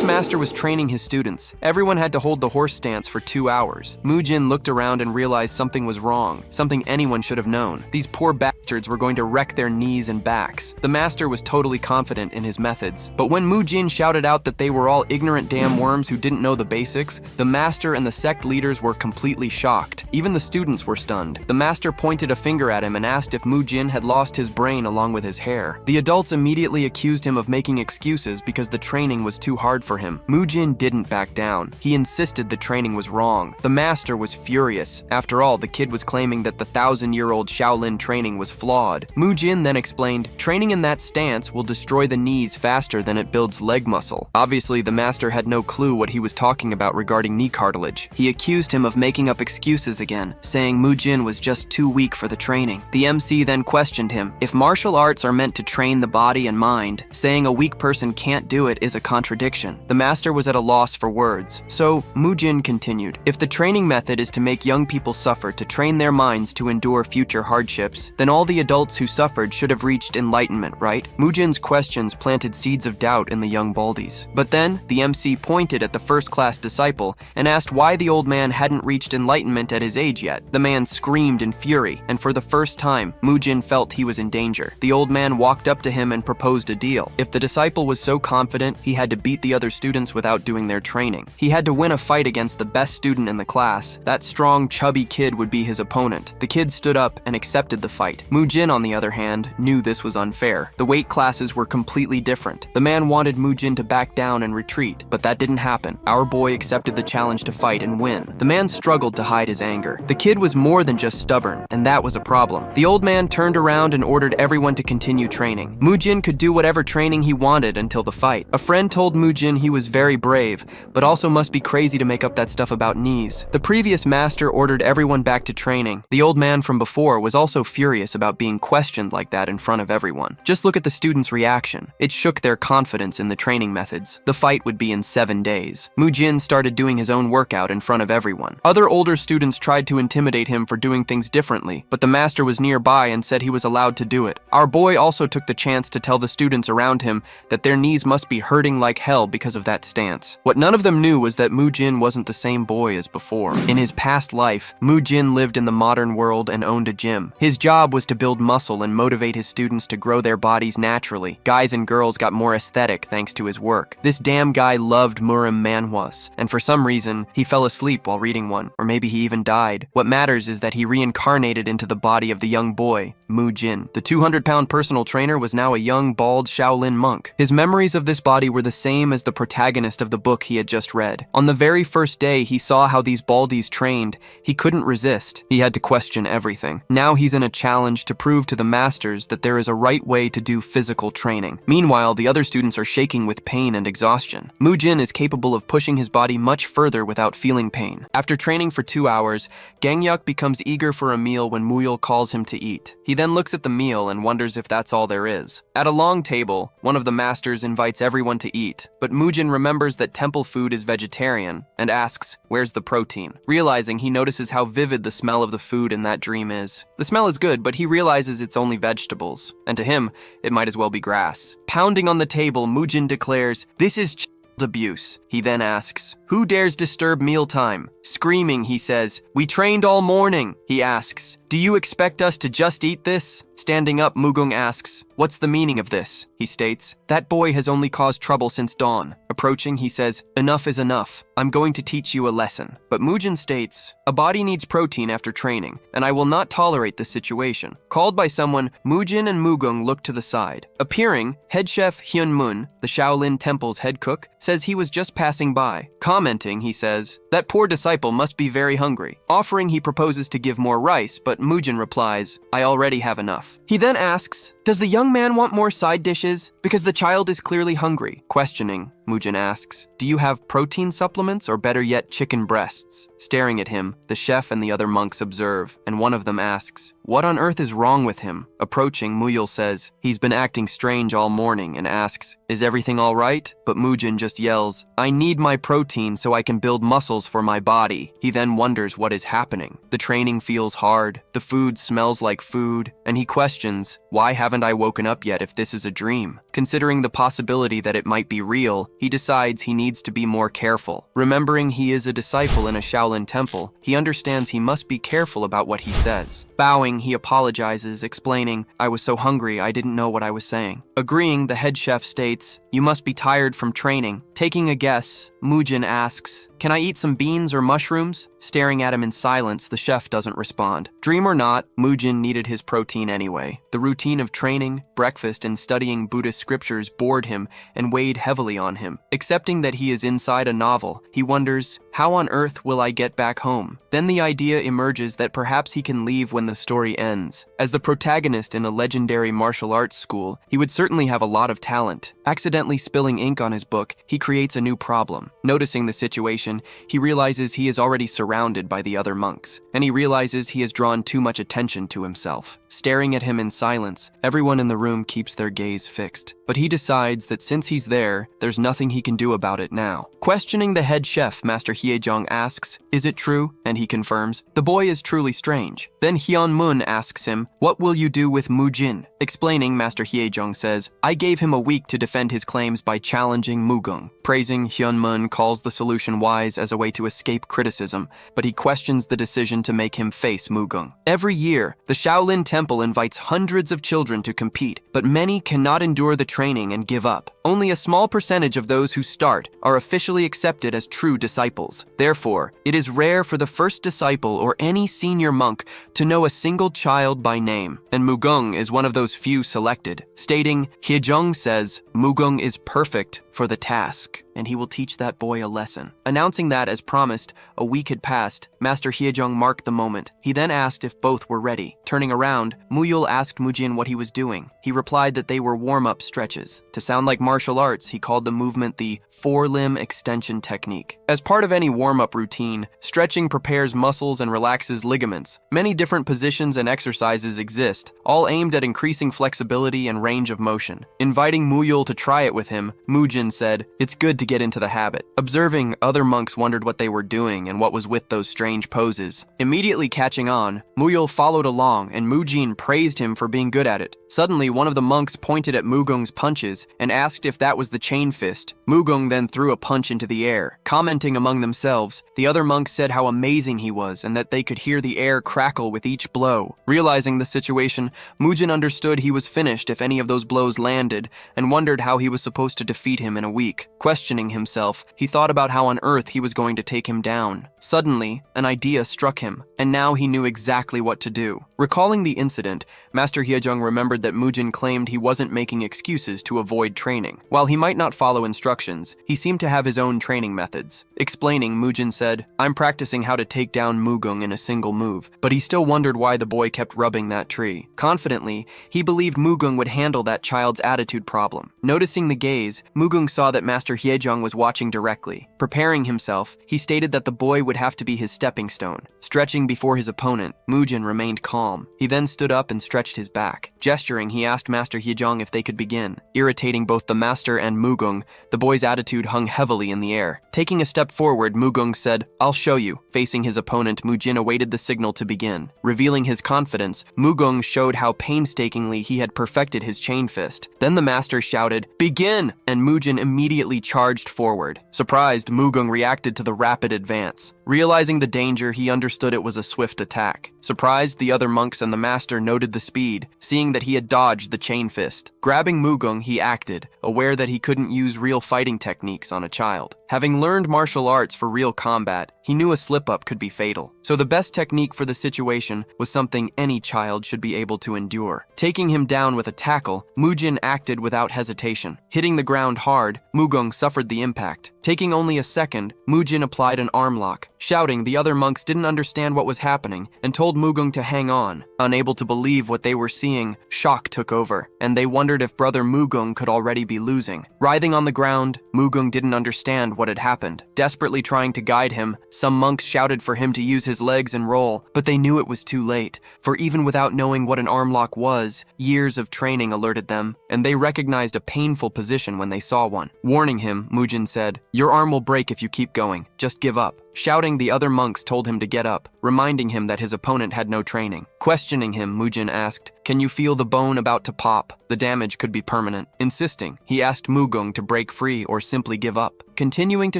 master was training his students. Everyone had to hold the horse stance for 2 hours. Mujin looked around and realized something was wrong, something anyone should have known. These poor bastards were going to wreck their knees and backs. The master was totally confident in his methods. But when Mujin shouted out that they were all ignorant damn worms who didn't know the basics, the master and the sect leaders were completely shocked. Even the students were stunned. The master pointed a finger at him and asked if Mujin had lost his brain along with his hair. The adults immediately accused him of making excuses because the training was too hard for him. Mujin didn't back down. He insisted the training was wrong. The master was furious. After all, the kid was claiming that the 1,000-year-old Shaolin training was flawed. Mujin then explained, training in that stance will destroy the knees faster than it builds leg muscle. Obviously, the master had no clue what he was talking about regarding knee cartilage. He accused him of making up excuses again, saying Mujin was just too weak for the training. The MC then questioned him. If martial arts are meant to train the body and mind, saying a weak person can't do it is a contradiction. The master was at a loss for words. So, Mujin continued, if the training method is to make young people suffer to train their minds to endure future hardships, then all the adults who suffered should have reached enlightenment, right? Mujin's questions planted seeds of doubt in the young baldies. But then, the MC pointed at the first-class disciple and asked why the old man hadn't reached enlightenment at his age yet. The man screamed in fury, and for the first time, Mujin felt he was in danger. The old man walked up to him and proposed a deal. If the disciple was so confident, he had to beat the other students without doing their training. He had to win a fight against the best student in the class. That strong, chubby kid would be his opponent. The kid stood up and accepted the fight. Mujin, on the other hand, knew this was unfair. The weight classes were completely different. The man wanted Mujin to back down and retreat, but that didn't happen. Our boy accepted the challenge to fight and win. The man struggled to hide his anger. The kid was more than just stubborn, and that was a problem. The old man turned around and ordered everyone to continue training. Mujin could do whatever training he wanted until the fight. A friend told Mujin he was very brave, but also must be crazy to make up that stuff about knees. The previous master ordered everyone back to training. The old man from before was also furious about being questioned like that in front of everyone. Just look at the students' reaction. It shook their confidence in the training methods. The fight would be in 7 days. Mujin started doing his own workout in front of everyone. Other older students tried to intimidate him for doing things differently, but the master was nearby and said he was allowed to do it. Our boy also took the chance to tell the students around him that their knees must be hurting like hell because of that stance. What none of them knew was that Mujin wasn't the same boy as before. In his past life, Mujin lived in the modern world and owned a gym. His job was to build muscle and motivate his students to grow their bodies naturally. Guys and girls got more aesthetic thanks to his work. This damn guy loved Murim Manhuas, and for some reason, he fell asleep while reading one, or maybe he even died. What matters is that he reincarnated into the body of the young boy, Mujin. The 200-pound personal trainer was now a young, bald Shaolin monk. His memories of this body were the same as the protagonist of the book he had just read. On the very first day he saw how these baldies trained, he couldn't resist. He had to question everything. Now he's in a challenge to prove to the masters that there is a right way to do physical training. Meanwhile, the other students are shaking with pain and exhaustion. Mujin is capable of pushing his body much further without feeling pain. After training for 2 hours, Gangyuk becomes eager for a meal when Muyul calls him to eat. He then looks at the meal and wonders if that's all there is. At a long table, one of the masters invites everyone to eat, but Mujin remembers that temple food is vegetarian and asks, where's the protein? Realizing, he notices how vivid the smell of the food in that dream is. The smell is good, but he realizes it's only vegetables, and to him, it might as well be grass. Pounding on the table, Mujin declares, this is child abuse. He then asks, who dares disturb mealtime? Screaming, he says, we trained all morning. He asks, do you expect us to just eat this? Standing up, Mugung asks, what's the meaning of this? He states, that boy has only caused trouble since dawn. Approaching, he says, enough is enough. I'm going to teach you a lesson. But Mujin states, a body needs protein after training, and I will not tolerate this situation. Called by someone, Mujin and Mugung look to the side. Appearing, head chef Hyun Mun, the Shaolin Temple's head cook, says he was just passing by. Commenting, he says, that poor disciple must be very hungry. Offering, he proposes to give more rice, but Mujin replies, I already have enough. He then asks, does the young man want more side dishes? Because the child is clearly hungry. Questioning, Mujin asks, do you have protein supplements or better yet chicken breasts? Staring at him, the chef and the other monks observe, and one of them asks, what on earth is wrong with him? Approaching, Muyul says, he's been acting strange all morning and asks, is everything all right? But Mujin just yells, I need my protein so I can build muscles for my body. He then wonders what is happening. The training feels hard, the food smells like food, and he questions, why haven't haven't I woken up yet if this is a dream? Considering the possibility that it might be real, he decides he needs to be more careful. Remembering he is a disciple in a Shaolin temple, he understands he must be careful about what he says. Bowing, he apologizes, explaining, "I was so hungry I didn't know what I was saying." Agreeing, the head chef states, "You must be tired from training." Taking a guess, Mujin asks, "Can I eat some beans or mushrooms?" Staring at him in silence, the chef doesn't respond. Dream or not, Mujin needed his protein anyway. The routine of training, breakfast, and studying Buddhist scriptures bored him and weighed heavily on him. Accepting that he is inside a novel, he wonders, how on earth will I get back home? Then the idea emerges that perhaps he can leave when the story ends. As the protagonist in a legendary martial arts school, he would certainly have a lot of talent. Accidentally spilling ink on his book, he creates a new problem. Noticing the situation, he realizes he is already surrounded by the other monks, and he realizes he has drawn too much attention to himself. Staring at him in silence, everyone in the room keeps their gaze fixed. But he decides that since he's there, there's nothing he can do about it now. Questioning the head chef, Master Hyejong asks, "Is it true?" And he confirms, "The boy is truly strange." Then Hyun Mun asks him, "What will you do with Mujin?" Explaining, Master Hyejong says, "I gave him a week to defend his claims by challenging Mugung." Praising, Hyun Mun calls the solution wise as a way to escape criticism, but he questions the decision to make him face Mugung. Every year, the Shaolin Temple invites hundreds of children to compete, but many cannot endure the training and give up. Only a small percentage of those who start are officially accepted as true disciples. Therefore, it is rare for the first disciple or any senior monk to know a single child by name, and Mugung is one of those few selected. Stating, Hyejong says, "Mugung is perfect for the task, and he will teach that boy a lesson." Announcing that, as promised, a week had passed, Master Hyejong marked the moment. He then asked if both were ready. Turning around, Muyul asked Mujin what he was doing. He replied that they were warm-up stretches. To sound like martial arts, he called the movement the forelimb extension technique. As part of any warm-up routine, stretching prepares muscles and relaxes ligaments. Many different positions and exercises exist, all aimed at increasing flexibility and range of motion. Inviting Muyul to try it with him, Mujin said, "It's good to get into the habit." Observing, other monks wondered what they were doing and what was with those strange poses. Immediately catching on, Muyul followed along and Mujin praised him for being good at it. Suddenly, one of the monks pointed at Mugung's punches and asked if that was the chain fist. Mugung then threw a punch into the air. Commenting among themselves, the other monks said how amazing he was and that they could hear the air crackle with each blow. Realizing the situation, Mujin understood he was finished if any of those blows landed and wondered how he was supposed to defeat him in a week. Questioning himself, he thought about how on earth he was going to take him down. Suddenly, an idea struck him, and now he knew exactly what to do. Recalling the incident, Master Hyejong remembered that Mujin claimed he wasn't making excuses to avoid training. While he might not follow instructions, he seemed to have his own training methods. Explaining, Mujin said, "I'm practicing how to take down Mugung in a single move," but he still wondered why the boy kept rubbing that tree. Confidently, he believed Mugung would handle that child's attitude problem. Noticing the gaze, Mugung saw that Master Hyejong was watching directly. Preparing himself, he stated that the boy would have to be his stepping stone. Stretching before his opponent, Mujin remained calm. He then stood up and stretched his back. Gesturing, he asked Master Hyejong if they could begin. Irritating both the master and Mugung, the boy's attitude hung heavily in the air. Taking a step forward, Mugung said, "I'll show you." Facing his opponent, Mujin awaited the signal to begin. Revealing his confidence, Mugung showed how painstakingly he had perfected his chain fist. Then the master shouted, "Begin!" and Mujin immediately charged forward. Surprised, Mugung reacted to the rapid advance. Realizing the danger, he understood it was a swift attack. Surprised, the other monks and the master noted the speed, seeing that he had dodged the chain fist. Grabbing Mugung, he acted, aware that he couldn't use real fighting techniques on a child. Having learned martial arts for real combat, he knew a slip-up could be fatal. So the best technique for the situation was something any child should be able to endure. Taking him down with a tackle, Mujin acted without hesitation. Hitting the ground hard, Mugung suffered the impact. Taking only a second, Mujin applied an arm lock. Shouting, the other monks didn't understand what was happening and told Mugung to hang on. Unable to believe what they were seeing, shock took over, and they wondered if brother Mugung could already be losing. Writhing on the ground, Mugung didn't understand what had happened. Desperately trying to guide him, some monks shouted for him to use his legs and roll, but they knew it was too late, for even without knowing what an arm lock was, years of training alerted them, and they recognized a painful position when they saw one. Warning him, Mujin said, "Your arm will break if you keep going. Just give up." Shouting, the other monks told him to get up, reminding him that his opponent had no training. Questioning him, Mujin asked, "Can you feel the bone about to pop? The damage could be permanent." Insisting, he asked Mugung to break free or simply give up. Continuing to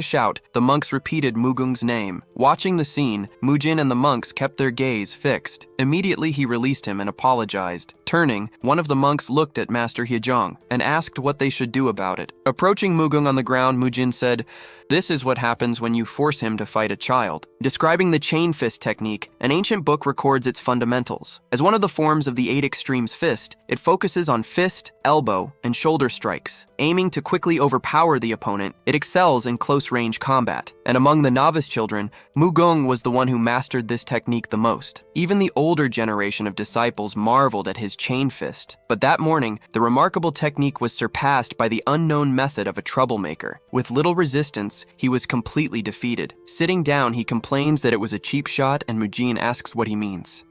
shout, the monks repeated Mugung's name. Watching the scene, Mujin and the monks kept their gaze fixed. Immediately, he released him and apologized. Turning, one of the monks looked at Master Hyejong and asked what they should do about it. Approaching Mugung on the ground, Mujin said, "This is what happens when you force him to fight a child." Describing the chain fist technique, an ancient book records its fundamentals. As one of the forms of the 8 extremes fist, it focuses on fist, elbow, and shoulder strikes. Aiming to quickly overpower the opponent, it excels in close-range combat. And among the novice children, Mugong was the one who mastered this technique the most. Even the older generation of disciples marveled at his chain fist. But that morning, the remarkable technique was surpassed by the unknown method of a troublemaker. With little resistance, he was completely defeated. Sitting down, he complains that it was a cheap shot, and Mujin asks what he means.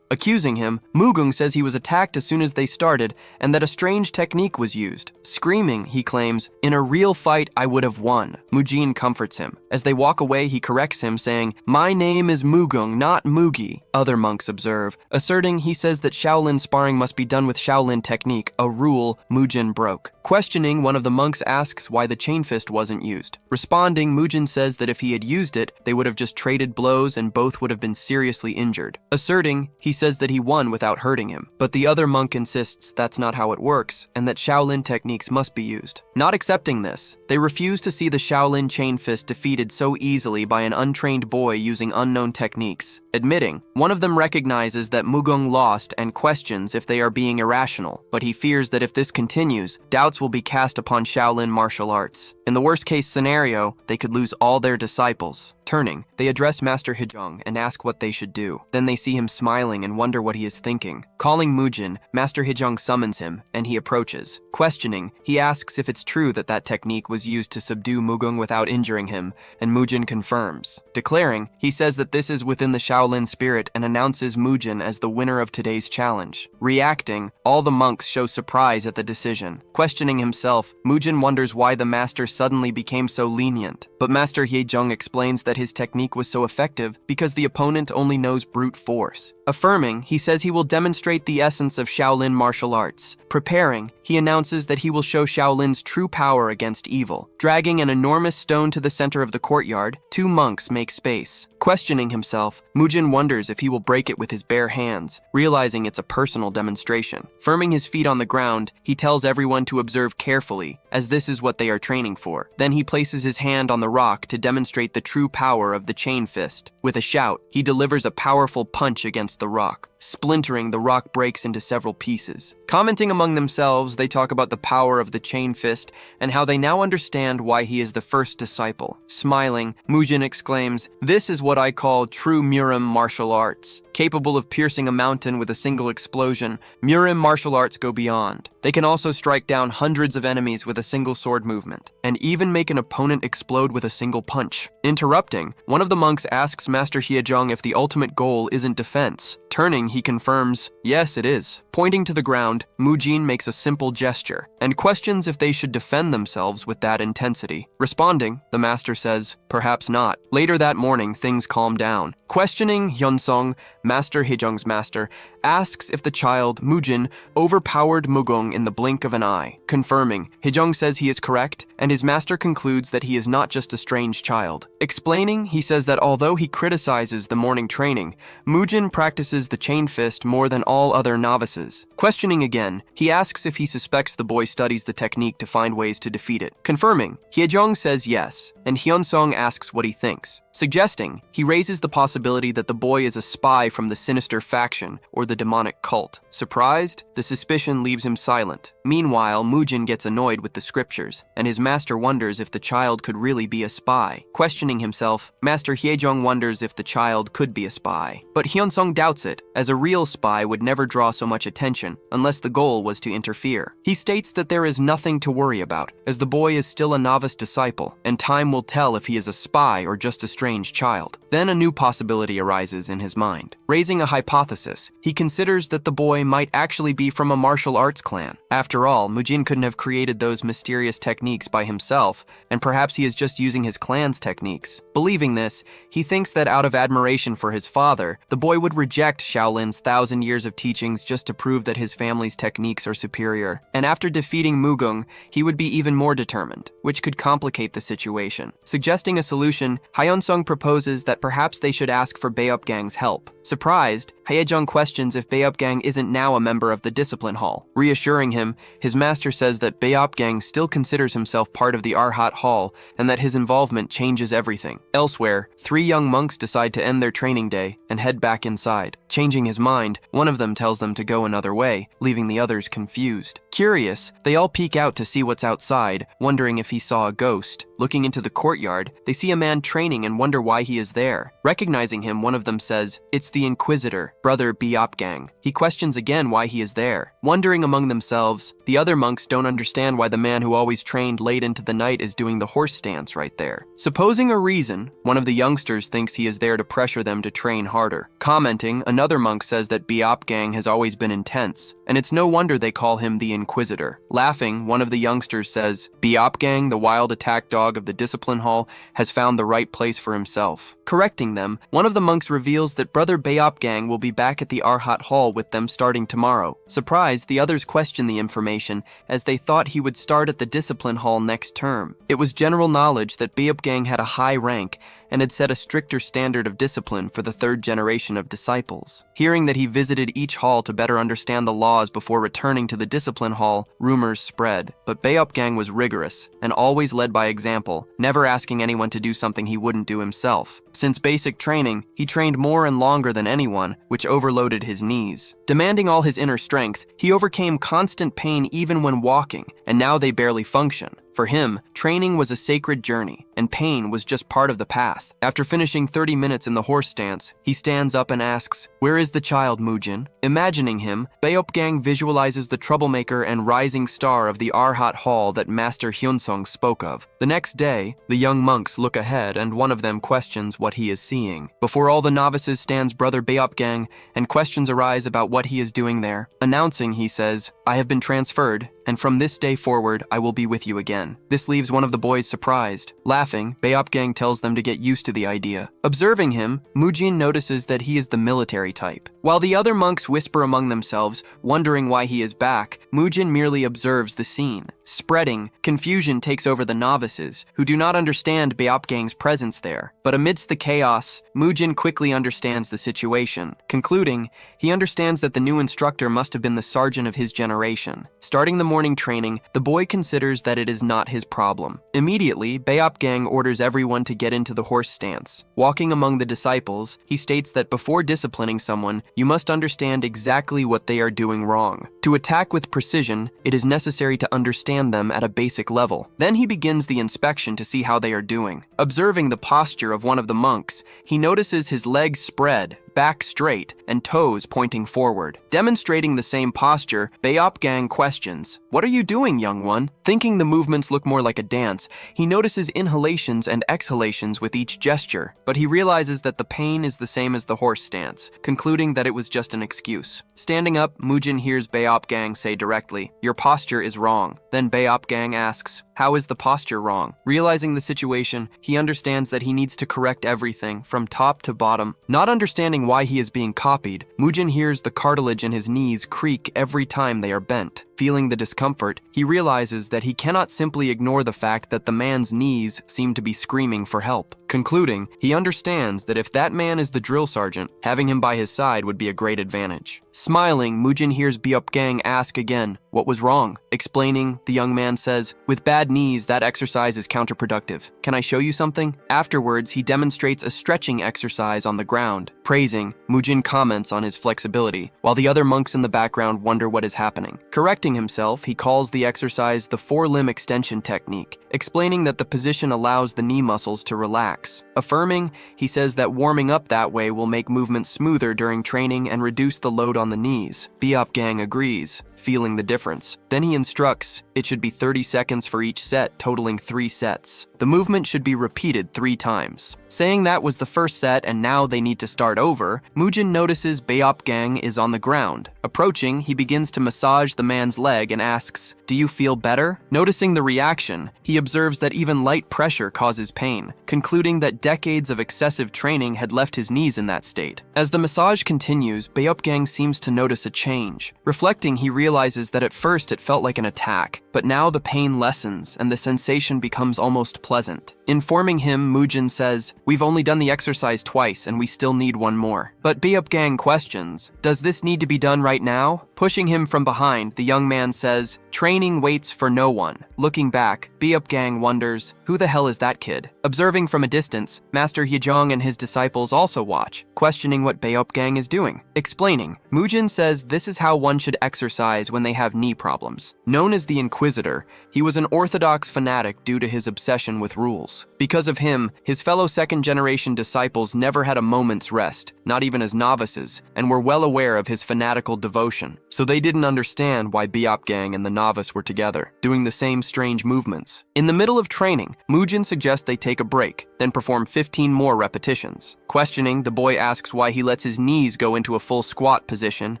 Accusing him, Mugung says he was attacked as soon as they started and that a strange technique was used. Screaming, he claims, "In a real fight, I would have won." Mujin comforts him. As they walk away, he corrects him, saying, "My name is Mugung, not Mugi." Other monks observe. Asserting, he says that Shaolin sparring must be done with Shaolin technique, a rule Mujin broke. Questioning, one of the monks asks why the chain fist wasn't used. Responding, Mujin says that if he had used it, they would have just traded blows and both would have been seriously injured. Asserting, he says that he won without hurting him. But the other monk insists that's not how it works, and that Shaolin techniques must be used. Not accepting this, they refuse to see the Shaolin chain fist defeated so easily by an untrained boy using unknown techniques. Admitting, one of them recognizes that Mugong lost and questions if they are being irrational, but he fears that if this continues, doubts will be cast upon Shaolin martial arts. In the worst-case scenario, they could lose all their disciples. Turning, they address Master Hyejong and ask what they should do. Then they see him smiling and wonder what he is thinking. Calling Mujin, Master Hyejong summons him, and he approaches. Questioning, he asks if it's true that that technique was used to subdue Mugong without injuring him, and Mujin confirms. Declaring, he says that this is within the Shaolin spirit and announces Mujin as the winner of today's challenge. Reacting, all the monks show surprise at the decision. Questioning himself, Mujin wonders why the master suddenly became so lenient. But Master Hyejong explains that his technique was so effective because the opponent only knows brute force. Affirming, he says he will demonstrate the essence of Shaolin martial arts. Preparing, he announces that he will show Shaolin's true power against evil. Dragging an enormous stone to the center of the courtyard, 2 monks make space. Questioning himself, Mujin wonders if he will break it with his bare hands, realizing it's a personal demonstration. Firming his feet on the ground, he tells everyone to observe carefully, as this is what they are training for. Then he places his hand on the rock to demonstrate the true power of the chain fist. With a shout, he delivers a powerful punch against the rock. Splintering, the rock breaks into several pieces. Commenting among themselves, they talk about the power of the chain fist and how they now understand why he is the first disciple. Smiling, Mujin exclaims, "This is what I call true Murim martial arts. Capable of piercing a mountain with a single explosion, Murim martial arts go beyond. They can also strike down hundreds of enemies with a single sword movement, and even make an opponent explode with a single punch." Interrupting, one of the monks asks Master Hyejong if the ultimate goal isn't defense. Turning, he confirms, "Yes, it is." Pointing to the ground, Mujin makes a simple gesture and questions if they should defend themselves with that intensity. Responding, the master says, "Perhaps not." Later that morning, things calm down. Questioning, Hyunsong, Master Hyejong's master, asks if the child, Mujin, overpowered Mugong in the blink of an eye. Confirming, Hyejong says he is correct, and his master concludes that he is not just a strange child. Explaining, he says that although he criticizes the morning training, Mujin practices the chain fist more than all other novices. Questioning again, he asks if he suspects the boy studies the technique to find ways to defeat it. Confirming, Hyejong says yes, and Hyunsong asks what he thinks. Suggesting, he raises the possibility that the boy is a spy from the sinister faction or the demonic cult. Surprised, the suspicion leaves him silent. Meanwhile, Mujin gets annoyed with the scriptures, and his master wonders if the child could really be a spy. Questioning himself, Master Hyejong wonders if the child could be a spy. But Hyunsong doubts it, as a real spy would never draw so much attention, unless the goal was to interfere. He states that there is nothing to worry about, as the boy is still a novice disciple, and time will tell if he is a spy or just a strange child. Then a new possibility arises in his mind. raising a hypothesis. He considers that the boy might actually be from a martial arts clan. After all, Mujin couldn't have created those mysterious techniques by himself, and perhaps he is just using his clan's techniques. Believing this, he thinks that out of admiration for his father, the boy would reject Shaolin's 1,000 years of teachings just to prove that his family's techniques are superior. And after defeating Mugung, he would be even more determined, which could complicate the situation. Suggesting a solution, Hyun-sung proposes that perhaps they should ask for Beopgang's help. Surprised, Haejung questions if Beopgang isn't now a member of the discipline hall. Reassuring him, his master says that Beopgang still considers himself part of the Arhat Hall and that his involvement changes everything. Elsewhere, 3 young monks decide to end their training day and head back inside. Changing his mind, one of them tells them to go another way, leaving the others confused. Curious, they all peek out to see what's outside, wondering if he saw a ghost. Looking into the courtyard, they see a man training and wonder why he is there. Recognizing him, one of them says, "It's the Inquisitor, Brother Beopgang." He questions again why he is there. Wondering among themselves, the other monks don't understand why the man who always trained late into the night is doing the horse stance right there. Supposing a reason, one of the youngsters thinks he is there to pressure them to train harder. Commenting, another monk says that Beopgang has always been intense, and it's no wonder they call him the Inquisitor. Laughing, one of the youngsters says, "Beopgang, the wild attack dog of the discipline hall, has found the right place for himself." Correcting them, one of the monks reveals that Brother Beopgang will be back at the Arhat Hall with them starting tomorrow. Surprised, the others question the information, as they thought he would start at the discipline hall next term. It was general knowledge that Beopgang had a high rank and had set a stricter standard of discipline for the 3rd generation of disciples. Hearing that he visited each hall to better understand the laws before returning to the discipline hall, rumors spread. But Beopgang was rigorous and always led by example, never asking anyone to do something he wouldn't do himself. Since basic training, he trained more and longer than anyone, which overloaded his knees. Demanding all his inner strength, he overcame constant pain even when walking, and now they barely function. For him, training was a sacred journey, and pain was just part of the path. After finishing 30 minutes in the horse stance, he stands up and asks, "Where is the child, Mujin?" Imagining him, Beopgang visualizes the troublemaker and rising star of the Arhat Hall that Master Hyun-sung spoke of. The next day, the young monks look ahead and one of them questions what he is seeing. Before all the novices stands Brother Beopgang, and questions arise about what he is doing there. Announcing, he says, "I have been transferred, and from this day forward, I will be with you again." This leaves one of the boys surprised. Laughing, Beopgang tells them to get used to the idea. Observing him, Mujin notices that he is the military type. While the other monks whisper among themselves, wondering why he is back, Mujin merely observes the scene. Spreading, confusion takes over the novices, who do not understand Beopgang's presence there. But amidst the chaos, Mujin quickly understands the situation. Concluding, he understands that the new instructor must have been the sergeant of his generation. Starting the morning training, the boy considers that it is not his problem. Immediately, Beopgang orders everyone to get into the horse stance. Walking among the disciples, he states that before disciplining someone, you must understand exactly what they are doing wrong. To attack with precision, it is necessary to understand them at a basic level. Then he begins the inspection to see how they are doing. Observing the posture of one of the monks, he notices his legs spread, back straight, and toes pointing forward. Demonstrating the same posture, Beopgang questions, "What are you doing, young one?" Thinking the movements look more like a dance, he notices inhalations and exhalations with each gesture, but he realizes that the pain is the same as the horse stance, concluding that it was just an excuse. Standing up, Mujin hears Beopgang say directly, "Your posture is wrong." Then Beopgang asks, "How is the posture wrong?" Realizing the situation, he understands that he needs to correct everything from top to bottom. Not understanding why he is being copied, Mujin hears the cartilage in his knees creak every time they are bent. Feeling the discomfort, he realizes that he cannot simply ignore the fact that the man's knees seem to be screaming for help. Concluding, he understands that if that man is the drill sergeant, having him by his side would be a great advantage. Smiling, Mujin hears Beopgang ask again, "What was wrong?" Explaining, the young man says, "With bad knees, that exercise is counterproductive. Can I show you something?" Afterwards, he demonstrates a stretching exercise on the ground. Praising, Mujin comments on his flexibility, while the other monks in the background wonder what is happening. Correcting himself, he calls the exercise the four-limb extension technique, explaining that the position allows the knee muscles to relax. Affirming, he says that warming up that way will make movement smoother during training and reduce the load on the knees. Beopgang agrees. feeling the difference. Then he instructs it should be 30 seconds for each set, totaling 3 sets. The movement should be repeated 3 times. Saying that was the first set and now they need to start over, Mujin notices Beopgang is on the ground. Approaching, he begins to massage the man's leg and asks, "Do you feel better?" Noticing the reaction, he observes that even light pressure causes pain, concluding that decades of excessive training had left his knees in that state. As the massage continues, Beopgang seems to notice a change. Reflecting, he realizes that at first it felt like an attack, but now the pain lessens and the sensation becomes almost pleasant. Informing him, Mujin says, "We've only done the exercise twice and we still need one more." But Beopgang questions, "Does this need to be done right now?" Pushing him from behind, the young man says, "Training waits for no one." Looking back, Beopgang wonders, who the hell is that kid? Observing from a distance, Master Hyejong and his disciples also watch, questioning what Beopgang is doing. Explaining, Mujin says this is how one should exercise when they have knee problems. Known as the Inquisitor, he was an orthodox fanatic due to his obsession with rules. Because of him, his fellow second-generation disciples never had a moment's rest, not even as novices, and were well aware of his fanatical devotion. So they didn't understand why Beopgang and the novice were together, doing the same strange movements. In the middle of training, Mujin suggests they take a break, then perform 15 more repetitions. Questioning, the boy asks why he lets his knees go into a full squat position,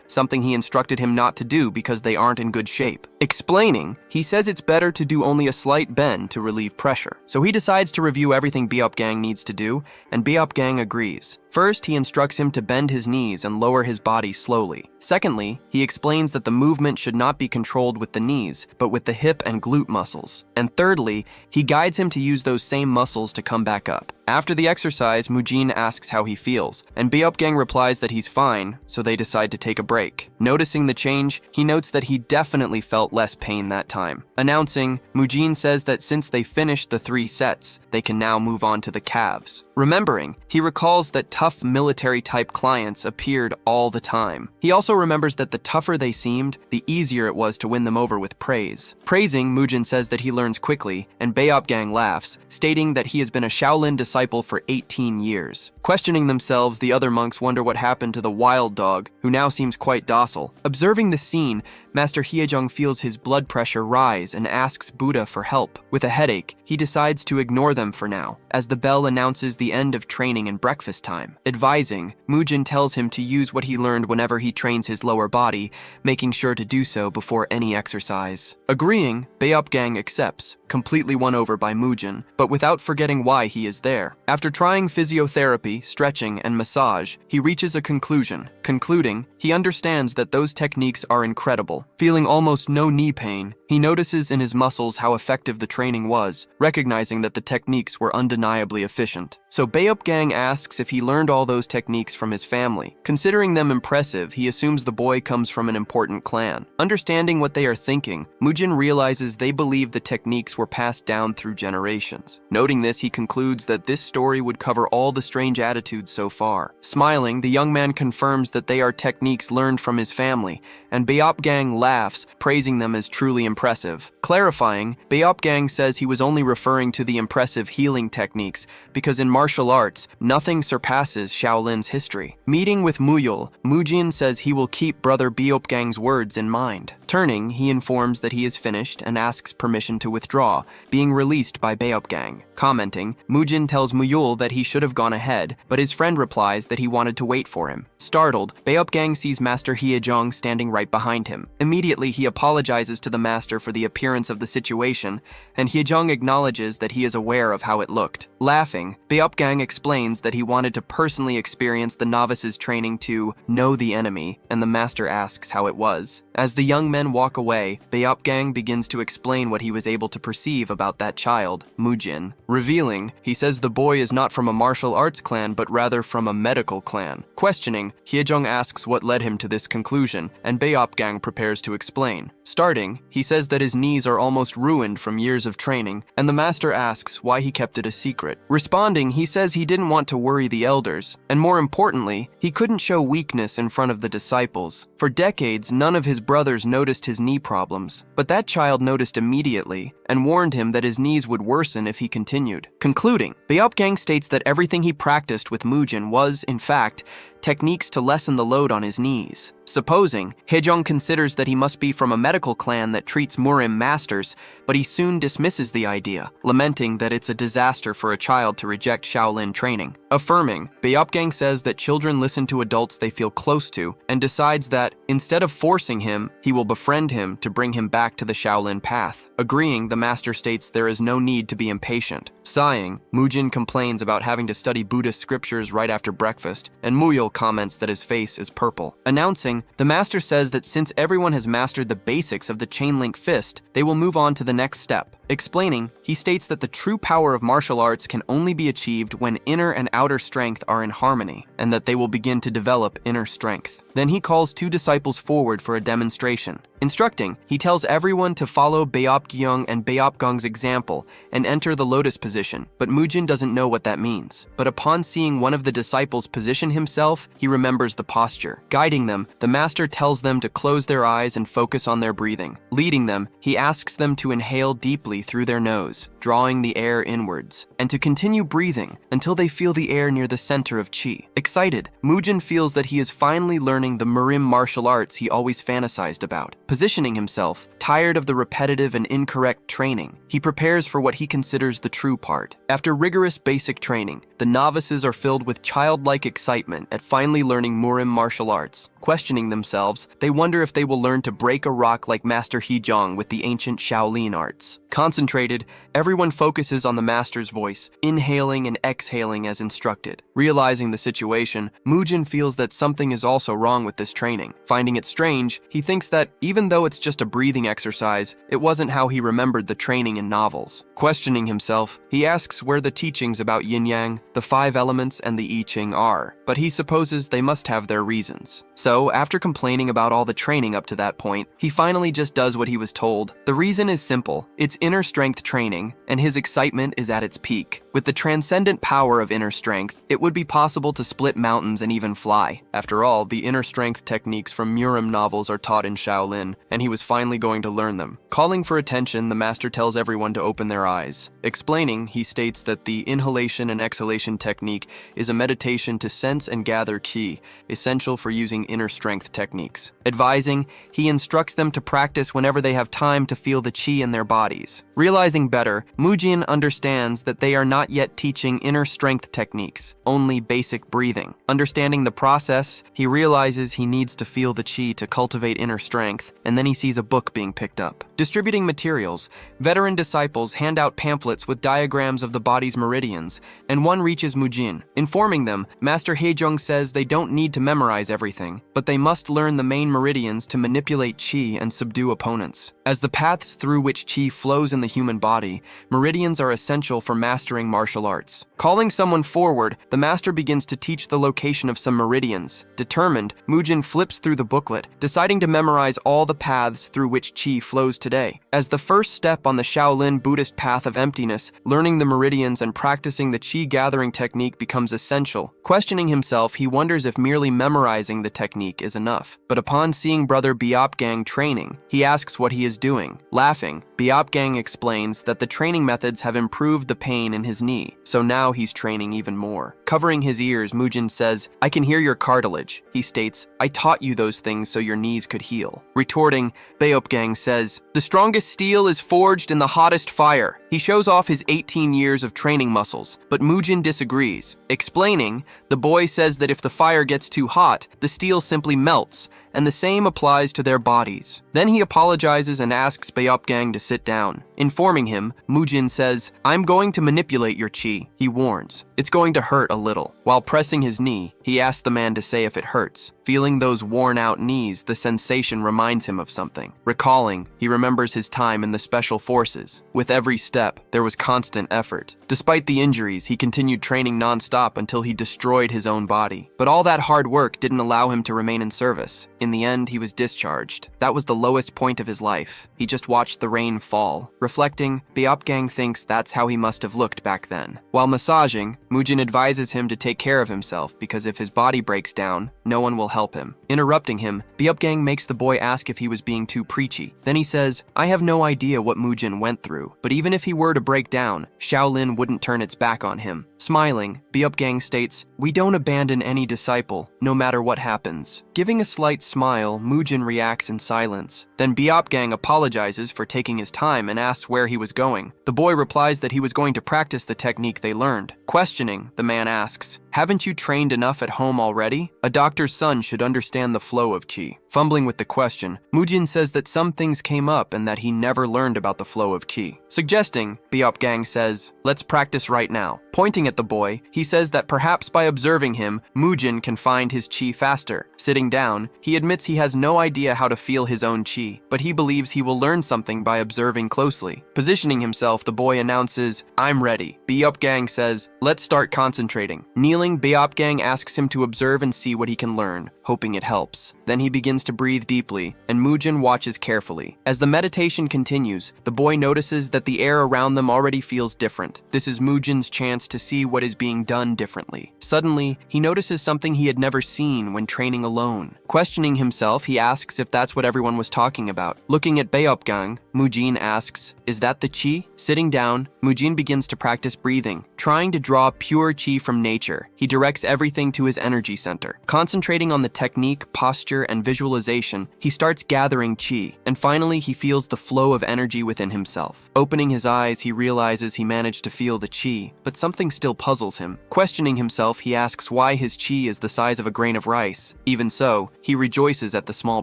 something he instructed him not to do because they aren't in good shape. Explaining, he says it's better to do only a slight bend to relieve pressure. So he decides to review everything Beopgang needs to do, and Beopgang agrees. First, he instructs him to bend his knees and lower his body slowly. Secondly, he explains that the movement should not be controlled with the knees, but with the hip and glute muscles. And thirdly, he guides him to use those same muscles to come back up. After the exercise, Mujin asks how he feels, and Beopgang replies that he's fine, so they decide to take a break. Noticing the change, he notes that he definitely felt less pain that time. Announcing, Mujin says that since they finished the 3 sets, they can now move on to the calves. Remembering, he recalls that tough military-type clients appeared all the time. He also remembers that the tougher they seemed, the easier it was to win them over with praise. Praising, Mujin says that he learns quickly, and Beopgang laughs, stating that he has been a Shaolin disciple for 18 years. Questioning themselves, the other monks wonder what happened to the wild dog, who now seems quite docile. Observing the scene, Master Hyejong feels his blood pressure rise and asks Buddha for help. With a headache, he decides to ignore them for now, as the bell announces the end of training and breakfast time. Advising, Mujin tells him to use what he learned whenever he trains his lower body, making sure to do so before any exercise. Agreeing, Beopgang accepts, completely won over by Mujin, but without forgetting why he is there. After trying physiotherapy, stretching, and massage, he reaches a conclusion. Concluding, he understands that those techniques are incredible. Feeling almost no knee pain, he notices in his muscles how effective the training was, recognizing that the techniques were undeniably efficient. So Beopgang asks if he learned all those techniques from his family. Considering them impressive, he assumes the boy comes from an important clan. Understanding what they are thinking, Mujin realizes they believe the techniques were passed down through generations. Noting this, he concludes that this story would cover all the strange attitudes so far. Smiling, the young man confirms that they are techniques learned from his family, and Beopgang laughs, praising them as truly impressive. Clarifying, Beopgang says he was only referring to the impressive healing techniques because in martial arts, nothing surpasses Shaolin's history. Meeting with Muyul, Mujin says he will keep brother Beopgang's words in mind. Turning, he informs that he is finished and asks permission to withdraw, being released by Beopgang. Commenting, Mujin tells Muyul that he should have gone ahead, but his friend replies that he wanted to wait for him. Startled, Beopgang sees Master Hyejong standing right behind him. Immediately, he apologizes to the master for the appearance of the situation, and Hyejong acknowledges that he is aware of how it looked. Laughing, Beopgang explains that he wanted to personally experience the novice's training to know the enemy, and the master asks how it was. As the young men walk away, Beopgang begins to explain what he was able to perceive about that child, Mujin. Revealing, he says the boy is not from a martial arts clan, but rather from a medical clan. Questioning, Hyejong asks what led him to this conclusion, and Beopgang prepares to explain. Starting, he says that his knees are almost ruined from years of training, and the master asks why he kept it a secret. Responding, he says he didn't want to worry the elders, and more importantly, he couldn't show weakness in front of the disciples. For decades, none of his brothers noticed his knee problems, but that child noticed immediately and warned him that his knees would worsen if he continued. Concluding, Beopgang states that everything he practiced with Mujin was, in fact, techniques to lessen the load on his knees. Supposing, Hyong considers that he must be from a medical clan that treats Murim masters, but he soon dismisses the idea, lamenting that it's a disaster for a child to reject Shaolin training. Affirming, Beopgang says that children listen to adults they feel close to, and decides that, instead of forcing him, he will befriend him to bring him back to the Shaolin path. Agreeing, the master states there is no need to be impatient. Sighing, Mujin complains about having to study Buddhist scriptures right after breakfast, and Muyul comments that his face is purple. Announcing, the master says that since everyone has mastered the basics of the chain-link fist, they will move on to the next step. Explaining, he states that the true power of martial arts can only be achieved when inner and outer strength are in harmony, and that they will begin to develop inner strength. Then he calls 2 disciples forward for a demonstration. Instructing, he tells everyone to follow Beopgyung and Beopgong's example and enter the lotus position, but Mujin doesn't know what that means. But upon seeing one of the disciples position himself, he remembers the posture. Guiding them, the master tells them to close their eyes and focus on their breathing. Leading them, he asks them to inhale deeply through their nose, drawing the air inwards, and to continue breathing until they feel the air near the center of chi. Excited, Mujin feels that he is finally learning the Murim martial arts he always fantasized about. Positioning himself, tired of the repetitive and incorrect training, he prepares for what he considers the true part. After rigorous basic training, the novices are filled with childlike excitement at finally learning Murim martial arts. Questioning themselves, they wonder if they will learn to break a rock like Master Hyong with the ancient Shaolin arts. Concentrated, everyone focuses on the master's voice, inhaling and exhaling as instructed. Realizing the situation, Mujin feels that something is also wrong with this training. Finding it strange, he thinks that even though it's just a breathing exercise, it wasn't how he remembered the training in novels. Questioning himself, he asks where the teachings about yin-yang, the 5 elements, and the I Ching are, but he supposes they must have their reasons. So, after complaining about all the training up to that point, he finally just does what he was told. The reason is simple. It's inner strength training, and his excitement is at its peak. With the transcendent power of inner strength, it would be possible to split mountains and even fly. After all, the inner strength techniques from Murim novels are taught in Shaolin, and he was finally going to learn them. Calling for attention, the master tells everyone to open their eyes. Explaining, he states that the inhalation and exhalation technique is a meditation to sense and gather ki, essential for using inner strength techniques. Advising, he instructs them to practice whenever they have time to feel the chi in their bodies. Realizing better, Mujin understands that they are not yet teaching inner strength techniques, only basic breathing. Understanding the process, he realizes he needs to feel the chi to cultivate inner strength, and then he sees a book being picked up. Distributing materials, veteran disciples hand out pamphlets with diagrams of the body's meridians, and one reaches Mujin. Informing them, Master Hyong says they don't need to memorize everything, but they must learn the main meridians to manipulate chi and subdue opponents. As the paths through which chi flows in the human body, meridians are essential for mastering martial arts. Calling someone forward, the master begins to teach the location of some meridians. Determined, Mujin flips through the booklet, deciding to memorize all the paths through which chi flows today. As the first step on the Shaolin Buddhist path of emptiness, learning the meridians and practicing the chi gathering technique becomes essential. Questioning himself, he wonders if merely memorizing the technique is enough. But upon seeing brother Beopgang training, he asks what he is doing. Laughing, Beopgang explains that the training methods have improved the pain in his knee, so now he's training even more. Covering his ears, Mujin says, "I can hear your cartilage." He states, "I taught you those things so your knees could heal." Retorting, Beopgang says, "The strongest steel is forged in the hottest fire." He shows off his 18 years of training muscles, but Mujin disagrees. Explaining, the boy says that if the fire gets too hot, the steel simply melts, and the same applies to their bodies. Then he apologizes and asks Beopgang to sit down. Informing him, Mujin says, "I'm going to manipulate your chi." He warns, "It's going to hurt a little." While pressing his knee, he asks the man to say if it hurts. Feeling those worn-out knees, the sensation reminds him of something. Recalling, he remembers his time in the Special Forces. With every step, there was constant effort. Despite the injuries, he continued training non-stop until he destroyed his own body. But all that hard work didn't allow him to remain in service. In the end, he was discharged. That was the lowest point of his life. He just watched the rain fall. Reflecting, Beopgang thinks that's how he must have looked back then. While massaging, Mujin advises him to take care of himself because if his body breaks down, no one will help him. Interrupting him, Beopgang makes the boy ask if he was being too preachy. Then he says, "I have no idea what Mujin went through, but even if he were to break down, Shaolin Mujin wouldn't turn its back on him. Smiling, Beopgang states, "We don't abandon any disciple, no matter what happens." Giving a slight smile, Mujin reacts in silence. Then Beopgang apologizes for taking his time and asks where he was going. The boy replies that he was going to practice the technique they learned. Questioning, the man asks, "Haven't you trained enough at home already? A doctor's son should understand the flow of qi." Fumbling with the question, Mujin says that some things came up and that he never learned about the flow of qi. Suggesting, Beopgang says, "Let's practice right now." Pointing at the boy, he says that perhaps by observing him, Mujin can find his qi faster. Sitting down, he admits he has no idea how to feel his own qi, but he believes he will learn something by observing closely. Positioning himself, the boy announces, "I'm ready." Beopgang says, "Let's start concentrating." Kneeling, Beopgang asks him to observe and see what he can learn, hoping it helps. Then he begins to breathe deeply, and Mujin watches carefully. As the meditation continues, the boy notices that the air around them already feels different. This is Mujin's chance to see what is being done differently. Suddenly, he notices something he had never seen when training alone. Questioning himself, he asks if that's what everyone was talking about. Looking at Beopgang, Mujin asks, "Is that the qi?" Sitting down, Mujin begins to practice breathing, trying to draw pure qi from nature. He directs everything to his energy center. Concentrating on the technique, posture, and visualization, he starts gathering qi, and finally he feels the flow of energy within himself. Opening his eyes, he realizes he managed to feel the qi, but something still puzzles him. Questioning himself, he asks why his qi is the size of a grain of rice. Even so, he rejoices at the small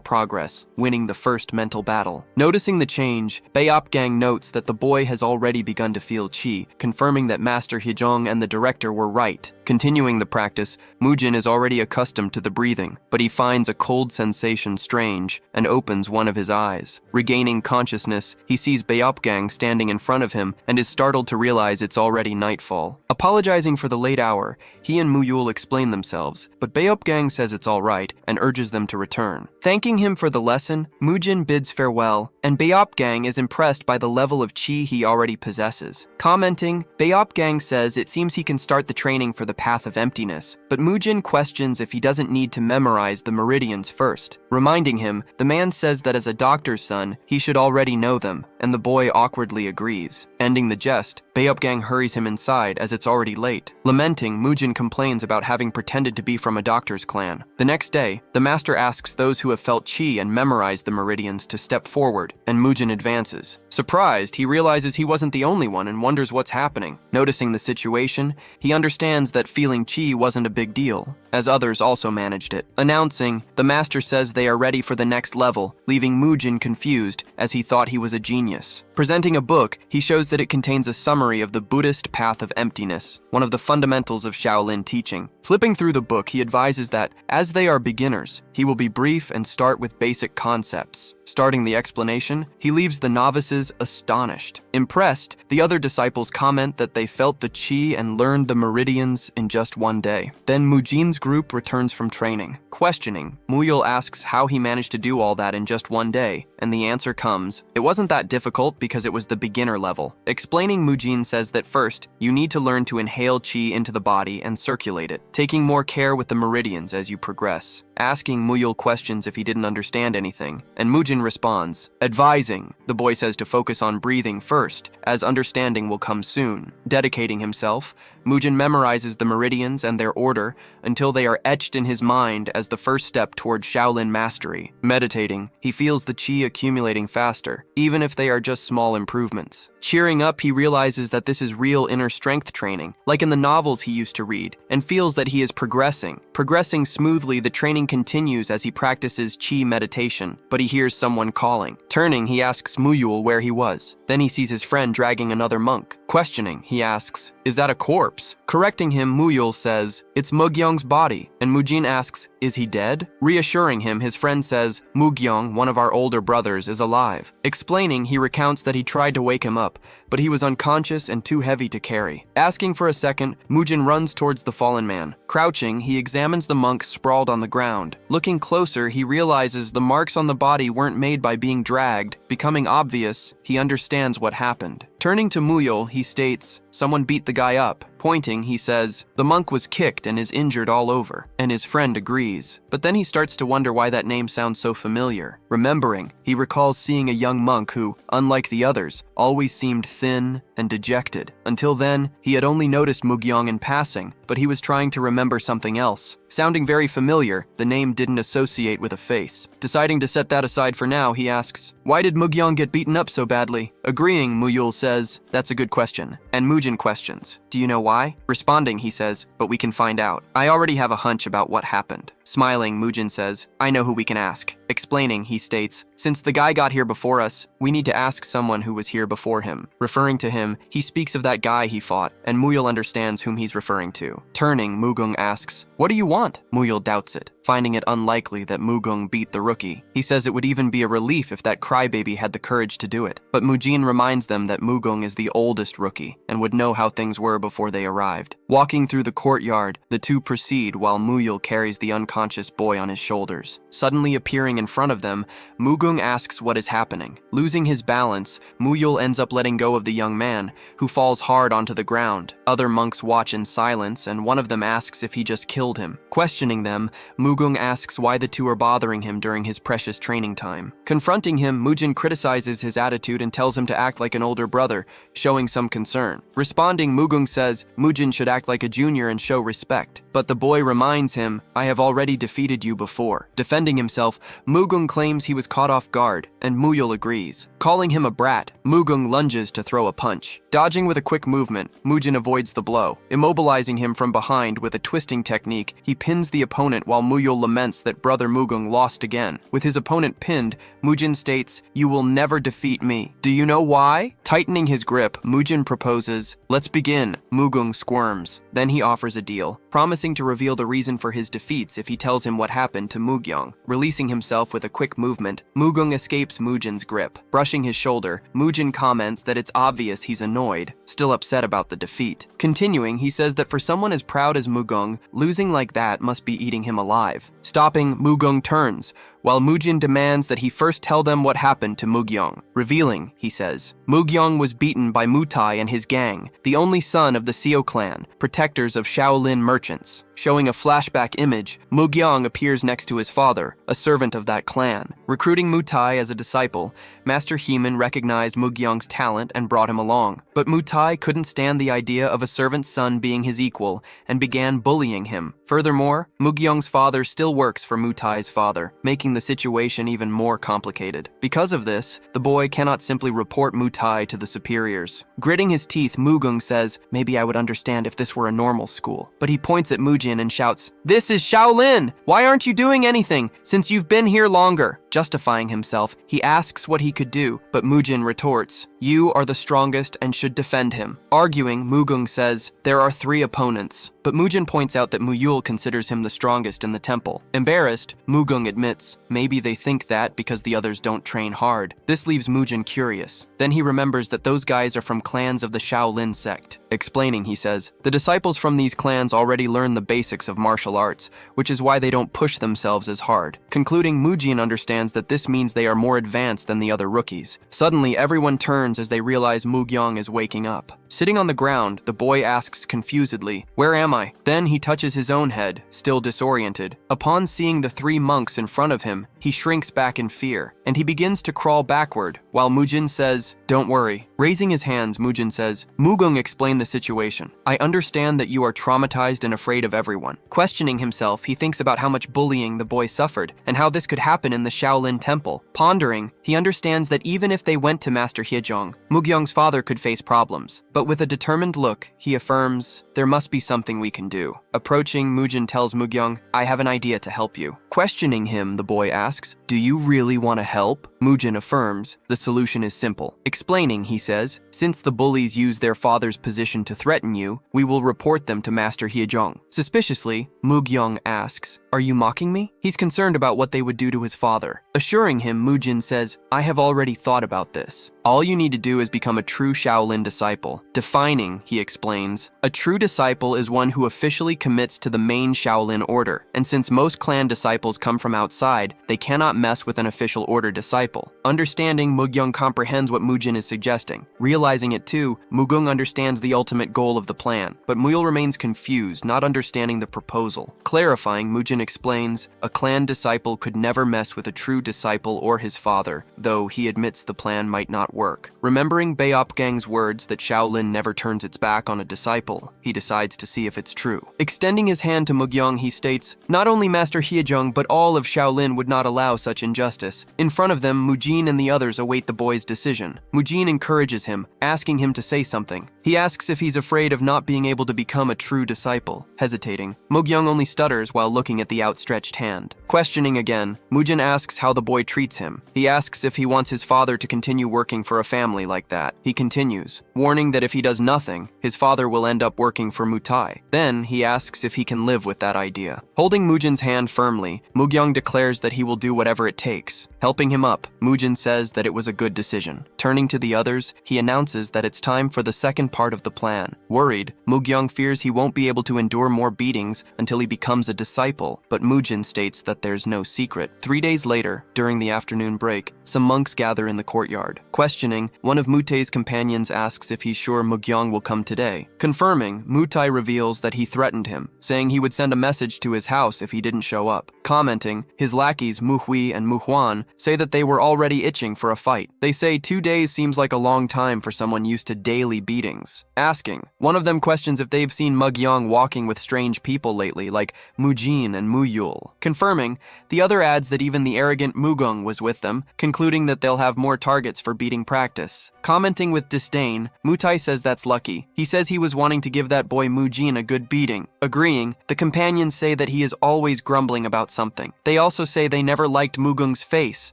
progress, winning the first mental battle. Noticing the change, Beopgang notes that the boy has already begun to feel qi, confirming that Master Hyong and the director were right. Continuing the practice, Mujin is already accustomed to the breathing, but he finds a cold sensation strange and opens one of his eyes. Regaining consciousness, he sees Beopgang standing in front of him and is startled to realize it's already nightfall. Apologizing for the late hour, he and Muyul explain themselves, but Beopgang says it's all right and urges them to return. Thanking him for the lesson, Mujin bids farewell, and Beopgang is impressed by the level of qi he already possesses. Commenting, Beopgang says it seems he can start the training for the path of emptiness, but Mujin questions if he doesn't need to memorize the meridians first. Reminding him, the man says that as a doctor's son, he should already know them, and the boy awkwardly agrees. Ending the jest, Beopgang hurries him inside as it's already late. Lamenting, Mujin complains about having pretended to be from a doctor's clan. The next day, the master asks those who have felt qi and memorized the meridians to step forward, and Mujin advances. Surprised, he realizes he wasn't the only one and wonders what's happening. Noticing the situation, he understands that feeling qi wasn't a big deal, as others also managed it. Announcing, the master says they are ready for the next level, leaving Mujin confused as he thought he was a genius. Presenting a book, he shows that it contains a summary of the Buddhist path of emptiness, one of the fundamentals of Shaolin teaching. Flipping through the book, he advises that, as they are beginners, he will be brief and start with basic concepts. Starting the explanation, he leaves the novices astonished. Impressed, the other disciples comment that they felt the qi and learned the meridians in just one day. Then Mujin's group returns from training. Questioning, Muyul asks how he managed to do all that in just one day, and the answer comes, it wasn't that difficult because it was the beginner level. Explaining, Mujin says that first, you need to learn to inhale qi into the body and circulate it, taking more care with the meridians as you progress. Asking Muyul questions if he didn't understand anything, and Mujin responds, advising. The boy says to focus on breathing first, as understanding will come soon. Dedicating himself, Mujin memorizes the meridians and their order until they are etched in his mind as the first step toward Shaolin mastery. Meditating, he feels the qi accumulating faster, even if they are just small improvements. Cheering up, he realizes that this is real inner strength training, like in the novels he used to read, and feels that he is progressing. Progressing smoothly, the training continues as he practices qi meditation, but he hears someone calling. Turning, he asks Muyul where he was. Then he sees his friend dragging another monk. Questioning, he asks, is that a corpse? Correcting him, Muyul says, it's Mugyong's body, and Mujin asks, is he dead? Reassuring him, his friend says, Mugyong, one of our older brothers, is alive. Explaining, he recounts that he tried to wake him up, but he was unconscious and too heavy to carry. Asking for a second, Mujin runs towards the fallen man. Crouching, he examines the monk sprawled on the ground. Looking closer, he realizes the marks on the body weren't made by being dragged. Becoming obvious, he understands what happened. Turning to Muyul, he states, "Someone beat the guy up." Pointing, he says, "The monk was kicked and is injured all over," and his friend agrees. But then he starts to wonder why that name sounds so familiar. Remembering, he recalls seeing a young monk who, unlike the others, always seemed thin and dejected. Until then, he had only noticed Mugyong in passing, but he was trying to remember something else. Sounding very familiar, the name didn't associate with a face. Deciding to set that aside for now, he asks, "Why did Mugyong get beaten up so badly?" Agreeing, Muyul says, "That's a good question." And Mujin questions, "Do you know why?" Responding, he says, "But we can find out. I already have a hunch about what happened." Smiling, Mujin says, "I know who we can ask." Explaining, he states, "Since the guy got here before us, we need to ask someone who was here before him." Referring to him, he speaks of that guy he fought, and Muyul understands whom he's referring to. Turning, Mugung asks, "What do you want?" Muyul doubts it, finding it unlikely that Mugung beat the rookie. He says it would even be a relief if that crybaby had the courage to do it. But Mujin reminds them that Mugung is the oldest rookie and would know how things were before they arrived. Walking through the courtyard, the two proceed while Muyul carries the unconscious boy on his shoulders. Suddenly appearing in front of them, Mugung asks what is happening. Losing his balance, Muyul ends up letting go of the young man, who falls hard onto the ground. Other monks watch in silence, and one of them asks if he just killed him. Questioning them, Mugung asks why the two are bothering him during his precious training time. Confronting him, Mujin criticizes his attitude and tells him to act like an older brother, showing some concern. Responding, Mugung says Mujin should act like a junior and show respect. But the boy reminds him, "I have already defeated you before." Defending himself, Mugung claims he was caught off guard, and Muyul agrees. Calling him a brat, Mugung lunges to throw a punch. Dodging with a quick movement, Mujin avoids the blow. Immobilizing him from behind with a twisting technique, he pins the opponent while Muyul laments that brother Mugung lost again. With his opponent pinned, Mujin states, "You will never defeat me. Do you know why?" Tightening his grip, Mujin proposes, "Let's begin." Mugung squirms. Then he offers a deal, promising to reveal the reason for his defeats if he tells him what happened to Mugyong. Releasing himself with a quick movement, Mugung escapes Mujin's grip. Brushing his shoulder, Mujin comments that it's obvious he's annoyed, still upset about the defeat. Continuing, he says that for someone as proud as Mugung, losing like that must be eating him alive. Stopping, Mugung turns, while Mujin demands that he first tell them what happened to Mugyong. Revealing, he says, Mugyong was beaten by Mutai and his gang, the only son of the Seo clan, protectors of Shaolin merchants. Showing a flashback image, Mugyong appears next to his father, a servant of that clan. Recruiting Mutai as a disciple, Master Heeman recognized Mugyong's talent and brought him along. But Mutai couldn't stand the idea of a servant's son being his equal and began bullying him. Furthermore, Mugyong's father still works for Mutai's father, making the situation even more complicated. Because of this, the boy cannot simply report Mutai to the superiors. Gritting his teeth, Mugung says, "Maybe I would understand if this were a normal school." But he points at Mujin and shouts, "This is Shaolin! Why aren't you doing anything, since you've been here longer?" Justifying himself, he asks what he could do, but Mujin retorts, "You are the strongest and should defend him." Arguing, Mugung says, "There are 3 opponents." But Mujin points out that Muyul considers him the strongest in the temple. Embarrassed, Mugung admits, maybe they think that because the others don't train hard. This leaves Mujin curious. Then he remembers that those guys are from clans of the Shaolin sect. Explaining, he says, the disciples from these clans already learn the basics of martial arts, which is why they don't push themselves as hard. Concluding, Mujin understands that this means they are more advanced than the other rookies. Suddenly, everyone turns as they realize Mugyong is waking up. Sitting on the ground, the boy asks confusedly, "Where am I?" Then he touches his own head, still disoriented. Upon seeing the 3 monks in front of him, he shrinks back in fear, and he begins to crawl backward, while Mujin says, "Don't worry." Raising his hands, Mujin says, "Mugung explained the situation. I understand that you are traumatized and afraid of everyone." Questioning himself, he thinks about how much bullying the boy suffered, and how this could happen in the Shaolin temple. Pondering, he understands that even if they went to Master Hyejong, Mugyong's father could face problems. But with a determined look, he affirms, "There must be something we can do." Approaching, Mujin tells Mugyong, "I have an idea to help you." Questioning him, the boy asks, "Do you really want to help?" Mujin affirms the solution is simple. Explaining, he says, "Since the bullies use their father's position to threaten you, we will report them to Master Hyejong." Suspiciously, Mugyong asks, "Are you mocking me?" He's concerned about what they would do to his father. Assuring him, Mujin says, "I have already thought about this. All you need to do is become a true Shaolin disciple." Defining, he explains, a true disciple is one who officially commits to the main Shaolin order, and since most clan disciples come from outside, they cannot mess with an official order disciple. Understanding, Mugyong comprehends what Mujin is suggesting. Realizing it too, Mugung understands the ultimate goal of the plan, but Muyul remains confused, not understanding the proposal. Clarifying, Mujin explains, a clan disciple could never mess with a true disciple or his father, though he admits the plan might not work. Remembering Beopgang's words that Shaolin never turns its back on a disciple, he decides to see if it's true. Extending his hand to Mugyong, he states, not only Master Hyejong but all of Shaolin would not allow such injustice. In front of them, Mujin and the others await the boy's decision. Mujin encourages him, asking him to say something. He asks if he's afraid of not being able to become a true disciple. Hesitating, Mugyong only stutters while looking at the outstretched hand. Questioning again, Mujin asks how the boy treats him. He asks if he wants his father to continue working for a family like that. He continues, warning that if he does nothing, his father will end up working for Mutai. Then he asks if he can live with that idea. Holding Mujin's hand firmly, Mugyong declares that he will do whatever it takes. Helping him up, Mujin says that it was a good decision. Turning to the others, he announces that it's time for the second part of the plan. Worried, Mugyong fears he won't be able to endure more beatings until he becomes a disciple, but Mujin states that there's no secret. 3 days later, during the afternoon break, some monks gather in the courtyard. Questioning, one of Mutai's companions asks if he's sure Mugyong will come today. Confirming, Mutai reveals that he threatened him, saying he would send a message to his house if he didn't show up. Commenting, his lackeys Muhui and Muhuan say that they were already itching for a fight. They say 2 days seems like a long time for someone used to daily beatings. Asking, one of them questions if they've seen Mugyong walking with strange people lately, like Mujin and Muyul. Confirming, the other adds that even the arrogant Mugung was with them, concluding that they'll have more targets for beating practice. Commenting with disdain, Mutai says that's lucky. He says he was wanting to give that boy Mujin a good beating. Agreeing, the companions say that he is always grumbling about something. They also say they never liked Mugung's face.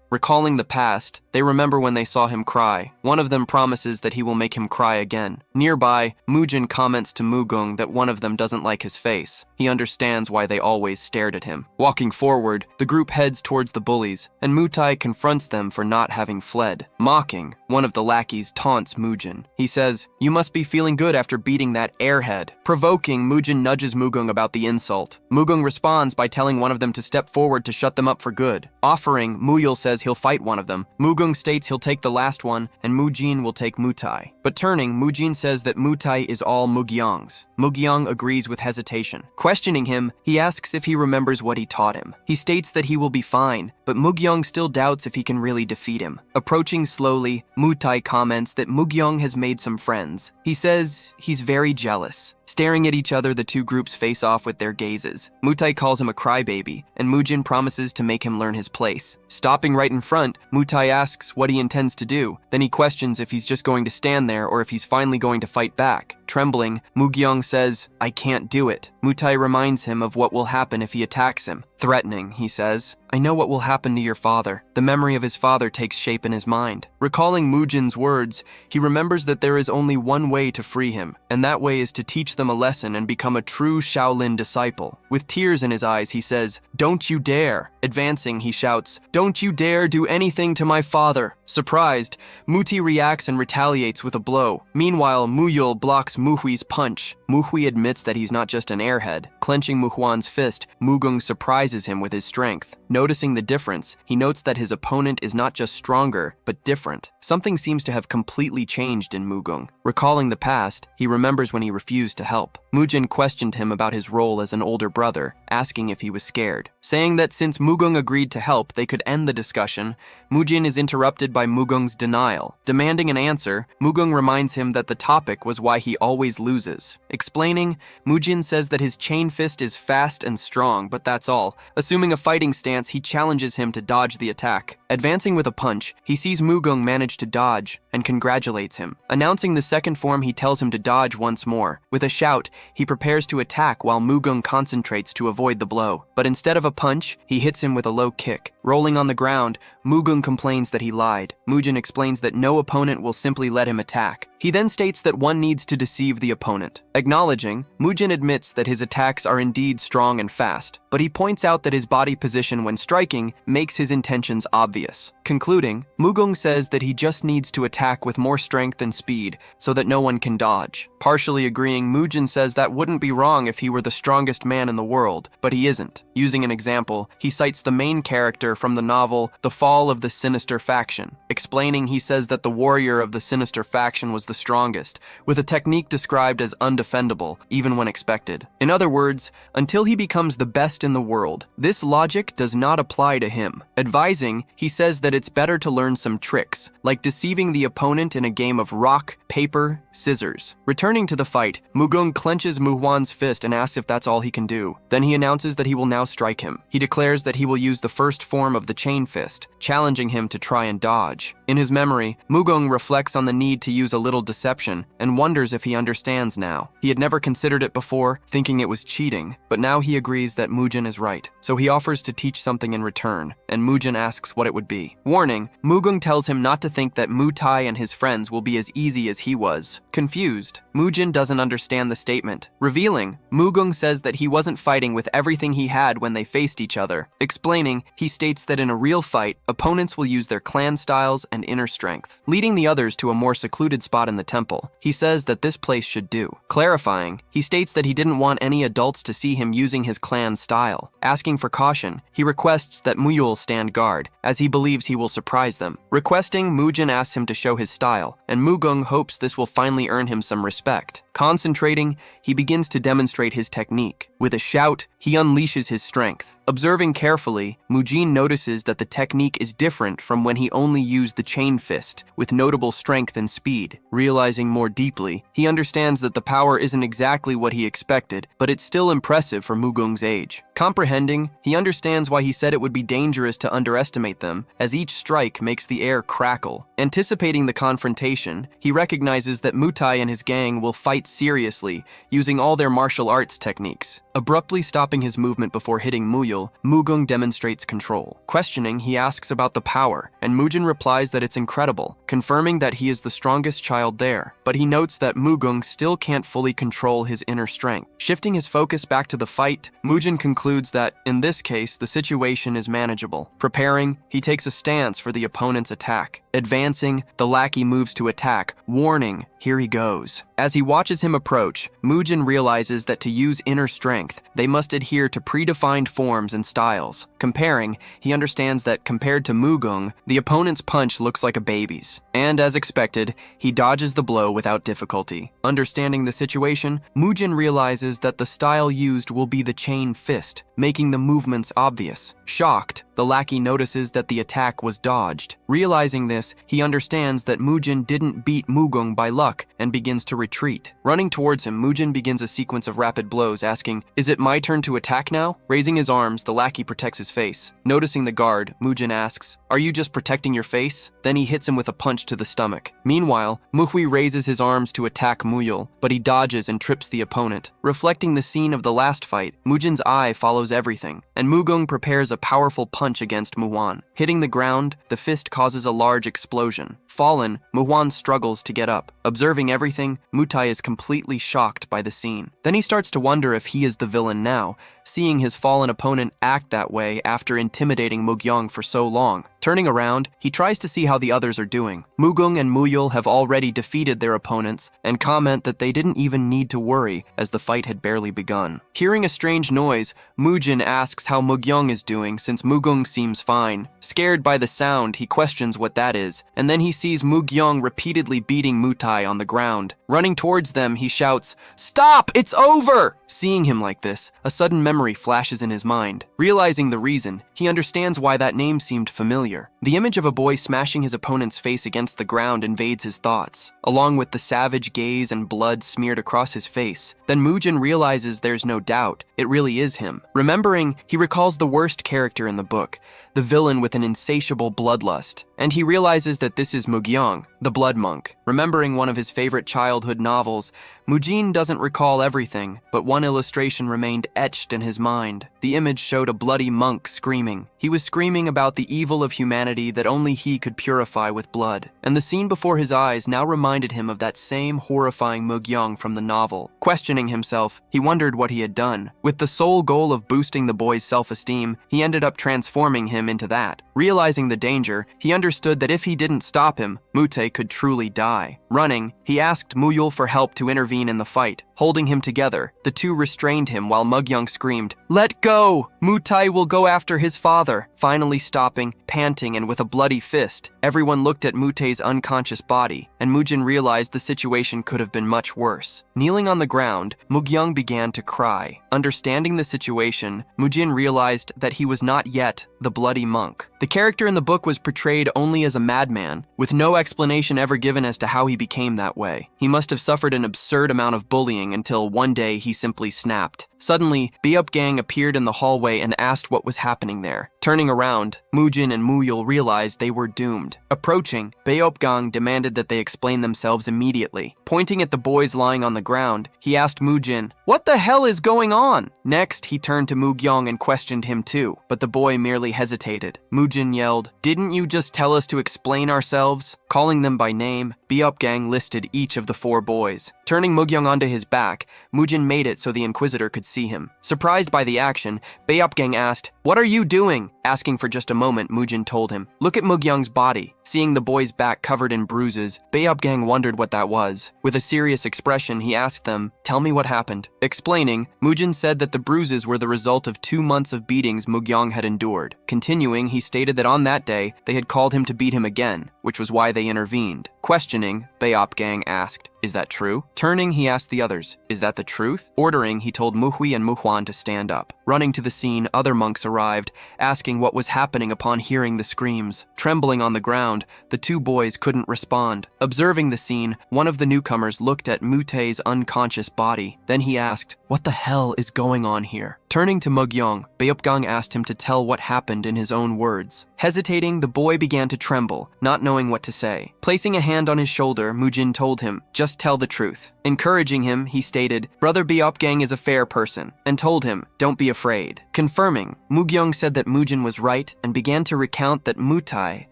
Recalling the past, they remember when they saw him cry. One of them promises that he will make him cry again. Nearby, Mujin comments to Mugung that one of them doesn't like his face. He understands why they always stared at him. Walking forward, the group heads towards the bullies, and Mutai confronts them for not having fled. Mocking, one of the lackeys taunts Mujin. He says, "You must be feeling good after beating that airhead." Provoking, Mujin nudges Mugung about the insult. Mugung responds by telling one of them to step forward to shut them up for good. Offering, Muyul says he'll fight one of them. Mugung states he'll take the last one, and Mujin will take Mutai. But turning, Mujin says that Mutai is all Mugyong's. Mugyong agrees with hesitation. Questioning him, he asks if he remembers what he taught him. He states that he will be fine, but Mugyong still doubts if he can really defeat him. Approaching slowly, Mutai comments that Mugyong has made some friends. He says he's very jealous. Staring at each other, the two groups face off with their gazes. Mutai calls him a crybaby, and Mujin promises to make him learn his place. Stopping right in front, Mutai asks what he intends to do. Then he questions if he's just going to stand there or if he's finally going to fight back. Trembling, Mugyong says, "I can't do it." Mutai reminds him of what will happen if he attacks him. Threatening, he says, "I know what will happen to your father." The memory of his father takes shape in his mind. Recalling Mujin's words, he remembers that there is only one way to free him, and that way is to teach them a lesson and become a true Shaolin disciple. With tears in his eyes, he says, "Don't you dare." Advancing, he shouts, "Don't you dare do anything to my father." Surprised, Muti reacts and retaliates with a blow. Meanwhile, Muyul blocks Muhui's punch. Muhui admits that he's not just an airhead. Clenching Muhuan's fist, Mugung surprises him with his strength. Noticing the difference, he notes that his opponent is not just stronger, but different. Something seems to have completely changed in Mugung. Recalling the past, he remembers when he refused to help. Mujin questioned him about his role as an older brother, asking if he was scared. Saying that since Mugung agreed to help, they could end the discussion, Mujin is interrupted by Mugung's denial. Demanding an answer, Mugung reminds him that the topic was why he always loses. Explaining, Mujin says that his chain fist is fast and strong, but that's all. Assuming a fighting stance, he challenges him to dodge the attack. Advancing with a punch, he sees Mugung manage to dodge and congratulates him. Announcing the second form, he tells him to dodge once more. With a shout, he prepares to attack while Mugung concentrates to avoid the blow. But instead of a punch, he hits him with a low kick. Rolling on the ground, Mugung complains that he lied. Mujin explains that no opponent will simply let him attack. He then states that one needs to deceive the opponent. Acknowledging, Mujin admits that his attacks are indeed strong and fast, but he points out that his body position when striking makes his intentions obvious. Concluding, Mugung says that he just needs to attack with more strength and speed so that no one can dodge. Partially agreeing, Mujin says that wouldn't be wrong if he were the strongest man in the world, but he isn't. Using an example, he cites the main character from the novel The Fall of the Sinister Faction. Explaining, he says that the warrior of the Sinister Faction was the strongest, with a technique described as undefendable, even when expected. In other words, until he becomes the best in the world, this logic does not apply to him. Advising, he says that it's better to learn some tricks, like deceiving the opponent in a game of rock, paper, scissors. Returning to the fight, Mugung clenches Muhuan's fist and asks if that's all he can do. Then he announces that he will now strike him. He declares that he will use the first form of the chain fist, challenging him to try and dodge. In his memory, Mugung reflects on the need to use a little deception and wonders if he understands now. He had never considered it before, thinking it was cheating, but now he agrees that Mujin is right. So he offers to teach something in return, and Mujin asks what it would be. Warning, Mugung tells him not to think that Mutai and his friends will be as easy as he was. Confused, Mujin doesn't understand the statement. Revealing, Mugung says that he wasn't fighting with everything he had when they faced each other. Explaining, he states that in a real fight, opponents will use their clan styles and inner strength. Leading the others to a more secluded spot in the temple, he says that this place should do. Clarifying, he states that he didn't want any adults to see him using his clan style. Asking for caution, he requests that Muyul stand guard, as he believes he will surprise them. Requesting, Mujin asks him to show his style, and Mugung hopes this will finally earn him some respect. Concentrating, he begins to demonstrate his technique. With a shout, he unleashes his strength. Observing carefully, Mujin notices that the technique is different from when he only used the chain fist, with notable strength and speed. Realizing more deeply, he understands that the power isn't exactly what he expected, but it's still impressive for Mugung's age. Comprehending, he understands why he said it would be dangerous to underestimate them, as each strike makes the air crackle. Anticipating the confrontation, he recognizes that Mutai and his gang will fight seriously, using all their martial arts techniques. Abruptly stopping his movement before hitting Muyul, Mugung demonstrates control. Questioning, he asks about the power, and Mujin replies that it's incredible, confirming that he is the strongest child there. But he notes that Mugung still can't fully control his inner strength. Shifting his focus back to the fight, Mujin concludes that, in this case, the situation is manageable. Preparing, he takes a stance for the opponent's attack. Advancing, the lackey moves to attack, warning, here he goes. As he watches him approach, Mujin realizes that to use inner strength, they must adhere to predefined forms and styles. Comparing, he understands that compared to Mugung, the opponent's punch looks like a baby's. And as expected, he dodges the blow without difficulty. Understanding the situation, Mujin realizes that the style used will be the chain fist, making the movements obvious. Shocked, the lackey notices that the attack was dodged. Realizing this, he understands that Mujin didn't beat Mugung by luck and begins to retreat. Running towards him, Mujin begins a sequence of rapid blows, asking, "Is it my turn to attack now?" Raising his arms, the lackey protects his face. Noticing the guard, Mujin asks, "Are you just protecting your face?" Then he hits him with a punch to the stomach. Meanwhile, Muhui raises his arms to attack Muyul, but he dodges and trips the opponent. Reflecting the scene of the last fight, Mujin's eye follows everything, and Mugung prepares a powerful punch against Muhuan. Hitting the ground, the fist causes a large explosion. Fallen, Muhuan struggles to get up. Observing everything, Mutai is completely shocked by the scene. Then he starts to wonder if he is the villain now, seeing his fallen opponent act that way after intimidating Mugyong for so long. Turning around, he tries to see how the others are doing. Mugung and Muyul have already defeated their opponents and comment that they didn't even need to worry as the fight had barely begun. Hearing a strange noise, Mujin asks how Mugyong is doing since Mugung seems fine. Scared by the sound, he questions what that is, and then he sees Mu-gyong repeatedly beating Mutai on the ground. Running towards them, he shouts, "Stop! It's over!" Seeing him like this, a sudden memory flashes in his mind. Realizing the reason, he understands why that name seemed familiar. The image of a boy smashing his opponent's face against the ground invades his thoughts, along with the savage gaze and blood smeared across his face. Then Mujin realizes there's no doubt, it really is him. Remembering, he recalls the worst character in the book, the villain with an insatiable bloodlust, and he realizes that this is Mu-gyong, the blood monk. Remembering one of his favorite childhood novels, Mujin doesn't recall everything, but one illustration remained etched in his mind. The image showed a bloody monk screaming. He was screaming about the evil of humanity that only he could purify with blood, and the scene before his eyes now reminded him of that same horrifying Mu-gyong from the novel. Questioning himself, he wondered what he had done. With the sole goal of boosting the boy's self-esteem, he ended up transforming him into that. Realizing the danger, he understood that if he didn't stop him, Mute could truly die. Running, he asked Muyul for help to intervene in the fight. Holding him together, the two restrained him while Mu-gyong screamed, "Let go! Mutai will go after his father." Finally stopping, panting and with a bloody fist, everyone looked at Mute's unconscious body, and Mujin realized the situation could have been much worse. Kneeling on the ground, Mu-gyong began to cry. Understanding the situation, Mujin realized that he was not yet the bloody monk. The character in the book was portrayed only as a madman, with no explanation ever given as to how he became that way. He must have suffered an absurd amount of bullying until one day he simply snapped. Suddenly, Beopgang appeared in the hallway and asked what was happening there. Turning around, Mujin and Muyul realized they were doomed. Approaching, Beopgang demanded that they explain themselves immediately. Pointing at the boys lying on the ground, he asked Mujin, "What the hell is going on?" Next, he turned to Mu-gyong and questioned him too, but the boy merely hesitated. Mujin yelled, "Didn't you just tell us to explain ourselves?" Calling them by name, Beopgang listed each of the 4 boys. Turning Mu-gyong onto his back, Mujin made it so the Inquisitor could see him. Surprised by the action, Beopgang asked, "What are you doing?" Asking for just a moment, Mujin told him, "Look at Mu-gyong's body." Seeing the boy's back covered in bruises, Beopgang wondered what that was. With a serious expression, he asked them, "Tell me what happened." Explaining, Mujin said that the bruises were the result of 2 months of beatings Mu-gyong had endured. Continuing, he stated that on that day, they had called him to beat him again, which was why they intervened. Questioning, Beopgang asked, "Is that true?" Turning, he asked the others, "Is that the truth?" Ordering, he told Muhui and Muhuan to stand up. Running to the scene, other monks arrived, asking what was happening upon hearing the screams. Trembling on the ground, the 2 boys couldn't respond. Observing the scene, one of the newcomers looked at Mute's unconscious body. Then he asked, "What the hell is going on here?" Turning to Mu-gyong, Beopgang asked him to tell what happened in his own words. Hesitating, the boy began to tremble, not knowing what to say. Placing a hand on his shoulder, Mujin told him, "Just tell the truth." Encouraging him, he stated, "Brother Beopgang is a fair person," and told him, "Don't be afraid." Confirming, Mu-gyong said that Mujin was right and began to recount that Mutai,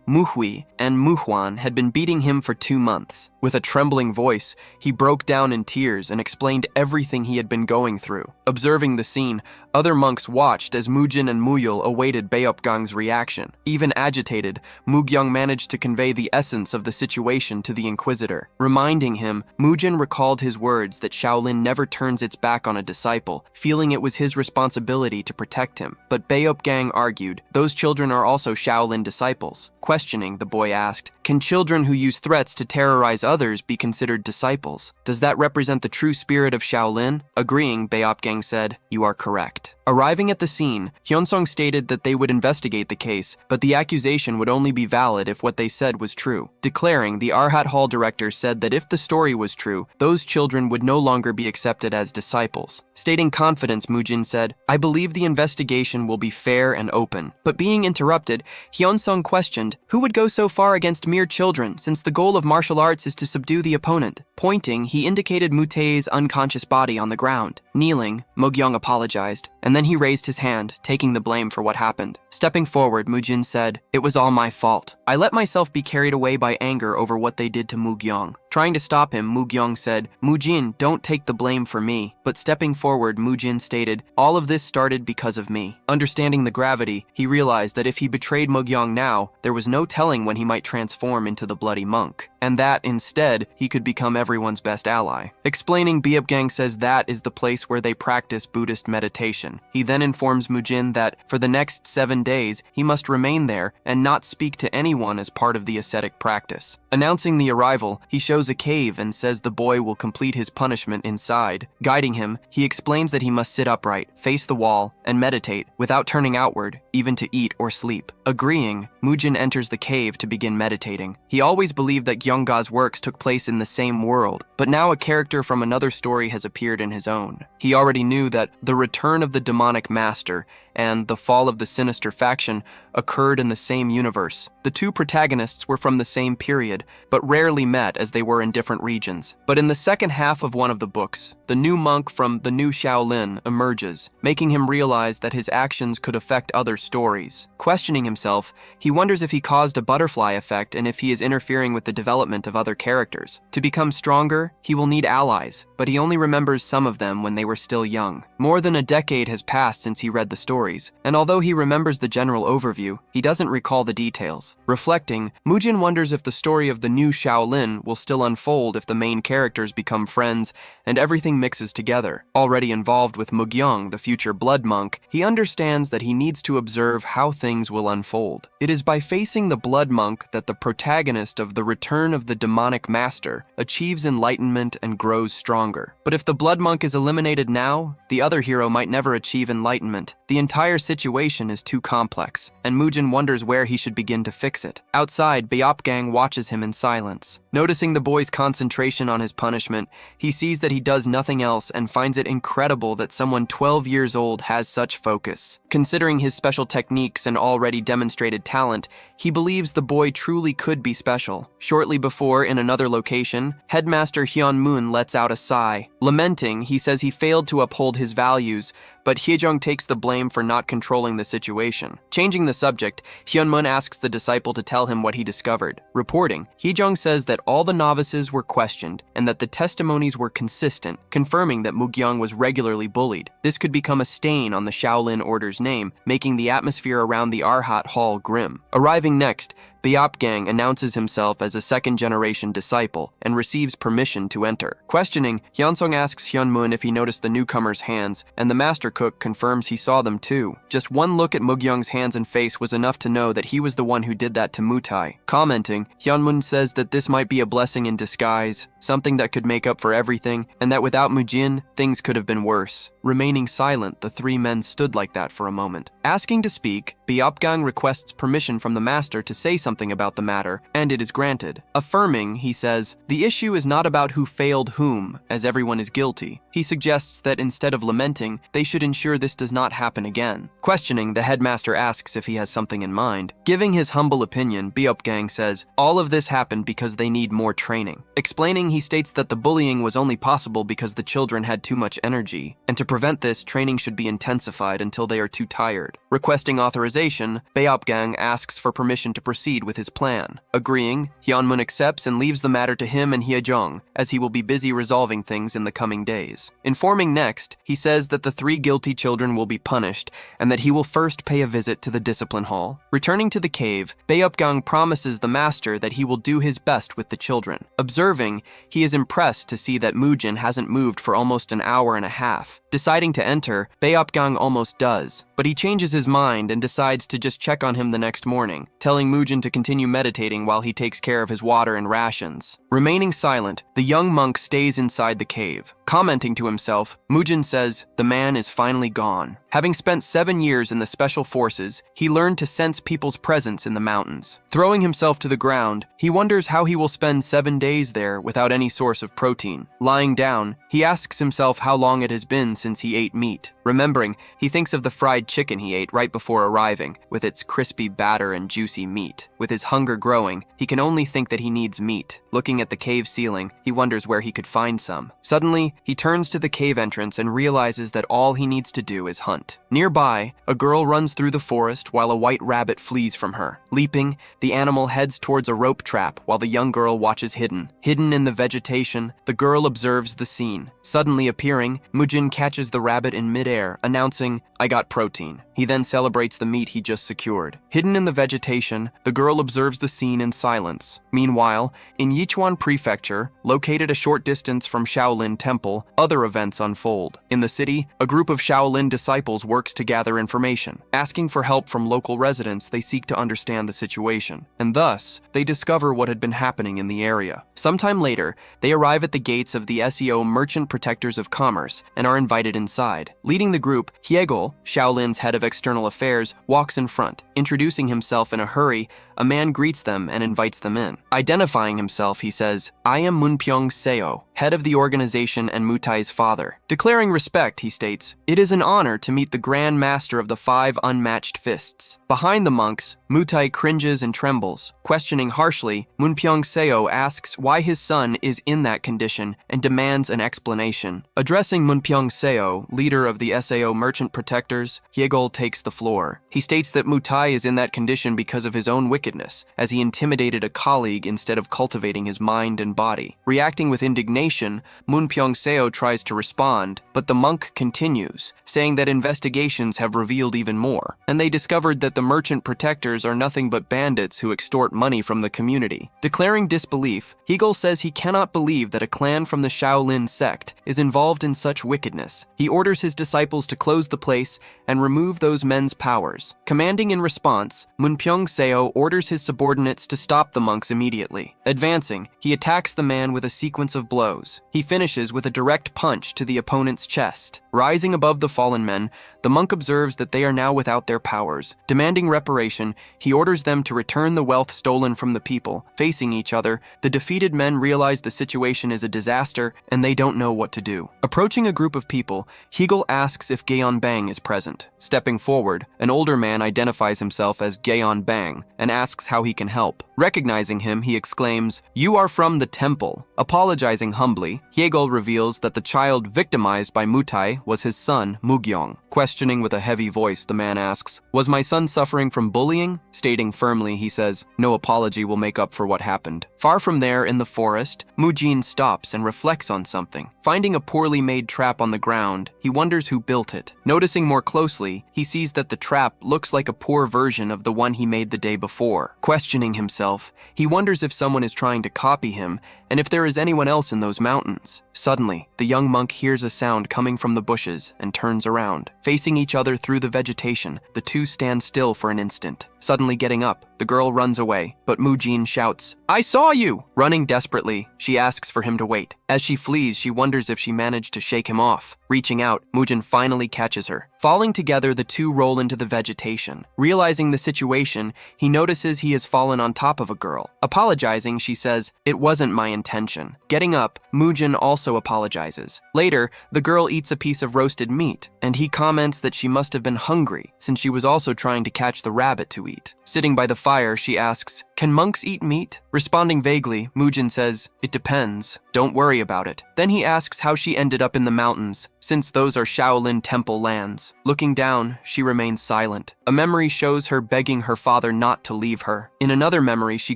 Muhui, and Muhuan had been beating him for 2 months. With a trembling voice, he broke down in tears and explained everything he had been going through. Observing the scene, other monks watched as Mujin and Muyul awaited Beopgang's reaction. Even agitated, Mu-gyong managed to convey the essence of the situation to the Inquisitor. Reminding him, Mujin recalled his words that Shaolin never turns its back on a disciple, feeling it was his responsibility to protect him. But Beopgang argued, those children are also Shaolin disciples. Questioning, the boy asked, "Can children who use threats to terrorize others be considered disciples? Does that represent the true spirit of Shaolin?" Agreeing, Beopgang said, "You are correct." Arriving at the scene, Hyunsong stated that they would investigate the case, but the accusation would only be valid if what they said was true. Declaring, the Arhat Hall director said that if the story was true, those children would no longer be accepted as disciples. Stating confidence, Mujin said, "I believe the investigation will be fair and open." But being interrupted, Hyunsong questioned, who would go so far against mere children, since the goal of martial arts is to subdue the opponent? Pointing, he indicated Mute's unconscious body on the ground. Kneeling, Mu-gyong apologized, and then he raised his hand, taking the blame for what happened. Stepping forward, Mujin said, "It was all my fault. I let myself be carried away by anger over what they did to Mu-gyong." Trying to stop him, Mugyeong said, "Mujin, don't take the blame for me." But stepping forward, Mujin stated, "All of this started because of me." Understanding the gravity, he realized that if he betrayed Mugyeong now, there was no telling when he might transform into the bloody monk, and that, instead, he could become everyone's best ally. Explaining, Beopgang says that is the place where they practice Buddhist meditation. He then informs Mujin that, for the next 7 days, he must remain there and not speak to anyone as part of the ascetic practice. Announcing the arrival, he shows a cave and says the boy will complete his punishment inside. Guiding him, he explains that he must sit upright, face the wall, and meditate without turning outward, even to eat or sleep. Agreeing, Mujin enters the cave to begin meditating. He always believed that Gyeongga's works took place in the same world, but now a character from another story has appeared in his own. He already knew that the return of the demonic master and the fall of the sinister faction occurred in the same universe. The two protagonists were from the same period, but rarely met as they were in different regions. But in the second half of one of the books, the new monk from the new Shaolin emerges, making him realize that his actions could affect other stories. Questioning himself, he wonders if he caused a butterfly effect and if he is interfering with the development of other characters. To become stronger, he will need allies, but he only remembers some of them when they were still young. More than a decade has passed since he read the stories, and although he remembers the general overview, he doesn't recall the details. Reflecting, Mujin wonders if the story of the new Shaolin will still unfold if the main characters become friends and everything mixes together. Already involved with Mugyeong, the future blood monk, he understands that he needs to observe how things will unfold. It is by facing the blood monk that the protagonist of The Return of the Demonic Master achieves enlightenment and grows stronger. But if the blood monk is eliminated now, the other hero might never achieve enlightenment. The entire situation is too complex, and Mujin wonders where he should begin to fix it. Outside, Beopgang watches him in silence. Noticing the boy's concentration on his punishment, he sees that he does nothing else and finds it incredible that someone 12 years old has such focus. Considering his special techniques and already demonstrated talent, he believes the boy truly could be special. Shortly before, in another location, Headmaster Hyun lets out a sigh. Lamenting, he says he failed to uphold his values, but Hyejong takes the blame for not controlling the situation. Changing the subject, Hyunmun asks the disciple to tell him what he discovered. Reporting, Hyejong says that all the novices were questioned and that the testimonies were consistent, confirming that Mugyeong was regularly bullied. This could become a stain on the Shaolin Order's name, making the atmosphere around the Arhat Hall grim. Arriving next, Beopgang announces himself as a second-generation disciple and receives permission to enter. Questioning, Hyunsung asks Hyunmun if he noticed the newcomer's hands, and the master cook confirms he saw them too. Just one look at Mugyeong's hands and face was enough to know that he was the one who did that to Mutai. Commenting, Hyunmun says that this might be a blessing in disguise, something that could make up for everything, and that without Mujin, things could have been worse. Remaining silent, the three men stood like that for a moment. Asking to speak, Beopgang requests permission from the master to say something about the matter, and it is granted. Affirming, he says, the issue is not about who failed whom, as everyone is guilty. He suggests that instead of lamenting, they should ensure this does not happen again. Questioning, the headmaster asks if he has something in mind. Giving his humble opinion, Beopgang says, all of this happened because they need more training. Explaining, he states that the bullying was only possible because the children had too much energy, and to prevent this, training should be intensified until they are too tired. Requesting authorization, Beopgang asks for permission to proceed with his plan. Agreeing, Hyunmun accepts and leaves the matter to him and Hyejong, as he will be busy resolving things in the coming days. Informing next, he says that the three guilty children will be punished, and that he will first pay a visit to the discipline hall. Returning to the cave, Beopgang promises the master that he will do his best with the children. Observing, he is impressed to see that Mujin hasn't moved for almost an hour and a half. Deciding to enter, Beopgang almost does, but he changes his mind and decides to just check on him the next morning, telling Mujin to continue meditating while he takes care of his water and rations. Remaining silent, the young monk stays inside the cave. Commenting to himself, Mujin says, the man is finally gone. Having spent 7 years in the special forces, he learned to sense people's presence in the mountains. Throwing himself to the ground, he wonders how he will spend 7 days there without any source of protein. Lying down, he asks himself how long it has been since he ate meat. Remembering, he thinks of the fried chicken he ate right before arriving, with its crispy batter and juicy meat. With his hunger growing, he can only think that he needs meat. Looking at the cave ceiling, he wonders where he could find some. Suddenly, he turns to the cave entrance and realizes that all he needs to do is hunt. Nearby, a girl runs through the forest while a white rabbit flees from her. Leaping, the animal heads towards a rope trap while the young girl watches hidden. Hidden in the vegetation, the girl observes the scene. Suddenly appearing, Mujin catches the rabbit in midair, announcing, "I got protein." He then celebrates the meat he just secured. Hidden in the vegetation, the girl observes the scene in silence. Meanwhile, in Yichuan Prefecture, located a short distance from Shaolin Temple, other events unfold. In the city, a group of Shaolin disciples works to gather information. Asking for help from local residents, they seek to understand the situation. And thus, they discover what had been happening in the area. Sometime later, they arrive at the gates of the SEO Merchant Protectors of Commerce and are invited inside. Leading the group, Hyegol, Shaolin's head of external affairs, walks in front. Introducing himself in a hurry, a man greets them and invites them in. Identifying himself, he says, "I am Munpyeong Seo, head of the organization and Mutai's father." Declaring respect, he states, "It is an honor to meet the Grand Master of the Five Unmatched Fists." Behind the monks, Mutai cringes and trembles. Questioning harshly, Munpyeong Seo asks why his son is in that condition and demands an explanation. Addressing Munpyeong Seo, leader of the SAO Merchant Protectors, Hyegol takes the floor. He states that Mutai is in that condition because of his own wickedness, as he intimidated a colleague instead of cultivating his mind and body. Reacting with indignation, Munpyeong Seo tries to respond, but the monk continues, saying that investigations have revealed even more, and they discovered that the Merchant Protectors are nothing but bandits who extort money from the community. Declaring disbelief, Hyegol says he cannot believe that a clan from the Shaolin sect is involved in such wickedness. He orders his disciples to close the place and remove those men's powers. Commanding in response, Munpyeong Seo orders his subordinates to stop the monks immediately. Advancing, he attacks the man with a sequence of blows. He finishes with a direct punch to the opponent's chest. Rising above the fallen men, the monk observes that they are now without their powers. Demanding reparation, he orders them to return the wealth stolen from the people. Facing each other, the defeated men realize the situation is a disaster and they don't know what to do. Approaching a group of people, Hyegol asks if Gaeon Bang is present. Stepping forward, an older man identifies himself as Gaeon Bang and asks how he can help. Recognizing him, he exclaims, "You are from the temple." Apologizing humbly, Hyegol reveals that the child victimized by Mutai was his son, Mugyeong. Questioning with a heavy voice, the man asks, "Was my son suffering from bullying?" Stating firmly, he says, "No apology will make up for what happened." Far from there, in the forest, Mujin stops and reflects on something. Finding a poorly made trap on the ground, he wonders who built it. Noticing more closely, he sees that the trap looks like a poor version of the one he made the day before. Questioning himself, he wonders if someone is trying to copy him and if there is anyone else in those mountains. Suddenly, the young monk hears a sound coming from the bushes and turns around. Facing each other through the vegetation, the two stand still for an instant. Suddenly getting up, the girl runs away, but Mujin shouts, "I saw you!" Running desperately, she asks for him to wait. As she flees, she wonders if she managed to shake him off. Reaching out, Mujin finally catches her. Falling together, the two roll into the vegetation. Realizing the situation, he notices he has fallen on top of a girl. Apologizing, she says, "It wasn't my intention." Getting up, Mujin also apologizes. Later, the girl eats a piece of roasted meat, and he comments that she must have been hungry, since she was also trying to catch the rabbit to eat. Sitting by the fire, she asks, "Can monks eat meat?" Responding vaguely, Mujin says, "It depends. Don't worry about it." Then he asks how she ended up in the mountains, since those are Shaolin temple lands. Looking down, she remains silent. A memory shows her begging her father not to leave her. In another memory, she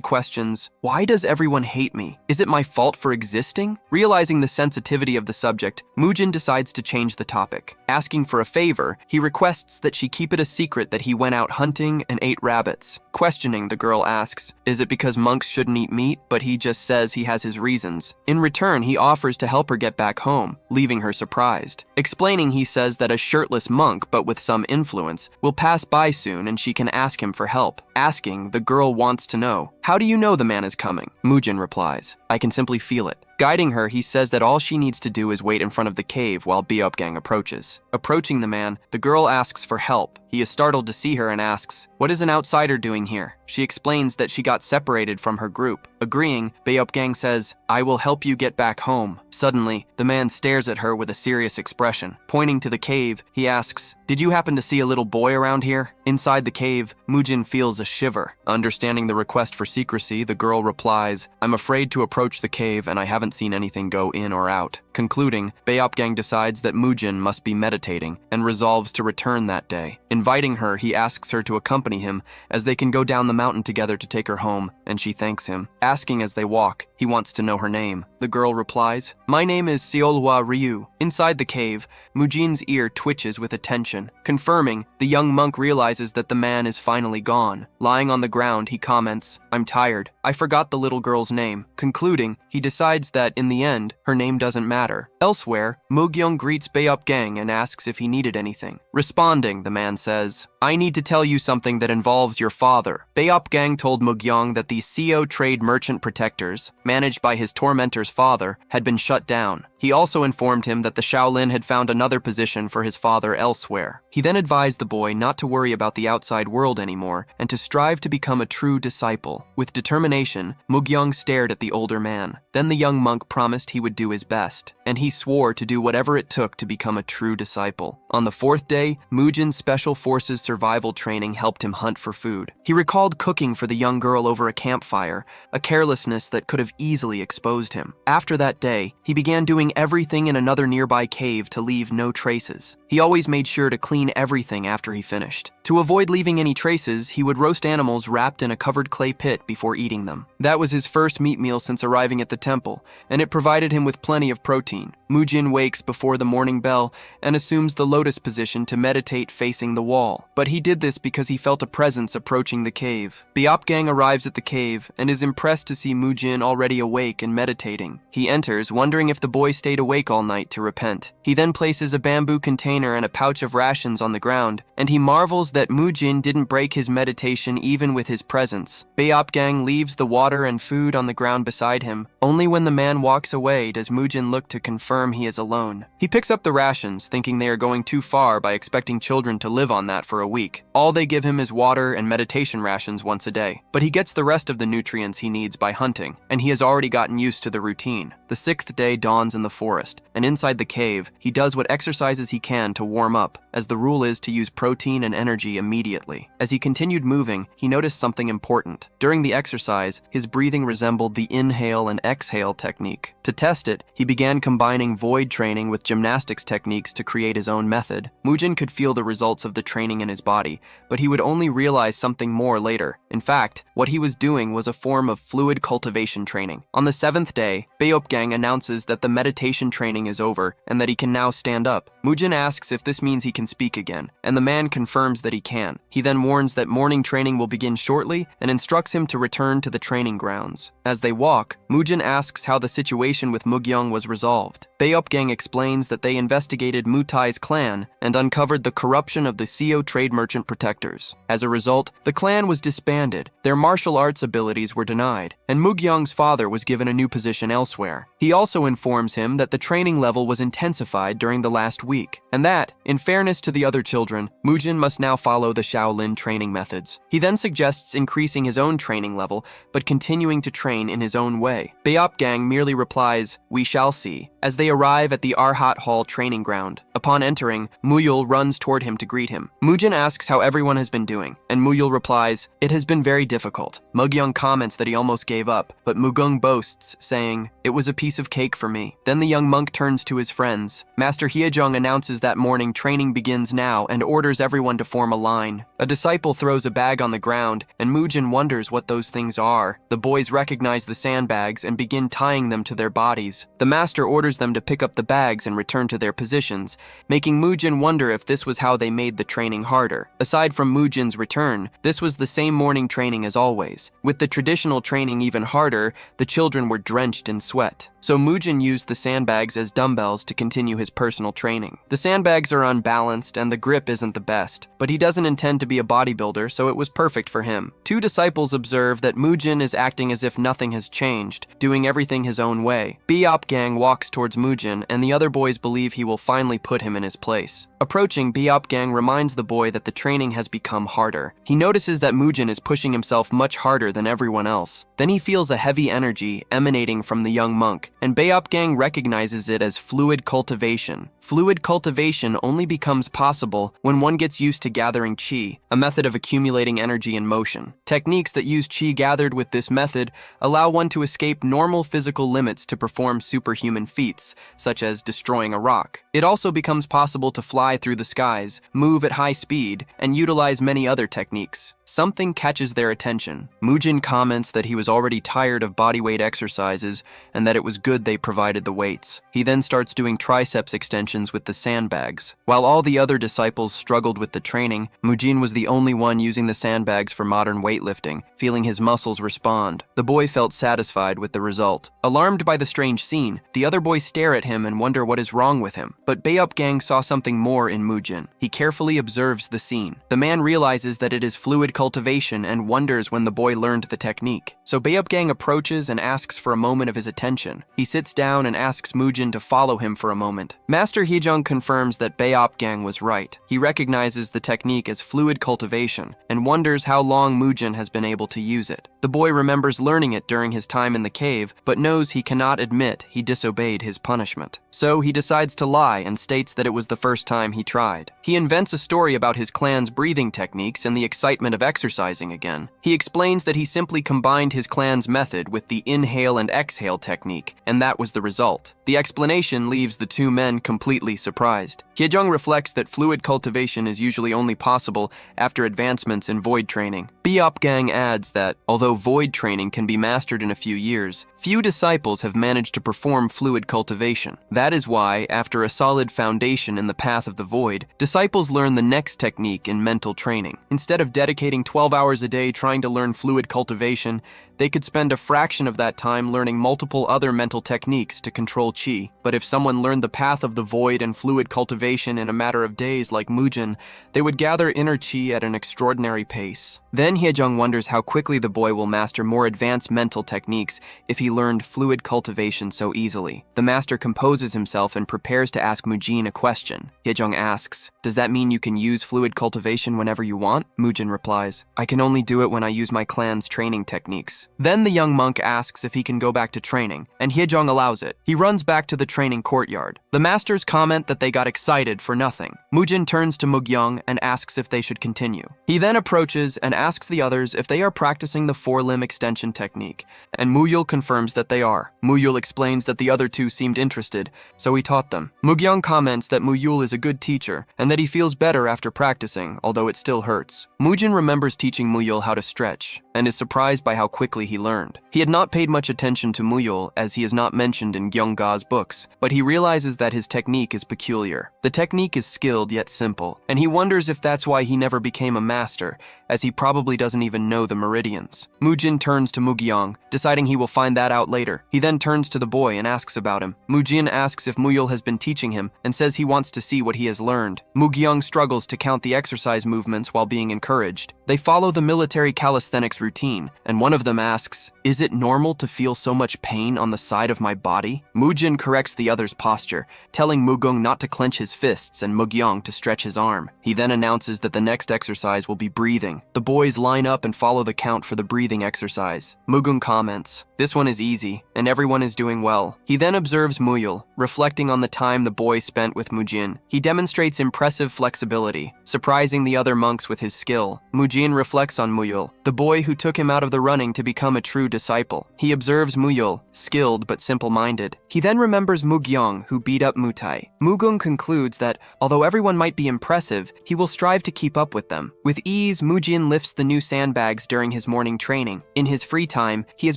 questions, "Why does everyone hate me? Is it my fault for existing?" Realizing the sensitivity of the subject, Mujin decides to change the topic. Asking for a favor, he requests that she keep it a secret that he went out hunting and ate rabbits. Questioning, the girl asks, "Is it because monks shouldn't eat meat?" But he just says he has his reasons. In return, he offers to help her get back home, leaving her surprised. Explaining, he says that a shirtless monk, but with some influence, will pass by soon and she can ask him for help. Asking, the girl wants to know, "How do you know the man is coming?" Mujin replies, "I can simply feel it." Guiding her, he says that all she needs to do is wait in front of the cave while Beopgang approaches. Approaching the man, the girl asks for help. He is startled to see her and asks, "What is an outsider doing here?" She explains that she got separated from her group. Agreeing, Beopgang says, "I will help you get back home." Suddenly, the man stares at her with a serious expression. Pointing to the cave, he asks, "Did you happen to see a little boy around here?" Inside the cave, Mujin feels a shiver. Understanding the request for secrecy, the girl replies, "I'm afraid to approach the cave and I haven't seen anything go in or out." Concluding, Beopgang decides that Mujin must be meditating and resolves to return that day. Inviting her, he asks her to accompany him as they can go down the mountain together to take her home, and she thanks him. Asking as they walk, he wants to know her name. The girl replies, "My name is Seolhwa Ryu." Inside the cave, Mujin's ear twitches with attention. Confirming, the young monk realizes that the man is finally gone. Lying on the ground, he comments, "I'm tired. I forgot the little girl's name." Concluding, he decides that, in the end, her name doesn't matter. Elsewhere, Mugyeong greets Beopgang and asks if he needed anything. Responding, the man says, "I need to tell you something that involves your father." Beopgang told Mugyeong that the CO Trade Merchant Protectors, managed by his tormentor's father, had been shut down. He also informed him that the Shaolin had found another position for his father elsewhere. He then advised the boy not to worry about the outside world anymore and to strive to become a true disciple. With determination, Mugyeong stared at the older man. Then the young monk promised he would do his best, and he swore to do whatever it took to become a true disciple. On the fourth day, Mujin's Special Forces survival training helped him hunt for food. He recalled cooking for the young girl over a campfire, a carelessness that could have easily exposed him. After that day, he began doing everything in another nearby cave to leave no traces. He always made sure to clean everything after he finished. To avoid leaving any traces, he would roast animals wrapped in a covered clay pit before eating them. That was his first meat meal since arriving at the temple, and it provided him with plenty of protein. Mujin wakes before the morning bell and assumes the lotus position to meditate facing the wall. But he did this because he felt a presence approaching the cave. Beopgang arrives at the cave and is impressed to see Mujin already awake and meditating. He enters, wondering if the boy stayed awake all night to repent. He then places a bamboo container and a pouch of rations on the ground, and he marvels that Mujin didn't break his meditation even with his presence. Beopgang leaves the water and food on the ground beside him. Only when the man walks away does Mujin look to confirm he is alone. He picks up the rations, thinking they are going too far by expecting children to live on that for a week. All they give him is water and meditation rations once a day. But he gets the rest of the nutrients he needs by hunting, and he has already gotten used to the routine. The sixth day dawns in the forest, and inside the cave, he does what exercises he can to warm up, as the rule is to use protein and energy immediately. As he continued moving, he noticed something important. During the exercise, his breathing resembled the inhale and exhale technique. To test it, he began combining void training with gymnastics techniques to create his own method. Mujin could feel the results of the training in his body, but he would only realize something more later. In fact, what he was doing was a form of fluid cultivation training. On the seventh day, Beopgang announces that the meditation training is over and that he can now stand up. Mujin asks if this means he can speak again, and the man confirms that he can. He then warns that morning training will begin shortly and instructs him to return to the training grounds. As they walk, Mujin asks how the situation with Mugyeong was resolved. Beopgang explains that they investigated Mutai's clan and uncovered the corruption of the CO Trade Merchant Protectors. As a result, the clan was disbanded, their martial arts abilities were denied, and Mugyeong's father was given a new position elsewhere. He also informs him that the training level was intensified during the last week, and that, in fairness to the other children, Mujin must now follow the Shaolin training methods. He then suggests increasing his own training level, but continuing to train in his own way. Beopgang merely replies, "We shall see," as they arrive at the Arhat Hall training ground. Upon entering, Muyul runs toward him to greet him. Mujin asks how everyone has been doing, and Muyul replies, "It has been very difficult." Mugyeong comments that he almost gave up, but Mugung boasts, saying, "It was a piece of cake for me." Then the young monk turns to his friends. Master Hyejong announces that morning training begins now and orders everyone to form a line. A disciple throws a bag on the ground, and Mujin wonders what those things are. The boys recognize the sandbags and begin tying them to their bodies. The master orders them to pick up the bags and return to their positions, making Mujin wonder if this was how they made the training harder. Aside from Mujin's return, this was the same morning training as always. With the traditional training even harder, the children were drenched in sweat. So Mujin used the sandbags as dumbbells to continue his personal training. The sandbags are unbalanced and the grip isn't the best, but he doesn't intend to be a bodybuilder, so it was perfect for him. Two disciples observe that Mujin is acting as if nothing has changed, doing everything his own way. Beopgang walks towards Mujin, and the other boys believe he will finally put him in his place. Approaching, Beopgang reminds the boy that the training has become harder. He notices that Mujin is pushing himself much harder than everyone else. Then he feels a heavy energy emanating from the young monk, and Beopgang recognizes it as fluid cultivation. Fluid cultivation only becomes possible when one gets used to gathering qi, a method of accumulating energy in motion. Techniques that use qi gathered with this method allow one to escape normal physical limits to perform superhuman feats, such as destroying a rock. It also becomes possible to fly through the skies, move at high speed, and utilize many other techniques. Something catches their attention. Mujin comments that he was already tired of bodyweight exercises and that it was good they provided the weights. He then starts doing triceps extensions with the sandbags. While all the other disciples struggled with the training, Mujin was the only one using the sandbags for modern weightlifting, feeling his muscles respond. The boy felt satisfied with the result. Alarmed by the strange scene, the other boys stare at him and wonder what is wrong with him. But Beopgang saw something more in Mujin. He carefully observes the scene. The man realizes that it is fluid cultivation and wonders when the boy learned the technique. So Beopgang approaches and asks for a moment of his attention. He sits down and asks Mujin to follow him for a moment. Master Hyung confirms that Beopgang was right. He recognizes the technique as fluid cultivation and wonders how long Mujin has been able to use it. The boy remembers learning it during his time in the cave, but knows he cannot admit he disobeyed his punishment. So he decides to lie and states that it was the first time he tried. He invents a story about his clan's breathing techniques and the excitement of exercising again. He explains that he simply combined his clan's method with the inhale and exhale technique, and that was the result. The explanation leaves the two men completely surprised. Hyejung reflects that fluid cultivation is usually only possible after advancements in void training. Beopgang adds that, although void training can be mastered in a few years, few disciples have managed to perform fluid cultivation. That is why, after a solid foundation in the path of the void, disciples learn the next technique in mental training. Instead of dedicating 12 hours a day trying to learn fluid cultivation, they could spend a fraction of that time learning multiple other mental techniques to control qi. But if someone learned the path of the void and fluid cultivation in a matter of days like Mujin, they would gather inner qi at an extraordinary pace. Then Hyejung wonders how quickly the boy will master more advanced mental techniques if he learned fluid cultivation so easily. The master composes himself and prepares to ask Mujin a question. Hyejung asks, "Does that mean you can use fluid cultivation whenever you want?" Mujin replies, "I can only do it when I use my clan's training techniques." Then the young monk asks if he can go back to training, and Hyejung allows it. He runs back to the training courtyard. The masters comment that they got excited for nothing. Mujin turns to Mugyong and asks if they should continue. He then approaches and asks the others if they are practicing the four-limb extension technique, and Muyul confirms that they are. Muyul explains that the other two seemed interested, so he taught them. Mugyong comments that Muyul is a good teacher and that he feels better after practicing, although it still hurts. Mujin remembers teaching Muyul how to stretch and is surprised by how quickly he learned. He had not paid much attention to Muyul as he is not mentioned in Gyeongga's books, but he realizes that his technique is peculiar. The technique is skilled yet simple, and he wonders if that's why he never became a master, as he probably doesn't even know the meridians. Mujin turns to Mugyong, deciding he will find that out later. He then turns to the boy and asks about him. Mujin asks if Muyul has been teaching him and says he wants to see what he has learned. Mugyong struggles to count the exercise movements while being encouraged. They follow the military calisthenics routine, and one of them asks, "Is it normal to feel so much pain on the side of my body?" Mujin corrects the other's posture, telling Mugung not to clench his fists and Mugyong to stretch his arm. He then announces that the next exercise will be breathing. The boys line up and follow the count for the breathing exercise. Mugung comments, "This one is easy, and everyone is doing well." He then observes Muyul, reflecting on the time the boy spent with Mujin. He demonstrates impressive flexibility, surprising the other monks with his skill. Mujin reflects on Muyul, the boy who took him out of the running to become a true disciple. He observes Muyul, skilled but simple-minded. He then remembers Mugyong, who beat up Mutai. Mugung concludes that, although everyone might be impressive, he will strive to keep up with them. With ease, Mujin lifts the new sandbags during his morning training. In his free time, he has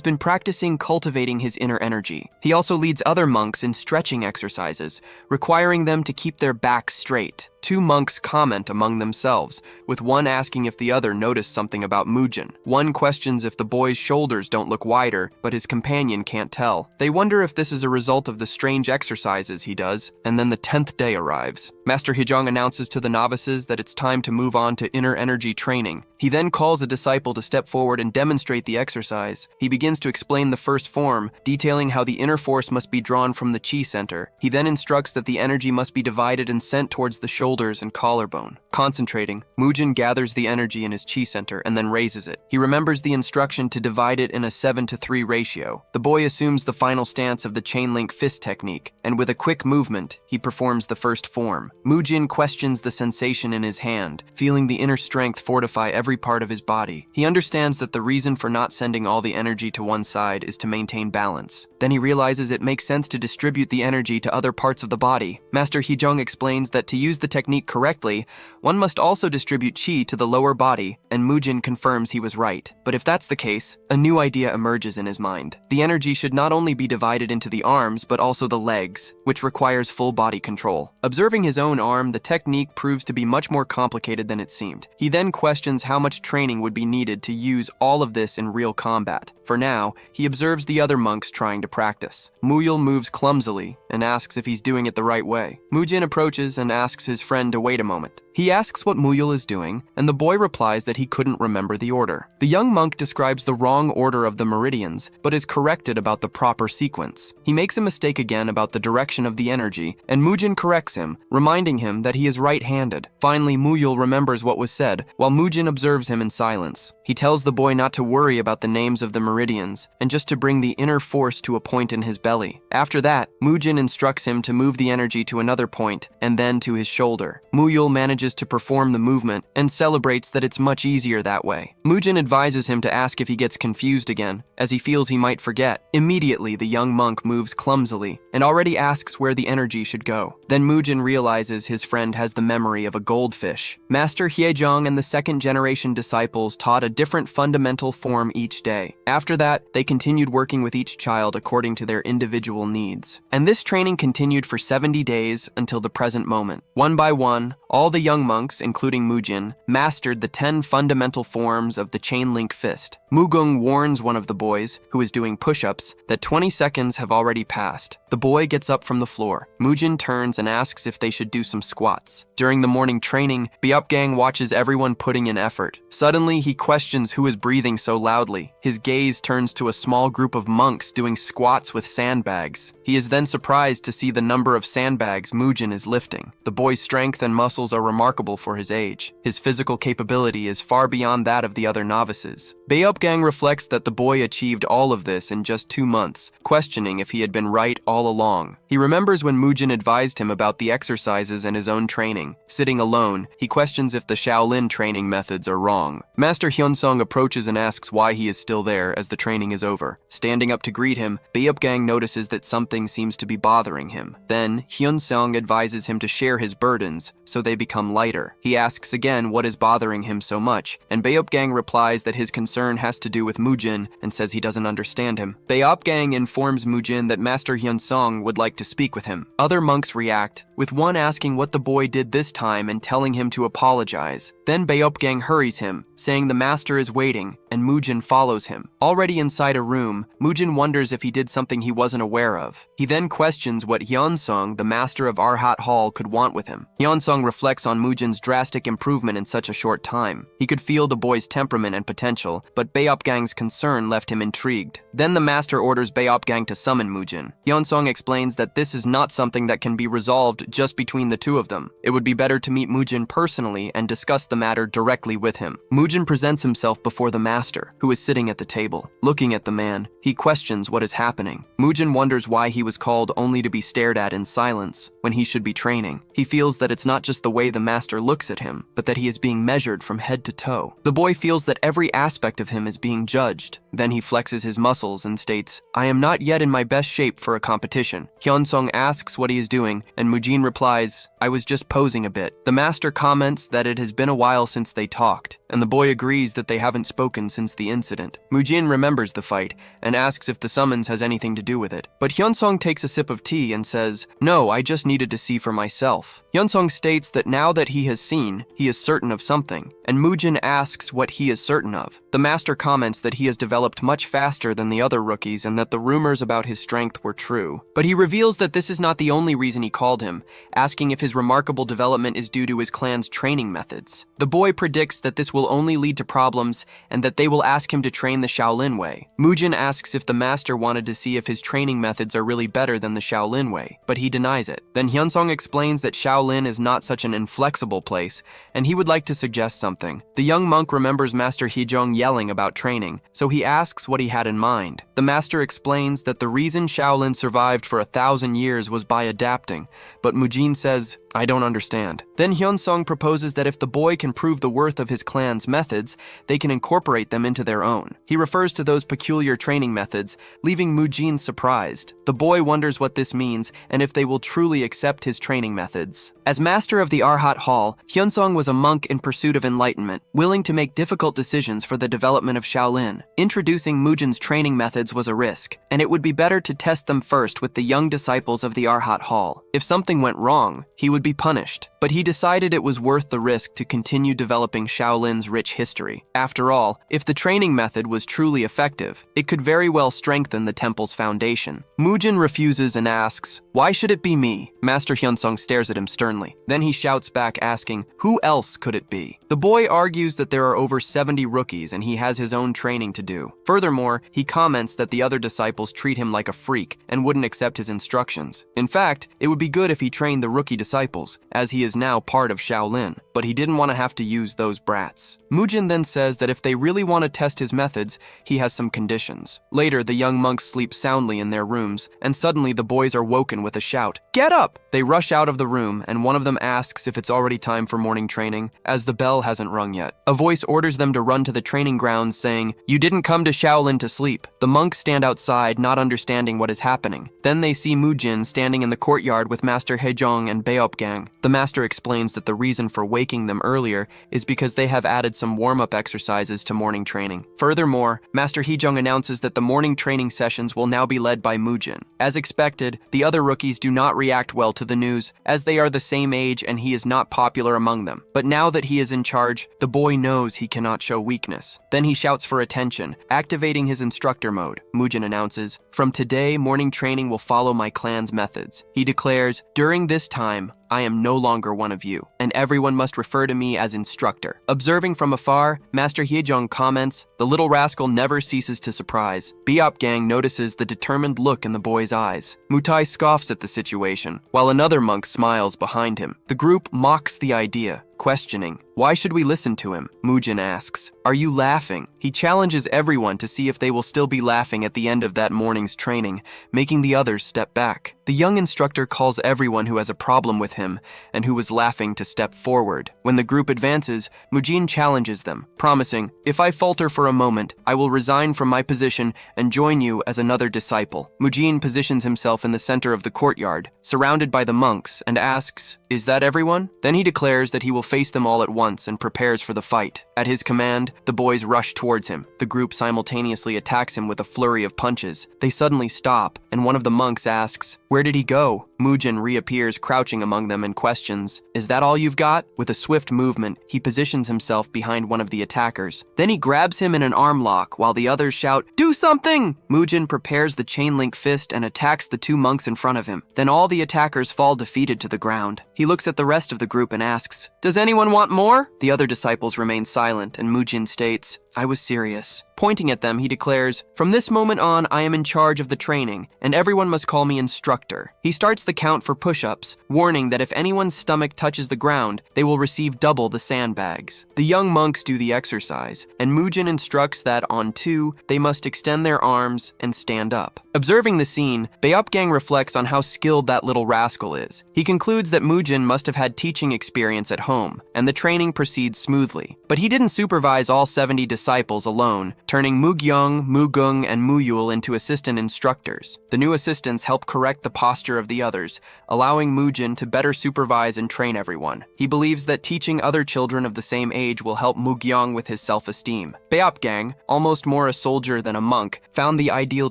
been practicing cultivating his inner energy. He also leads other monks in stretching exercises, requiring them to keep their backs straight. Two monks comment among themselves, with one asking if the other noticed something about Mujin. One questions if the boy's shoulders don't look wider, but his companion can't tell. They wonder if this is a result of the strange exercises he does, and then the 10th day arrives. Master Hyejung announces to the novices that it's time to move on to inner energy training. He then calls a disciple to step forward and demonstrate the exercise. He begins to explain the first form, detailing how the inner force must be drawn from the chi center. He then instructs that the energy must be divided and sent towards the shoulders and collarbone. Concentrating, Mujin gathers the energy in his chi center and then raises it. He remembers the instruction to divide it in a 7:3 ratio. The boy assumes the final stance of the chain link fist technique, and with a quick movement, he performs the first form. Mujin questions the sensation in his hand, feeling the inner strength fortify every part of his body. He understands that the reason for not sending all the energy to one side is to maintain balance. Then he realizes it makes sense to distribute the energy to other parts of the body. Master Hyong explains that to use the technique correctly, one must also distribute chi to the lower body, and Mujin confirms he was right. But if that's the case, a new idea emerges in his mind. The energy should not only be divided into the arms, but also the legs, which requires full body control. Observing his own arm, the technique proves to be much more complicated than it seemed. He then questions how much training would be needed to use all of this in real combat. For now, he observes the other monks trying to practice. Muyul moves clumsily and asks if he's doing it the right way. Mujin approaches and asks his friend to wait a moment. He asks what Muyul is doing, and the boy replies that he couldn't remember the order. The young monk describes the wrong order of the meridians, but is corrected about the proper sequence. He makes a mistake again about the direction of the energy, and Mujin corrects him, reminding him that he is right-handed. Finally, Muyul remembers what was said, while Mujin observes him in silence. He tells the boy not to worry about the names of the meridians, and just to bring the inner force to a point in his belly. After that, Mujin instructs him to move the energy to another point, and then to his shoulder. Muyul manages to perform the movement, and celebrates that it's much easier that way. Mujin advises him to ask if he gets confused again, as he feels he might forget. Immediately, the young monk moves clumsily, and already asks where the energy should go. Then Mujin realizes his friend has the memory of a goldfish. Master Hyejong and the second-generation disciples taught a different fundamental form each day. After that, they continued working with each child according to their individual needs. And this training continued for 70 days until the present moment. One by one, all the young monks, including Mujin, mastered the 10 fundamental forms of the chain link fist. Mugung warns one of the boys, who is doing push-ups, that 20 seconds have already passed. The boy gets up from the floor. Mujin turns and asks if they should do some squats. During the morning training, Beopgang watches everyone putting in effort. Suddenly, he questions who is breathing so loudly. His gaze turns to a small group of monks doing squats with sandbags. He is then surprised to see the number of sandbags Mujin is lifting. The boy's strength and muscles are remarkable for his age. His physical capability is far beyond that of the other novices. Beopgang reflects that the boy achieved all of this in just 2 months, questioning if he had been right all along. He remembers when Mujin advised him about the exercises and his own training. Sitting alone, he questions if the Shaolin training methods are wrong. Master Hyunsung approaches and asks why he is still there as the training is over. Standing up to greet him, Beopgang notices that something seems to be bothering him. Then, Hyunsung advises him to share his burdens, so they become lighter. He asks again what is bothering him so much, and Beopgang replies that his concern has to do with Mujin and says he doesn't understand him. Beopgang informs Mujin that Master Hyunsung would like to speak with him. Other monks react, with one asking what the boy did this time and telling him to apologize. Then Beopgang hurries him, saying the master is waiting, and Mujin follows him. Already inside a room, Mujin wonders if he did something he wasn't aware of. He then questions what Hyunsung, the master of Arhat Hall, could want with him. Hyunsung reflects on Mujin's drastic improvement in such a short time. He could feel the boy's temperament and potential, but Beopgang's concern left him intrigued. Then the master orders Beopgang to summon Mujin. Hyunsung explains that this is not something that can be resolved just between the two of them. It would be better to meet Mujin personally and discuss the matter directly with him. Mujin presents himself before the master, who is sitting at the table. Looking at the man, he questions what is happening. Mujin wonders why he was called only to be stared at in silence when he should be training. He feels that it's not just the way the master looks at him, but that he is being measured from head to toe. The boy feels that every aspect of him is being judged. Then he flexes his muscles and states, "I am not yet in my best shape for a competition." Hyunsung asks what he is doing, and Mujin replies, "I was just posing a bit." The master comments that it has been a while since they talked, and the boy agrees that they haven't spoken since the incident. Mujin remembers the fight and asks if the summons has anything to do with it. But Hyunsung takes a sip of tea and says, "No, I just needed to see for myself." Hyunsung states that now that he has seen, he is certain of something, and Mujin asks what he is certain of. The master comments that he has developed developed much faster than the other rookies and that the rumors about his strength were true. But he reveals that this is not the only reason he called him, asking if his remarkable development is due to his clan's training methods. The boy predicts that this will only lead to problems and that they will ask him to train the Shaolin way. Mujin asks if the master wanted to see if his training methods are really better than the Shaolin way, but he denies it. Then Hyunsong explains that Shaolin is not such an inflexible place, and he would like to suggest something. The young monk remembers Master Hejong yelling about training, so he asks what he had in mind. The master explains that the reason Shaolin survived for 1,000 years was by adapting, but Mujin says, "I don't understand." Then Hyunsong proposes that if the boy can prove the worth of his clan's methods, they can incorporate them into their own. He refers to those peculiar training methods, leaving Mujin surprised. The boy wonders what this means and if they will truly accept his training methods. As master of the Arhat Hall, Hyunsong was a monk in pursuit of enlightenment, willing to make difficult decisions for the development of Shaolin. Introducing Mujin's training methods was a risk, and it would be better to test them first with the young disciples of the Arhat Hall. If something went wrong, he would be punished, but he decided it was worth the risk to continue developing Shaolin's rich history. After all, if the training method was truly effective, it could very well strengthen the temple's foundation. Mujin refuses and asks, "Why should it be me?" Master Hyunsong stares at him sternly. Then he shouts back asking, "Who else could it be?" The boy argues that there are over 70 rookies and he has his own training to do. Furthermore, he comments that the other disciples treat him like a freak and wouldn't accept his instructions. In fact, it would be good if he trained the rookie disciples, as he is now part of Shaolin, but he didn't want to have to use those brats. Mujin then says that if they really want to test his methods, he has some conditions. Later, the young monks sleep soundly in their rooms, and suddenly the boys are woken with a shout, "Get up!" They rush out of the room, and one of them asks if it's already time for morning training, as the bell hasn't rung yet. A voice orders them to run to the training grounds, saying, "You didn't come to Shaolin to sleep." The monks stand outside, not understanding what is happening. Then they see Mujin standing in the courtyard with Master Hejong and Beopgang. The master explains that the reason for waking them earlier is because they have added some warm-up exercises to morning training. Furthermore, Master Hejong announces that the morning training sessions will now be led by Mujin. As expected, the other rookies do not react well to the news, as they are the same age and he is not popular among them. But now that he is in charge, the boy knows he cannot show weakness. Then he shouts for attention, activating his instructor mode. Mujin announces, "From today, morning training will follow my clan's methods." He declares, "During this time, I am no longer one of you, and everyone must refer to me as instructor." Observing from afar, Master Hyejong comments, "The little rascal never ceases to surprise." Beopgang notices the determined look in the boy's eyes. Mutai scoffs at the situation, while another monk smiles behind him. The group mocks the idea, questioning, "Why should we listen to him?" Mujin asks, "Are you laughing?" He challenges everyone to see if they will still be laughing at the end of that morning's training, making the others step back. The young instructor calls everyone who has a problem with him and who was laughing to step forward. When the group advances, Mujin challenges them, promising, "If I falter for a moment, I will resign from my position and join you as another disciple." Mujin positions himself in the center of the courtyard, surrounded by the monks, and asks, "Is that everyone?" Then he declares that he will face them all at once and prepares for the fight. At his command, the boys rush towards him. The group simultaneously attacks him with a flurry of punches. They suddenly stop, and one of the monks asks, "Where did he go?" Mujin reappears crouching among them and questions, "Is that all you've got?" With a swift movement, he positions himself behind one of the attackers. Then he grabs him in an arm lock while the others shout, "Do something!" Mujin prepares the chain-link fist and attacks the two monks in front of him. Then all the attackers fall defeated to the ground. He looks at the rest of the group and asks, "Does anyone want more?" The other disciples remain silent, and Mujin states, "I was serious." Pointing at them, he declares, "From this moment on, I am in charge of the training, and everyone must call me instructor." He starts the count for push-ups, warning that if anyone's stomach touches the ground, they will receive double the sandbags. The young monks do the exercise, and Mujin instructs that on 2, they must extend their arms and stand up. Observing the scene, Beopgang reflects on how skilled that little rascal is. He concludes that Mujin must have had teaching experience at home, and the training proceeds smoothly. But he didn't supervise all 70 disciples alone, turning Mugyong, Mugung, and Muyul into assistant instructors. The new assistants help correct the posture of the others, allowing Mujin to better supervise and train everyone. He believes that teaching other children of the same age will help Mugyong with his self-esteem. Beopgang, almost more a soldier than a monk, found the ideal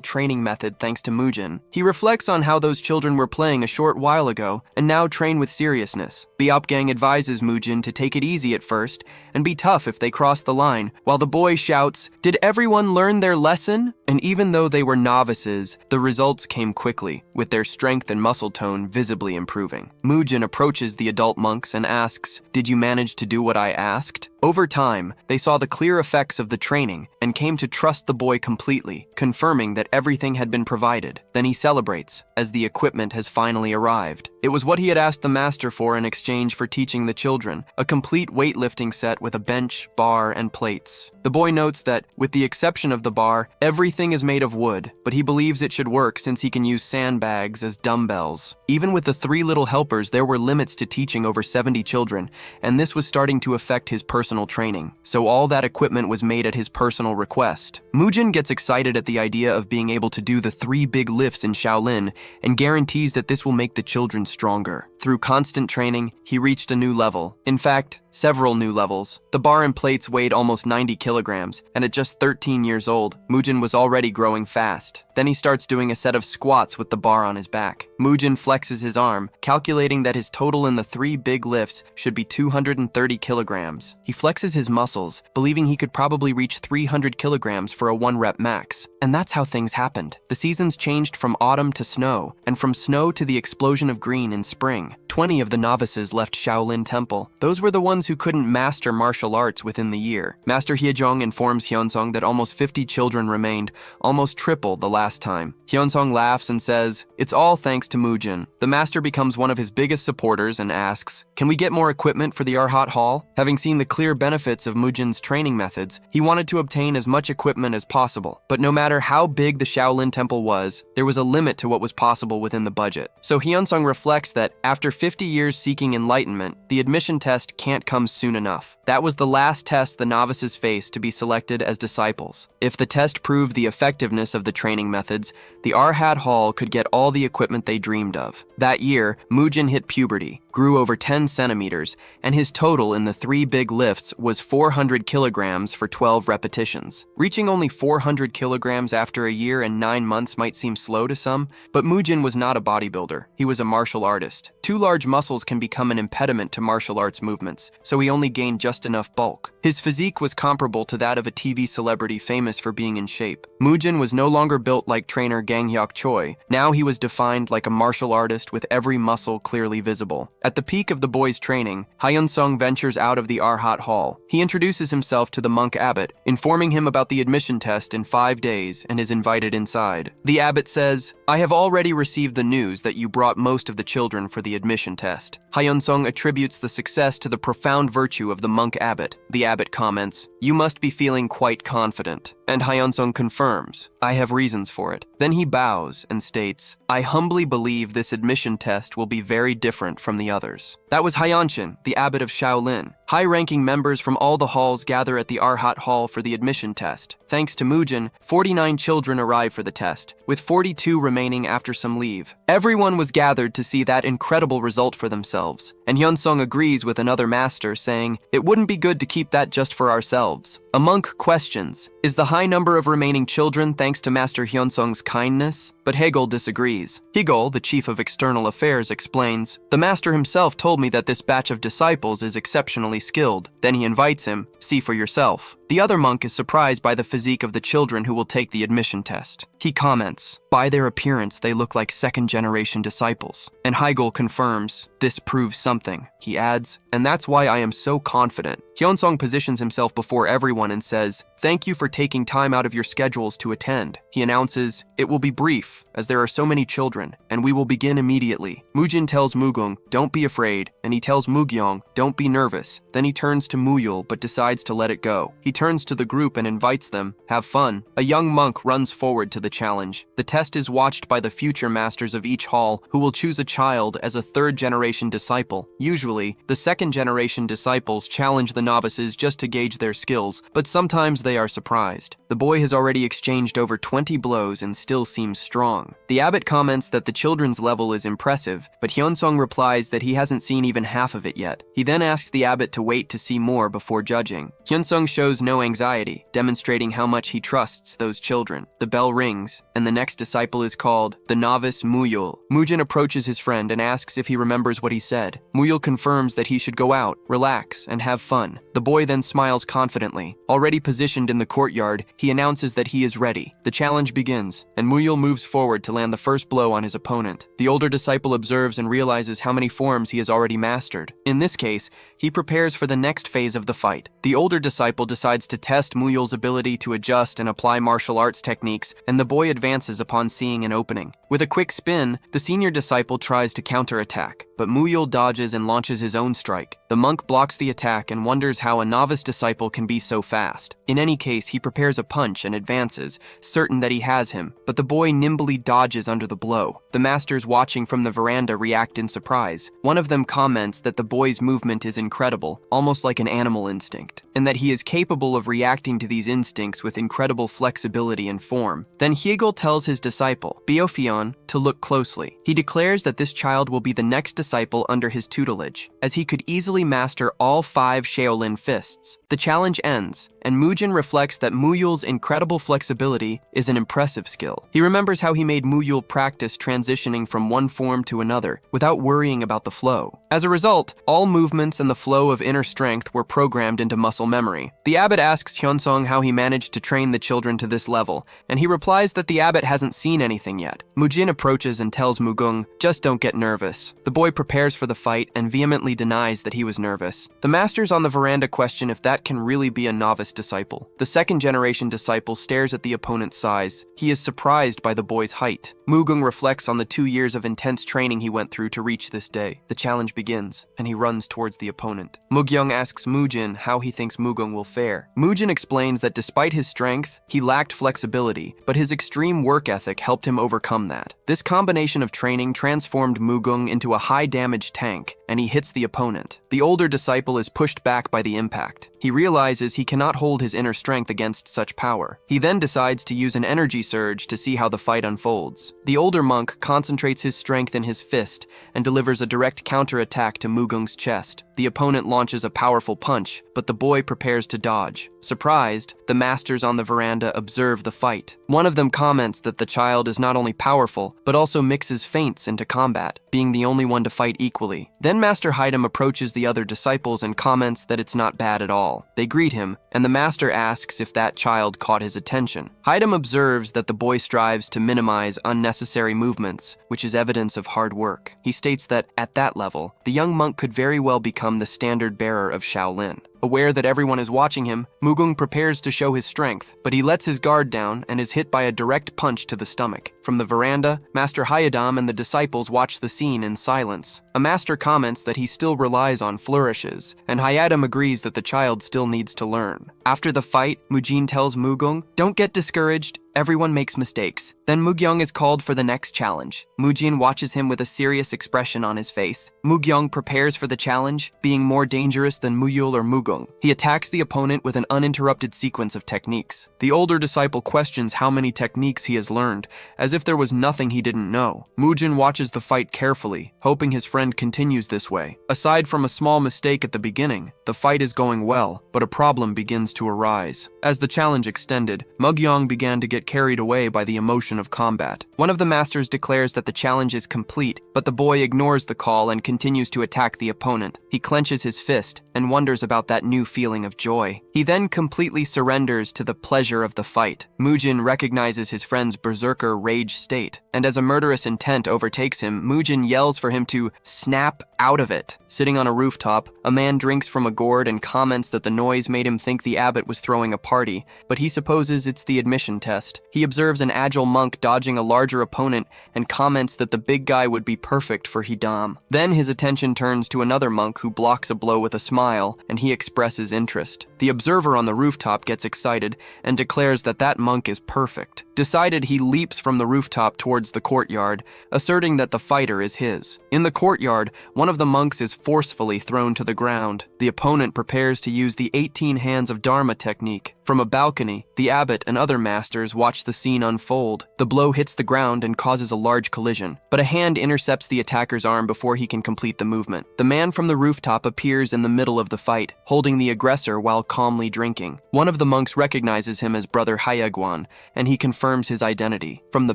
training method thanks to Mujin. He reflects on how those children were playing a short while ago and now train with seriousness. Beopgang advises Mujin to take it easy at first and be tough if they cross the line, while the boy shouts, "Did everyone learn their lesson?" And even though they were novices, the results came quickly, with their strength and muscle tone visibly improving. Mujin approaches the adult monks and asks, "Did you manage to do what I asked?" Over time, they saw the clear effects of the training and came to trust the boy completely, confirming that everything had been provided. Then he celebrates, as the equipment has finally arrived. It was what he had asked the master for in exchange for teaching the children, a complete weightlifting set with a bench, bar, and plates. The boy notes that, with the exception of the bar, everything is made of wood, but he believes it should work since he can use sandbags as dumbbells. Even with the 3 little helpers, there were limits to teaching over 70 children, and this was starting to affect his personal training. So all that equipment was made at his personal request. Mujin gets excited at the idea of being able to do the 3 big lifts in Shaolin and guarantees that this will make the children stronger. Through constant training, he reached a new level. In fact, several new levels. The bar and plates weighed almost 90 kilograms, and at just 13 years old, Mujin was already growing fast. Then he starts doing a set of squats with the bar on his back. Mujin flexes his arm, calculating that his total in the 3 big lifts should be 230 kilograms. He flexes his muscles, believing he could probably reach 300 kilograms for a 1-rep max. And that's how things happened. The seasons changed from autumn to snow, and from snow to the explosion of green in spring. 20 of the novices left Shaolin Temple. Those were the ones who couldn't master martial arts within the year. Master Hyejong informs Hyunsung that almost 50 children remained, almost triple the last time. Hyunsung laughs and says, "It's all thanks to Mujin." The master becomes one of his biggest supporters and asks, "Can we get more equipment for the Arhat Hall?" Having seen the clear benefits of Mujin's training methods, he wanted to obtain as much equipment as possible. But no matter how big the Shaolin Temple was, there was a limit to what was possible within the budget. So Hyunsung reflects that after 50 years seeking enlightenment, the admission test can't come soon enough. That was the last test the novices faced to be selected as disciples. If the test proved the effectiveness of the training methods, the Arhat Hall could get all the equipment they dreamed of. That year, Mujin hit puberty, grew over 10 centimeters, and his total in the 3 big lifts was 400 kilograms for 12 repetitions. Reaching only 400 kilograms after a year and 9 months might seem slow to some, but Mujin was not a bodybuilder. He was a martial artist. Too large muscles can become an impediment to martial arts movements, so he only gained just enough bulk. His physique was comparable to that of a TV celebrity famous for being in shape. Mujin was no longer built like trainer Gang Hyok Choi. Now he was defined like a martial artist with every muscle clearly visible. At the peak of the boy's training, Hyunsung ventures out of the Arhat Hall. He introduces himself to the monk abbot, informing him about the admission test in 5 days and is invited inside. The abbot says, "I have already received the news that you brought most of the children for the admission test." Hyunsung attributes the success to the profound virtue of the monk abbot. The abbot comments, "You must be feeling quite confident." And Hyunsung confirms, "I have reasons for it." Then he bows and states, "I humbly believe this admission test will be very different from the others." That was Hyanshin, the abbot of Shaolin. High-ranking members from all the halls gather at the Arhat Hall for the admission test. Thanks to Mujin, 49 children arrive for the test, with 42 remaining after some leave. Everyone was gathered to see that incredible result for themselves, and Hyunsung agrees with another master, saying, "It wouldn't be good to keep that just for ourselves." A monk questions, "Is the high number of remaining children thanks to Master Hyunsung's kindness?" But Hegel disagrees. Hegel, the chief of external affairs, explains, "The master himself told me that this batch of disciples is exceptionally skilled." Then he invites him, "See for yourself." The other monk is surprised by the physique of the children who will take the admission test. He comments, "By their appearance, they look like second-generation disciples." And Hegel confirms, "This proves something." He adds, "And that's why I am so confident." Hyunsung positions himself before everyone and says, "Thank you for taking time out of your schedules to attend." He announces, "It will be brief, as there are so many children, and we will begin immediately." Mujin tells Mugung, "Don't be afraid," and he tells Mugyong, "Don't be nervous." Then he turns to Muyul but decides to let it go. He turns to the group and invites them, "Have fun." A young monk runs forward to the challenge. The test is watched by the future masters of each hall, who will choose a child as a 3rd-generation disciple. Usually, the 2nd-generation disciples challenge the novices just to gauge their skills, but sometimes they are surprised. The boy has already exchanged over 20 blows and still seems strong. The abbot comments that the children's level is impressive, but Hyunsung replies that he hasn't seen even half of it yet. He then asks the abbot to wait to see more before judging. Hyunsung shows no anxiety, demonstrating how much he trusts those children. The bell rings, and the next disciple is called the novice Muyul. Mujin approaches his friend and asks if he remembers what he said. Muyul confirms that he should go out, relax, and have fun. win. The boy then smiles confidently. Already positioned in the courtyard, he announces that he is ready. The challenge begins, and Muyul moves forward to land the first blow on his opponent. The older disciple observes and realizes how many forms he has already mastered. In this case, he prepares for the next phase of the fight. The older disciple decides to test Muyul's ability to adjust and apply martial arts techniques, and the boy advances upon seeing an opening. With a quick spin, the senior disciple tries to counterattack, but Muyul dodges and launches his own strike. The monk blocks the attack and wonders how a novice disciple can be so fast. In any case, he prepares a punch and advances, certain that he has him, but the boy nimbly dodges under the blow. The masters watching from the veranda react in surprise. One of them comments that the boy's movement is incredible, almost like an animal instinct, and that he is capable of reacting to these instincts with incredible flexibility and form. Then Hyegel tells his disciple, Beophion, to look closely. He declares that this child will be the next disciple under his tutelage, as he could easily master all 5 Shaolin fists. The challenge ends, and Mujin reflects that Muyul's incredible flexibility is an impressive skill. He remembers how he made Muyul practice transitioning from one form to another without worrying about the flow. As a result, all movements and the flow of inner strength were programmed into muscle memory. The abbot asks Hyunsong how he managed to train the children to this level, and he replies that the abbot hasn't seen anything yet. Mujin approaches and tells Mugung, "Just don't get nervous." The boy prepares for the fight and vehemently denies that he was nervous. The masters on the veranda question if that can really be a novice disciple. The second-generation disciple stares at the opponent's size. He is surprised by the boy's height. Mugung reflects on the 2 years of intense training he went through to reach this day. The challenge begins, and he runs towards the opponent. Mugyung asks Mujin how he thinks Mugung will fare. Mujin explains that despite his strength, he lacked flexibility, but his extreme work ethic helped him overcome that. This combination of training transformed Mugung into a high-damage tank, and he hits the opponent. The older disciple is pushed back by the impact. He realizes he cannot hold his inner strength against such power. He then decides to use an energy surge to see how the fight unfolds. The older monk concentrates his strength in his fist and delivers a direct counterattack to Mugung's chest. The opponent launches a powerful punch, but the boy prepares to dodge. Surprised, the masters on the veranda observe the fight. One of them comments that the child is not only powerful, but also mixes feints into combat, being the only one to fight equally. Then Master Haidam approaches the other disciples and comments that it's not bad at all. They greet him, and the master asks if that child caught his attention. Haidam observes that the boy strives to minimize unnecessary movements, which is evidence of hard work. He states that, at that level, the young monk could very well become the standard bearer of Shaolin. Aware that everyone is watching him, Mugung prepares to show his strength, but he lets his guard down and is hit by a direct punch to the stomach. From the veranda, Master Hayadam and the disciples watch the scene in silence. A master comments that he still relies on flourishes, and Hayadam agrees that the child still needs to learn. After the fight, Mujin tells Mugung, "Don't get discouraged. Everyone makes mistakes." Then Mugyong is called for the next challenge. Mujin watches him with a serious expression on his face. Mugyong prepares for the challenge, being more dangerous than Muyul or Mugung. He attacks the opponent with an uninterrupted sequence of techniques. The older disciple questions how many techniques he has learned, as if there was nothing he didn't know. Mujin watches the fight carefully, hoping his friend continues this way. Aside from a small mistake at the beginning, the fight is going well, but a problem begins to arise. As the challenge extended, Mugyong began to get carried away by the emotion of combat. One of the masters declares that the challenge is complete, but the boy ignores the call and continues to attack the opponent. He clenches his fist and wonders about that new feeling of joy. He then completely surrenders to the pleasure of the fight. Mujin recognizes his friend's berserker rage state, and as a murderous intent overtakes him, Mujin yells for him to snap out of it. Sitting on a rooftop, a man drinks from a gourd and comments that the noise made him think the abbot was throwing a party, but he supposes it's the admission test. He observes an agile monk dodging a larger opponent and comments that the big guy would be perfect for Hidam. Then his attention turns to another monk who blocks a blow with a smile, and he expresses interest. The observer on the rooftop gets excited and declares that that monk is perfect. Decided, he leaps from the rooftop towards the courtyard, asserting that the fighter is his. In the courtyard, one of the monks is forcefully thrown to the ground. The opponent prepares to use the 18 hands of Dharma technique. From a balcony, the abbot and other masters watch the scene unfold. The blow hits the ground and causes a large collision, but a hand intercepts the attacker's arm before he can complete the movement. The man from the rooftop appears in the middle of the fight, holding the aggressor while calmly drinking. One of the monks recognizes him as Brother Hayagwan, and he confirms his identity. From the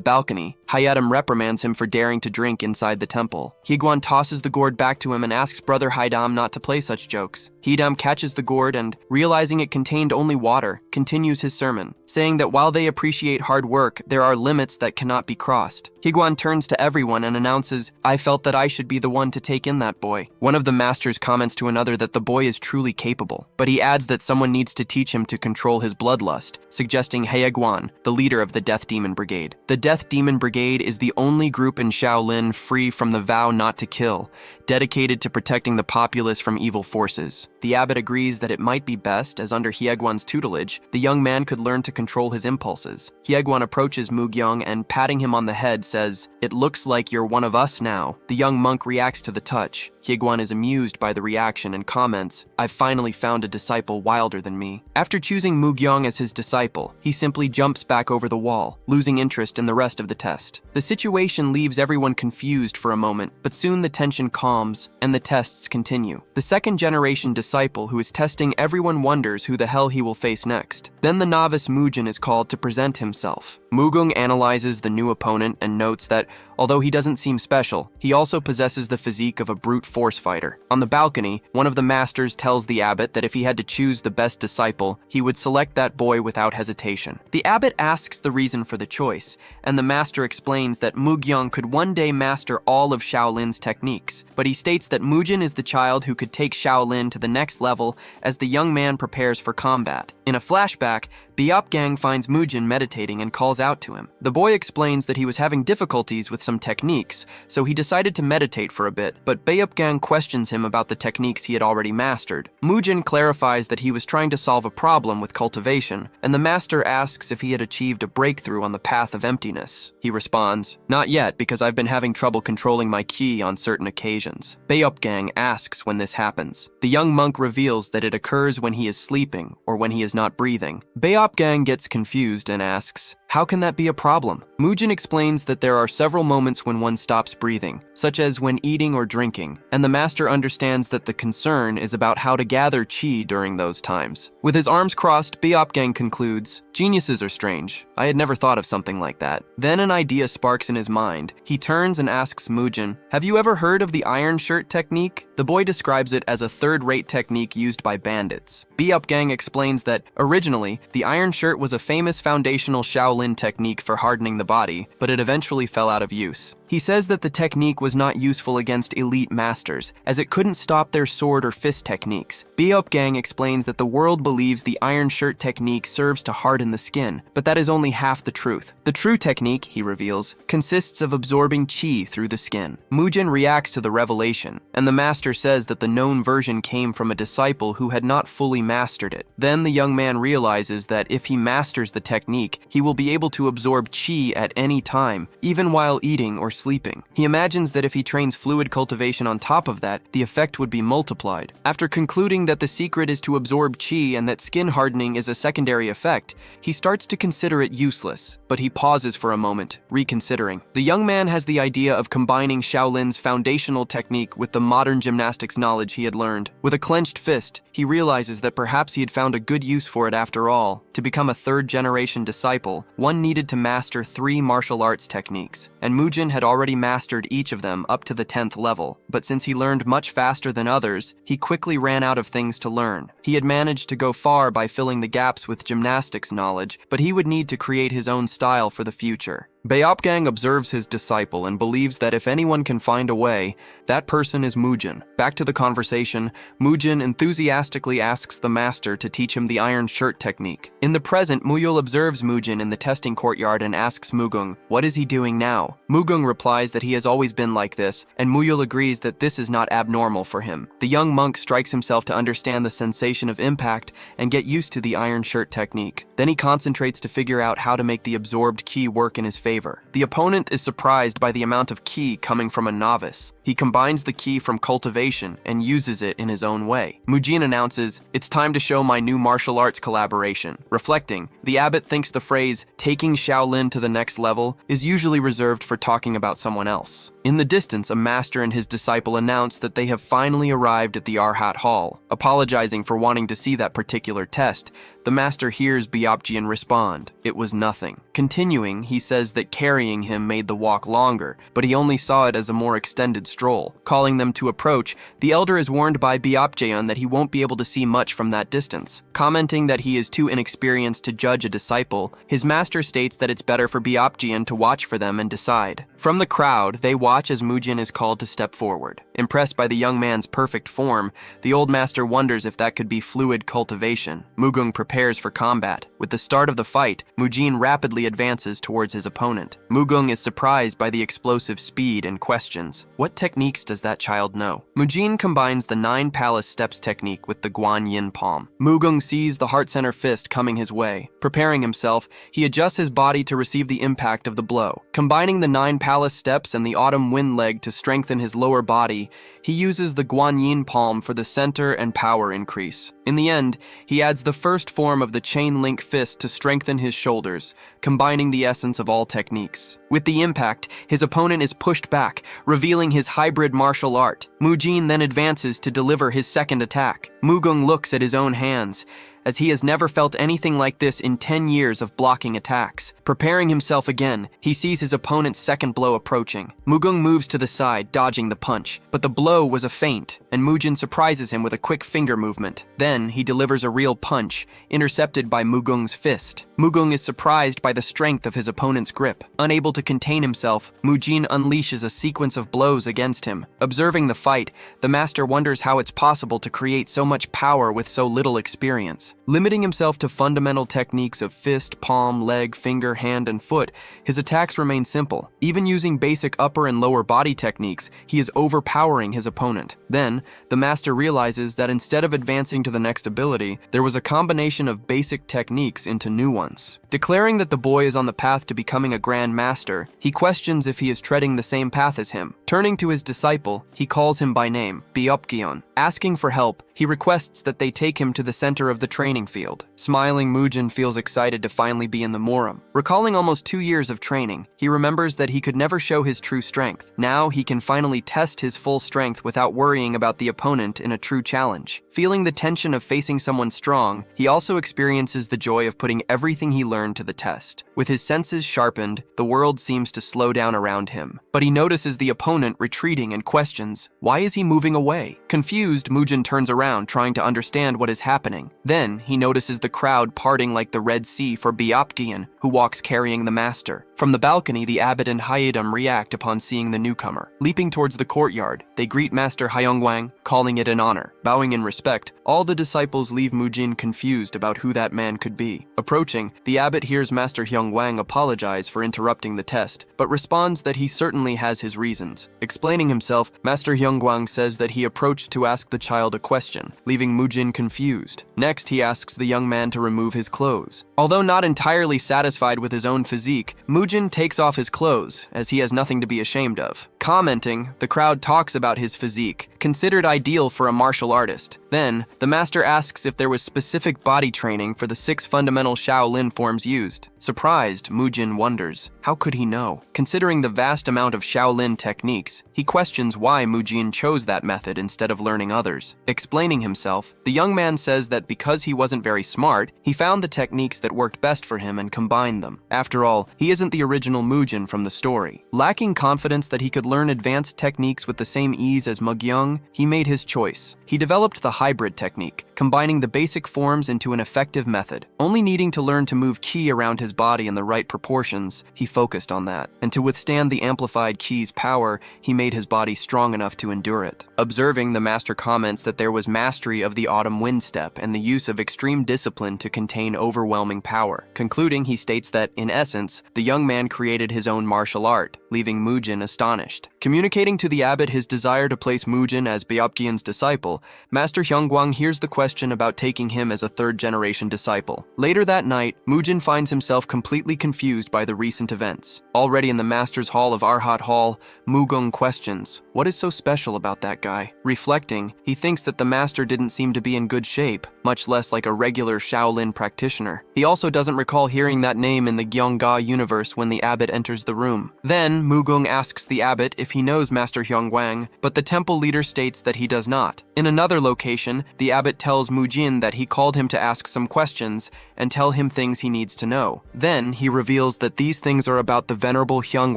balcony, Hyedam reprimands him for daring to drink inside the temple. Hyegwan tosses the gourd back to him and asks Brother Hyedam not to play such jokes. Hyedam catches the gourd and, realizing it contained only water, continues his sermon, saying that while they appreciate hard work, there are limits that cannot be crossed. Hyegwan turns to everyone and announces, "I felt that I should be the one to take in that boy." One of the masters comments to another that the boy is truly capable, but he adds that someone needs to teach him to control his bloodlust, suggesting Hyegwan, the leader of the Death Demon Brigade. The Death Demon Brigade is the only group in Shaolin free from the vow not to kill, dedicated to protecting the populace from evil forces. The abbot agrees that it might be best, as under Hyegwan's tutelage, the young man could learn to control his impulses. Hyegwan approaches Mugyong and, patting him on the head, says, "It looks like you're one of us now." The young monk reacts to the touch. Hyegwan is amused by the reaction and comments, "I've finally found a disciple wilder than me." After choosing Mugyong as his disciple, he simply jumps back over the wall, losing interest in the rest of the test. The situation leaves everyone confused for a moment, but soon the tension calms and the tests continue. The second-generation disciple who is testing everyone wonders who the hell he will face next. Then the novice Mujin is called to present himself. Mugung analyzes the new opponent and notes that, although he doesn't seem special, he also possesses the physique of a brute force fighter. On the balcony, one of the masters tells the abbot that if he had to choose the best disciple, he would select that boy without hesitation. The abbot asks the reason for the choice, and the master explains that Mugyong could one day master all of Shaolin's techniques, but he states that Mujin is the child who could take Shaolin to the next level as the young man prepares for combat. In a flashback, Beopgang finds Mujin meditating and calls out to him. The boy explains that he was having difficulties with some techniques, so he decided to meditate for a bit, but Beopgang questions him about the techniques he had already mastered. Mujin clarifies that he was trying to solve a problem with cultivation, and the master asks if he had achieved a breakthrough on the path of emptiness. He responds, "Not yet, because I've been having trouble controlling my ki on certain occasions." Beopgang asks when this happens. The young monk reveals that it occurs when he is sleeping or when he is not breathing. Beopgang gets confused and asks, "How can that be a problem?" Mujin explains that there are several moments when one stops breathing, such as when eating or drinking, and the master understands that the concern is about how to gather chi during those times. With his arms crossed, Beopgang concludes, "Geniuses are strange. I had never thought of something like that." Then an idea sparks in his mind. He turns and asks Mujin, "Have you ever heard of the iron shirt technique?" The boy describes it as a third-rate technique used by bandits. Beopgang explains that, originally, the iron shirt was a famous foundational Shaolin technique for hardening the body, but it eventually fell out of use. He says that the technique was not useful against elite masters, as it couldn't stop their sword or fist techniques. Beopgang explains that the world believes the iron shirt technique serves to harden the skin, but that is only half the truth. The true technique, he reveals, consists of absorbing chi through the skin. Mujin reacts to the revelation, and the master says that the known version came from a disciple who had not fully mastered it. Then the young man realizes that if he masters the technique, he will be able to absorb chi at any time, even while eating or sleeping. He imagines that if he trains fluid cultivation on top of that, the effect would be multiplied. After concluding that the secret is to absorb chi and that skin hardening is a secondary effect, he starts to consider it useless, but he pauses for a moment, reconsidering. The young man has the idea of combining Shaolin's foundational technique with the modern gymnastics knowledge he had learned. With a clenched fist, he realizes that perhaps he had found a good use for it after all. To become a third-generation disciple, one needed to master 3 martial arts techniques, and Mujin had already mastered each of them up to the 10th level, but since he learned much faster than others, he quickly ran out of things to learn. He had managed to go far by filling the gaps with gymnastics knowledge, but he would need to create his own style for the future. Beopgang observes his disciple and believes that if anyone can find a way, that person is Mujin. Back to the conversation, Mujin enthusiastically asks the master to teach him the iron shirt technique. In the present, Muyul observes Mujin in the testing courtyard and asks Mugung, "What is he doing now?" Mugung replies that he has always been like this, and Muyul agrees that this is not abnormal for him. The young monk strikes himself to understand the sensation of impact and get used to the iron shirt technique. Then he concentrates to figure out how to make the absorbed ki work in his favor. The opponent is surprised by the amount of ki coming from a novice. He combines the ki from cultivation and uses it in his own way. Mujin announces, "It's time to show my new martial arts collaboration." Reflecting, the abbot thinks the phrase, "taking Shaolin to the next level," is usually reserved for talking about someone else. In the distance, a master and his disciple announce that they have finally arrived at the Arhat Hall. Apologizing for wanting to see that particular test, the master hears Beopgian respond, "It was nothing." Continuing, he says that that carrying him made the walk longer, but he only saw it as a more extended stroll. Calling them to approach, the elder is warned by Byopjeon that he won't be able to see much from that distance. Commenting that he is too inexperienced to judge a disciple, his master states that it's better for Byopjeon to watch for them and decide. From the crowd, they watch as Mujin is called to step forward. Impressed by the young man's perfect form, the old master wonders if that could be fluid cultivation. Mugung prepares for combat. With the start of the fight, Mujin rapidly advances towards his opponent. Mugung is surprised by the explosive speed and questions. What techniques does that child know? Mujin combines the 9 palace steps technique with the Guan Yin palm. Mugung sees the heart center fist coming his way. Preparing himself, he adjusts his body to receive the impact of the blow. Combining the 9 palace steps and the autumn wind leg to strengthen his lower body, he uses the Guan Yin palm for the center and power increase. In the end, he adds the first form of the chain link fist to strengthen his shoulders, combining the essence of all techniques. With the impact, his opponent is pushed back, revealing his hybrid martial art. Mujin then advances to deliver his second attack. Mugung looks at his own hands, as he has never felt anything like this in 10 years of blocking attacks. Preparing himself again, he sees his opponent's second blow approaching. Mugung moves to the side, dodging the punch, but the blow was a feint, and Mujin surprises him with a quick finger movement. Then he delivers a real punch, intercepted by Mugung's fist. Mugung is surprised by the strength of his opponent's grip. Unable to contain himself, Mujin unleashes a sequence of blows against him. Observing the fight, the master wonders how it's possible to create so much power with so little experience. Limiting himself to fundamental techniques of fist, palm, leg, finger, hand, and foot, his attacks remain simple. Even using basic upper and lower body techniques, he is overpowering his opponent. Then, the master realizes that instead of advancing to the next ability, there was a combination of basic techniques into new ones. Declaring that the boy is on the path to becoming a grand master, he questions if he is treading the same path as him. Turning to his disciple, he calls him by name, Byopjeon. Asking for help, he requests that they take him to the center of the training field. Smiling, Mujin feels excited to finally be in the Morum. Recalling almost 2 years of training, he remembers that he could never show his true strength. Now he can finally test his full strength without worrying about the opponent in a true challenge. Feeling the tension of facing someone strong, he also experiences the joy of putting everything he learned to the test. With his senses sharpened, the world seems to slow down around him. But he notices the opponent retreating and questions, why is he moving away? Confused, Mujin turns around, trying to understand what is happening. Then, he notices the crowd parting like the Red Sea for Byopjeon, who walks carrying the master. From the balcony, the abbot and Haidam react upon seeing the newcomer. Leaping towards the courtyard, they greet Master Hyong Wang, calling it an honor. Bowing in respect, all the disciples leave Mujin confused about who that man could be. Approaching, the abbot hears Master Hyong Wang apologize for interrupting the test, but responds that he certainly has his reasons. Explaining himself, Master Hyong Wang says that he approached to ask the child a question, leaving Mujin confused. Next, he asks the young man to remove his clothes. Although not entirely satisfied with his own physique, Mujin takes off his clothes, as he has nothing to be ashamed of. Commenting, the crowd talks about his physique, considered ideal for a martial artist. Then, the master asks if there was specific body training for the 6 fundamental Shaolin forms used. Surprised, Mujin wonders, how could he know? Considering the vast amount of Shaolin techniques, he questions why Mujin chose that method instead of learning others. Explaining himself, the young man says that because he wasn't very smart, he found the techniques that worked best for him and combined them. After all, he isn't the original Mujin from the story. Lacking confidence that he could learn advanced techniques with the same ease as Mugyeong, he made his choice. He developed the hybrid technique, combining the basic forms into an effective method. Only needing to learn to move ki around his body in the right proportions, he focused on that. And to withstand the amplified ki's power, he made his body strong enough to endure it. Observing, the master comments that there was mastery of the autumn wind step and the use of extreme discipline to contain overwhelming power. Concluding, he states that, in essence, the young man created his own martial art, leaving Mujin astonished. Communicating to the abbot his desire to place Mujin as Byopjeon's disciple, Master Hyong Wang hears the question about taking him as a third-generation disciple. Later that night, Mujin finds himself completely confused by the recent events. Already in the master's hall of Arhat Hall, Mugung questions, What is so special about that guy? Reflecting, he thinks that the master didn't seem to be in good shape, much less like a regular Shaolin practitioner. He also doesn't recall hearing that name in the Gyeongga universe when the abbot enters the room. Then, Mugung asks the abbot if he knows Master Hyong Wang, but the temple leader states that he does not. In another location, the abbot tells Mujin that he called him to ask some questions and tell him things he needs to know. Then, he reveals that these things are about the venerable Hyong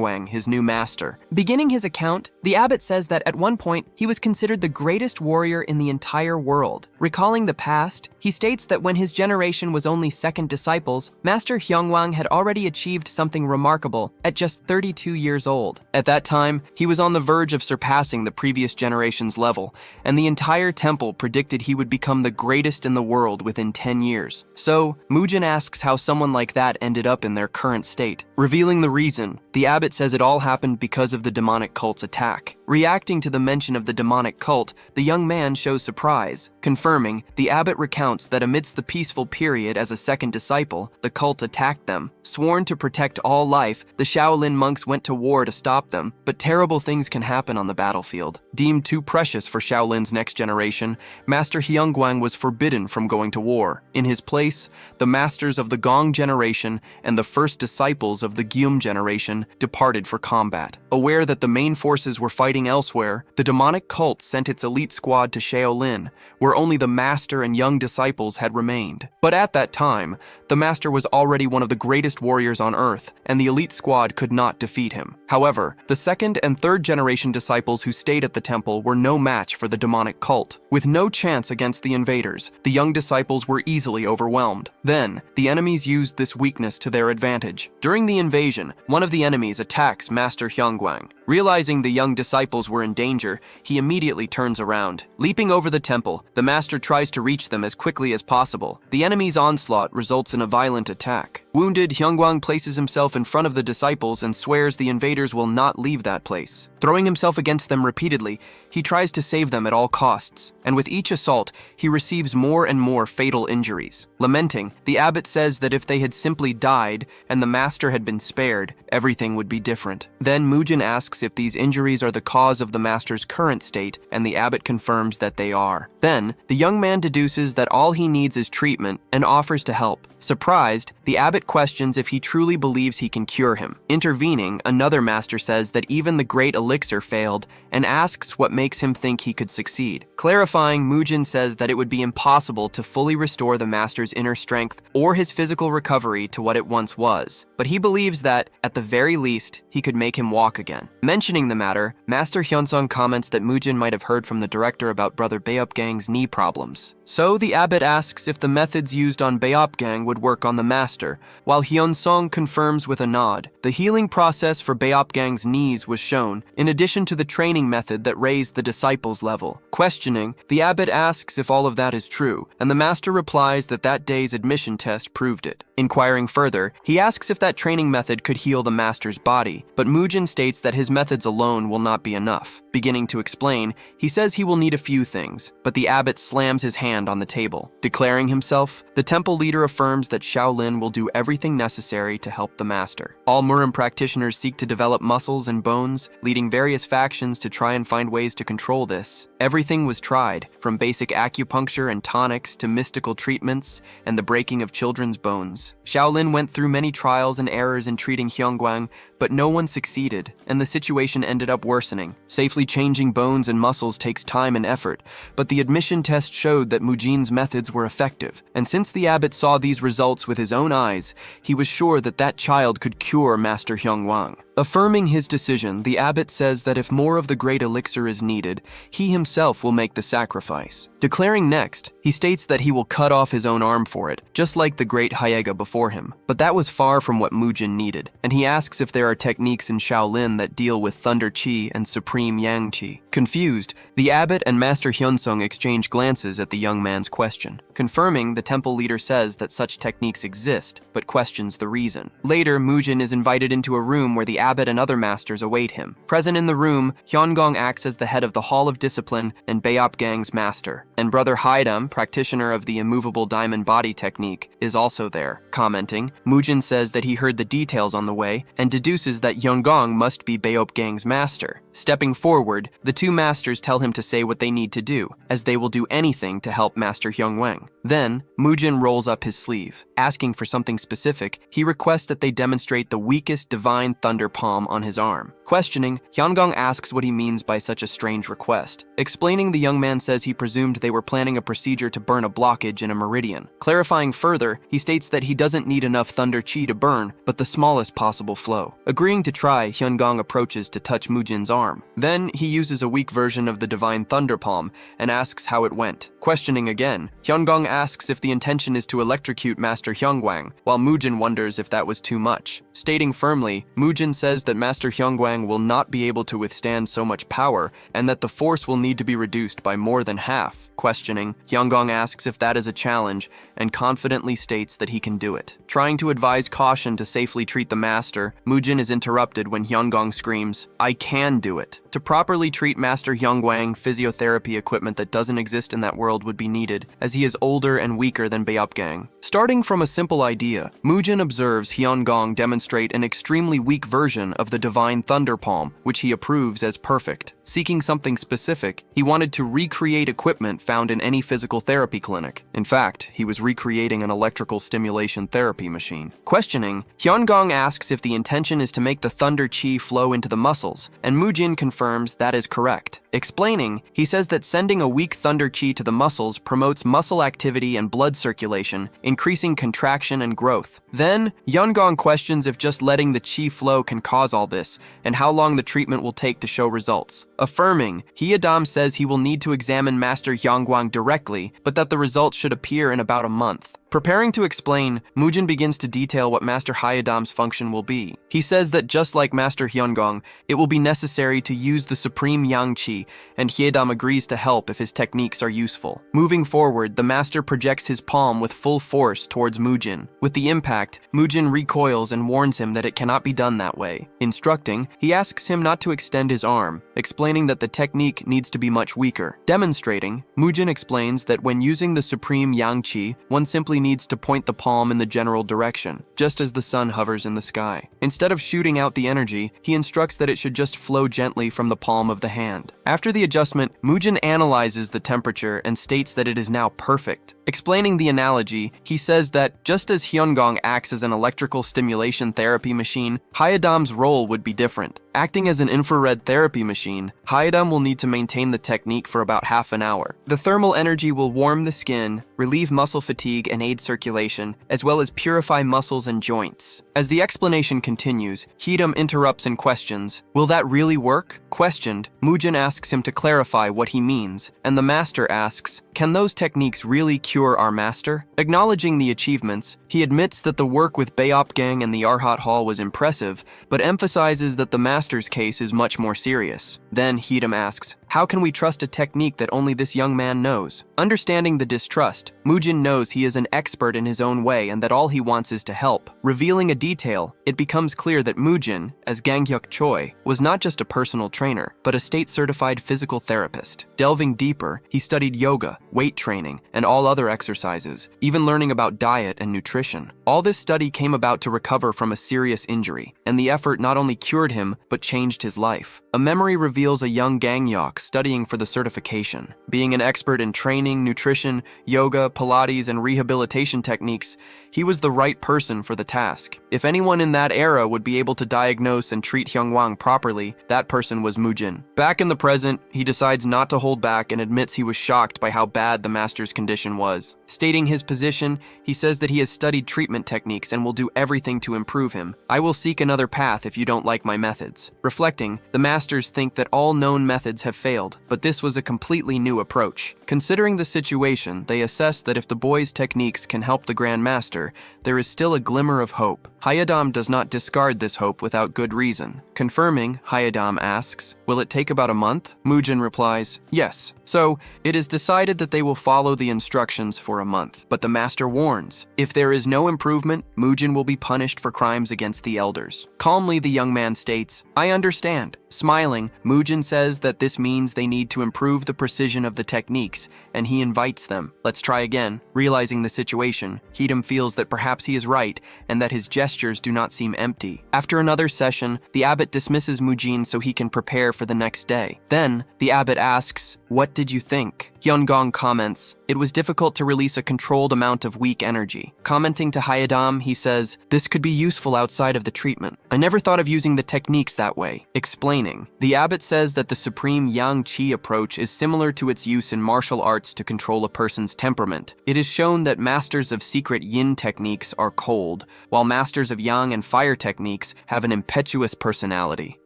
Wang, his new master. Beginning his account, the abbot says that at one point, he was considered the greatest warrior in the entire world. Recalling the past, he states that when his generation was only second disciples, Master Hyong Wang had already achieved something remarkable at just 32 years old. At that time, he was on the verge of surpassing the previous generation's level, and the entire temple predicted he would become the greatest in the world within 10 years. So, Mujin asks how someone like that ended up in their current state. Revealing the reason, the abbot says it all happened because of the demonic cult's attack. Reacting to the mention of the demonic cult, the young man shows surprise. Confirming, the abbot recounts that amidst the peaceful period as a second disciple, the cult attacked them. Sworn to protect all life, the Shaolin monks went to war to stop them, but terrible things can happen on the battlefield. Deemed too precious for Shaolin's next generation, Master Hyong Wang was forbidden from going to war. In his place, the masters of the Gong generation and the first disciples of the Gyum generation departed for combat. Aware that the main forces were fighting elsewhere, the demonic cult sent its elite squad to Shaolin, where only the master and young disciples had remained. But at that time, the master was already one of the greatest warriors on earth, and the elite squad could not defeat him. However, the second and third generation disciples who stayed at the temple were no match for the demonic cult. With no chance against the invaders, the young disciples were easily overwhelmed. Then, the enemies used this weakness to their advantage. During the invasion, one of the enemies attacks Master Hyong Wang. Realizing the young disciples were in danger, he immediately turns around. Leaping over the temple, the master tries to reach them as quickly as possible. The enemy's onslaught results in a violent attack. Wounded, Hyong Wang places himself in front of the disciples and swears the invaders will not leave that place. Throwing himself against them repeatedly, he tries to save them at all costs, and with each assault, he receives more and more fatal injuries. Lamenting, the abbot says that if they had simply died and the master had been spared, everything would be different. Then Mujin asks if these injuries are the cause of the master's current state, and the abbot confirms that they are. Then, the young man deduces that all he needs is treatment and offers to help. Surprised, the abbot questions if he truly believes he can cure him. Intervening, another master says that even the great elixir failed and asks what makes him think he could succeed. Clarifying, Mujin says that it would be impossible to fully restore the master's inner strength or his physical recovery to what it once was, but he believes that, at the very least, he could make him walk again. Mentioning the matter, Master Hyunsung comments that Mujin might have heard from the director about Brother Beopgang's knee problems. So the abbot asks if the methods used on Beopgang would work on the master, while Hyunsung confirms with a nod. The healing process for Beopgang's knees was shown, in addition to the training method that raised the disciples' level. Questioning, the abbot asks if all of that is true, and the master replies that that day's admission test proved it. Inquiring further, he asks if that training method could heal the master's body, but Mujin states that his methods alone will not be enough. Beginning to explain, he says he will need a few things, but the abbot slams his hand on the table. Declaring himself, the temple leader affirms that Shaolin will do everything necessary to help the master. All Murim practitioners seek to develop muscles and bones, leading various factions to try and find ways to control this. Everything was tried, from basic acupuncture and tonics to mystical treatments and the breaking of children's bones. Shaolin went through many trials and errors in treating Hyong Wang, but no one succeeded, and the situation ended up worsening. Safely changing bones and muscles takes time and effort, but the admission test showed that Mujin's methods were effective, and since the abbot saw these results with his own eyes, he was sure that that child could cure Master Hyong Wang. Affirming his decision, the abbot says that if more of the great elixir is needed, he himself will make the sacrifice. Declaring next, he states that he will cut off his own arm for it, just like the great Hyega before him. But that was far from what Mujin needed, and he asks if there are techniques in Shaolin that deal with Thunder Qi and Supreme Yang Qi. Confused, the abbot and Master Hyunsung exchange glances at the young man's question. Confirming, the temple leader says that such techniques exist, but questions the reason. Later, Mujin is invited into a room where the abbot and other masters await him. Present in the room, Hyongong acts as the head of the Hall of Discipline and Beopgang's master, and Brother Haidam, practitioner of the immovable diamond body technique, is also there. Commenting, Mujin says that he heard the details on the way and deduces that Hyongong must be Beopgang's master. Stepping forward, the two masters tell him to say what they need to do, as they will do anything to help Master Hyong Wang. Then, Mujin rolls up his sleeve. Asking for something specific, he requests that they demonstrate the weakest divine thunder palm on his arm. Questioning, Hyong asks what he means by such a strange request. Explaining, the young man says he presumed they were planning a procedure to burn a blockage in a meridian. Clarifying further, he states that he doesn't need enough thunder chi to burn, but the smallest possible flow. Agreeing to try, Hyong approaches to touch Mujin's arm. Then, he uses a weak version of the divine thunder palm and asks how it went. Questioning again, Hyong asks if the intention is to electrocute Master Hyong Wang, while Mujin wonders if that was too much. Stating firmly, Mujin says that Master Hyong Wang will not be able to withstand so much power, and that the force will need to be reduced by more than half. Questioning, Hyong asks if that is a challenge, and confidently states that he can do it. Trying to advise caution to safely treat the master, Mujin is interrupted when Hyong screams, "I can do it." To properly treat Master Hyong Wang, physiotherapy equipment that doesn't exist in that world would be needed, as he is older and weaker than Beopgang. Starting from a simple idea, Mujin observes Hyong demonstrate an extremely weak version of the divine thunder palm, which he approves as perfect. Seeking something specific, he wanted to recreate equipment found in any physical therapy clinic. In fact, he was recreating an electrical stimulation therapy machine. Questioning, Hyong asks if the intention is to make the thunder chi flow into the muscles, and Mujin confirms that is correct. Explaining, he says that sending a weak thunder chi to the muscles promotes muscle activity and blood circulation, increasing contraction and growth. Then, Hyong questions if just letting the chi flow can cause all this, and how long the treatment will take to show results. Affirming, Hyedam says he will need to examine Master Hyong directly, but that the results should appear in about a month. Preparing to explain, Mujin begins to detail what Master Hyedam's function will be. He says that just like Master Hyong, it will be necessary to use the supreme yang chi, and Hyedam agrees to help if his techniques are useful. Moving forward, the master projects his palm with full force towards Mujin. With the impact, Mujin recoils and warns him that it cannot be done that way. Instructing, he asks him not to extend his arm, explaining that the technique needs to be much weaker. Demonstrating, Mujin explains that when using the supreme yang chi, one simply needs to point the palm in the general direction, just as the sun hovers in the sky. Instead of shooting out the energy, he instructs that it should just flow gently from the palm of the hand. After the adjustment, Mujin analyzes the temperature and states that it is now perfect. Explaining the analogy, he says that just as Hyong acts as an electrical stimulation therapy machine, Hyedam's role would be different. Acting as an infrared therapy machine, Hyedam will need to maintain the technique for about half an hour. The thermal energy will warm the skin, relieve muscle fatigue, and aid circulation, as well as purify muscles and joints. As the explanation continues, Hyedam interrupts and questions, "Will that really work?" Questioned, Mujin asks him to clarify what he means, and the master asks, "Can those techniques really cure our master?" Acknowledging the achievements, he admits that the work with Beopgang and the Arhat Hall was impressive, but emphasizes that the master's case is much more serious. Then Hyedam asks, "How can we trust a technique that only this young man knows?" Understanding the distrust, Mujin knows he is an expert in his own way and that all he wants is to help. Revealing a detail, it becomes clear that Mujin, as Ganghyuk Choi, was not just a personal trainer, but a state-certified physical therapist. Delving deeper, he studied yoga, weight training, and all other exercises, even learning about diet and nutrition. All this study came about to recover from a serious injury, and the effort not only cured him, but changed his life. A memory reveals a young Ganghyuk studying for the certification. Being an expert in training, nutrition, yoga, Pilates, and rehabilitation techniques, he was the right person for the task. If anyone in that era would be able to diagnose and treat Hyong Wang properly, that person was Mujin. Back in the present, he decides not to hold back and admits he was shocked by how bad the master's condition was. Stating his position, he says that he has studied treatment techniques and will do everything to improve him. "I will seek another path if you don't like my methods." Reflecting, the masters think that all known methods have failed, but this was a completely new approach. Considering the situation, they assess that if the boy's techniques can help the Grand Master, there is still a glimmer of hope. Hyedam does not discard this hope without good reason. Confirming, Hyedam asks, "Will it take about a month?" Mujin replies, "Yes." So, it is decided that they will follow the instructions for a month. But the master warns, if there is no improvement, Mujin will be punished for crimes against the elders. Calmly, the young man states, "I understand. Smiling, Mujin says that this means they need to improve the precision of the techniques, and he invites them. Let's try again. Realizing the situation, Hidam feels that perhaps he is right, and that his gestures do not seem empty. After another session, the abbot dismisses Mujin so he can prepare for the next day. Then, the abbot asks, "What did you think?" Hyong Wang comments, "It was difficult to release a controlled amount of weak energy." Commenting to Hayadam, he says, "This could be useful outside of the treatment. I never thought of using the techniques that way." Explaining, the abbot says that the supreme Yang Qi approach is similar to its use in martial arts to control a person's temperament. It is shown that masters of secret Yin techniques are cold, while masters of Yang and fire techniques have an impetuous personality.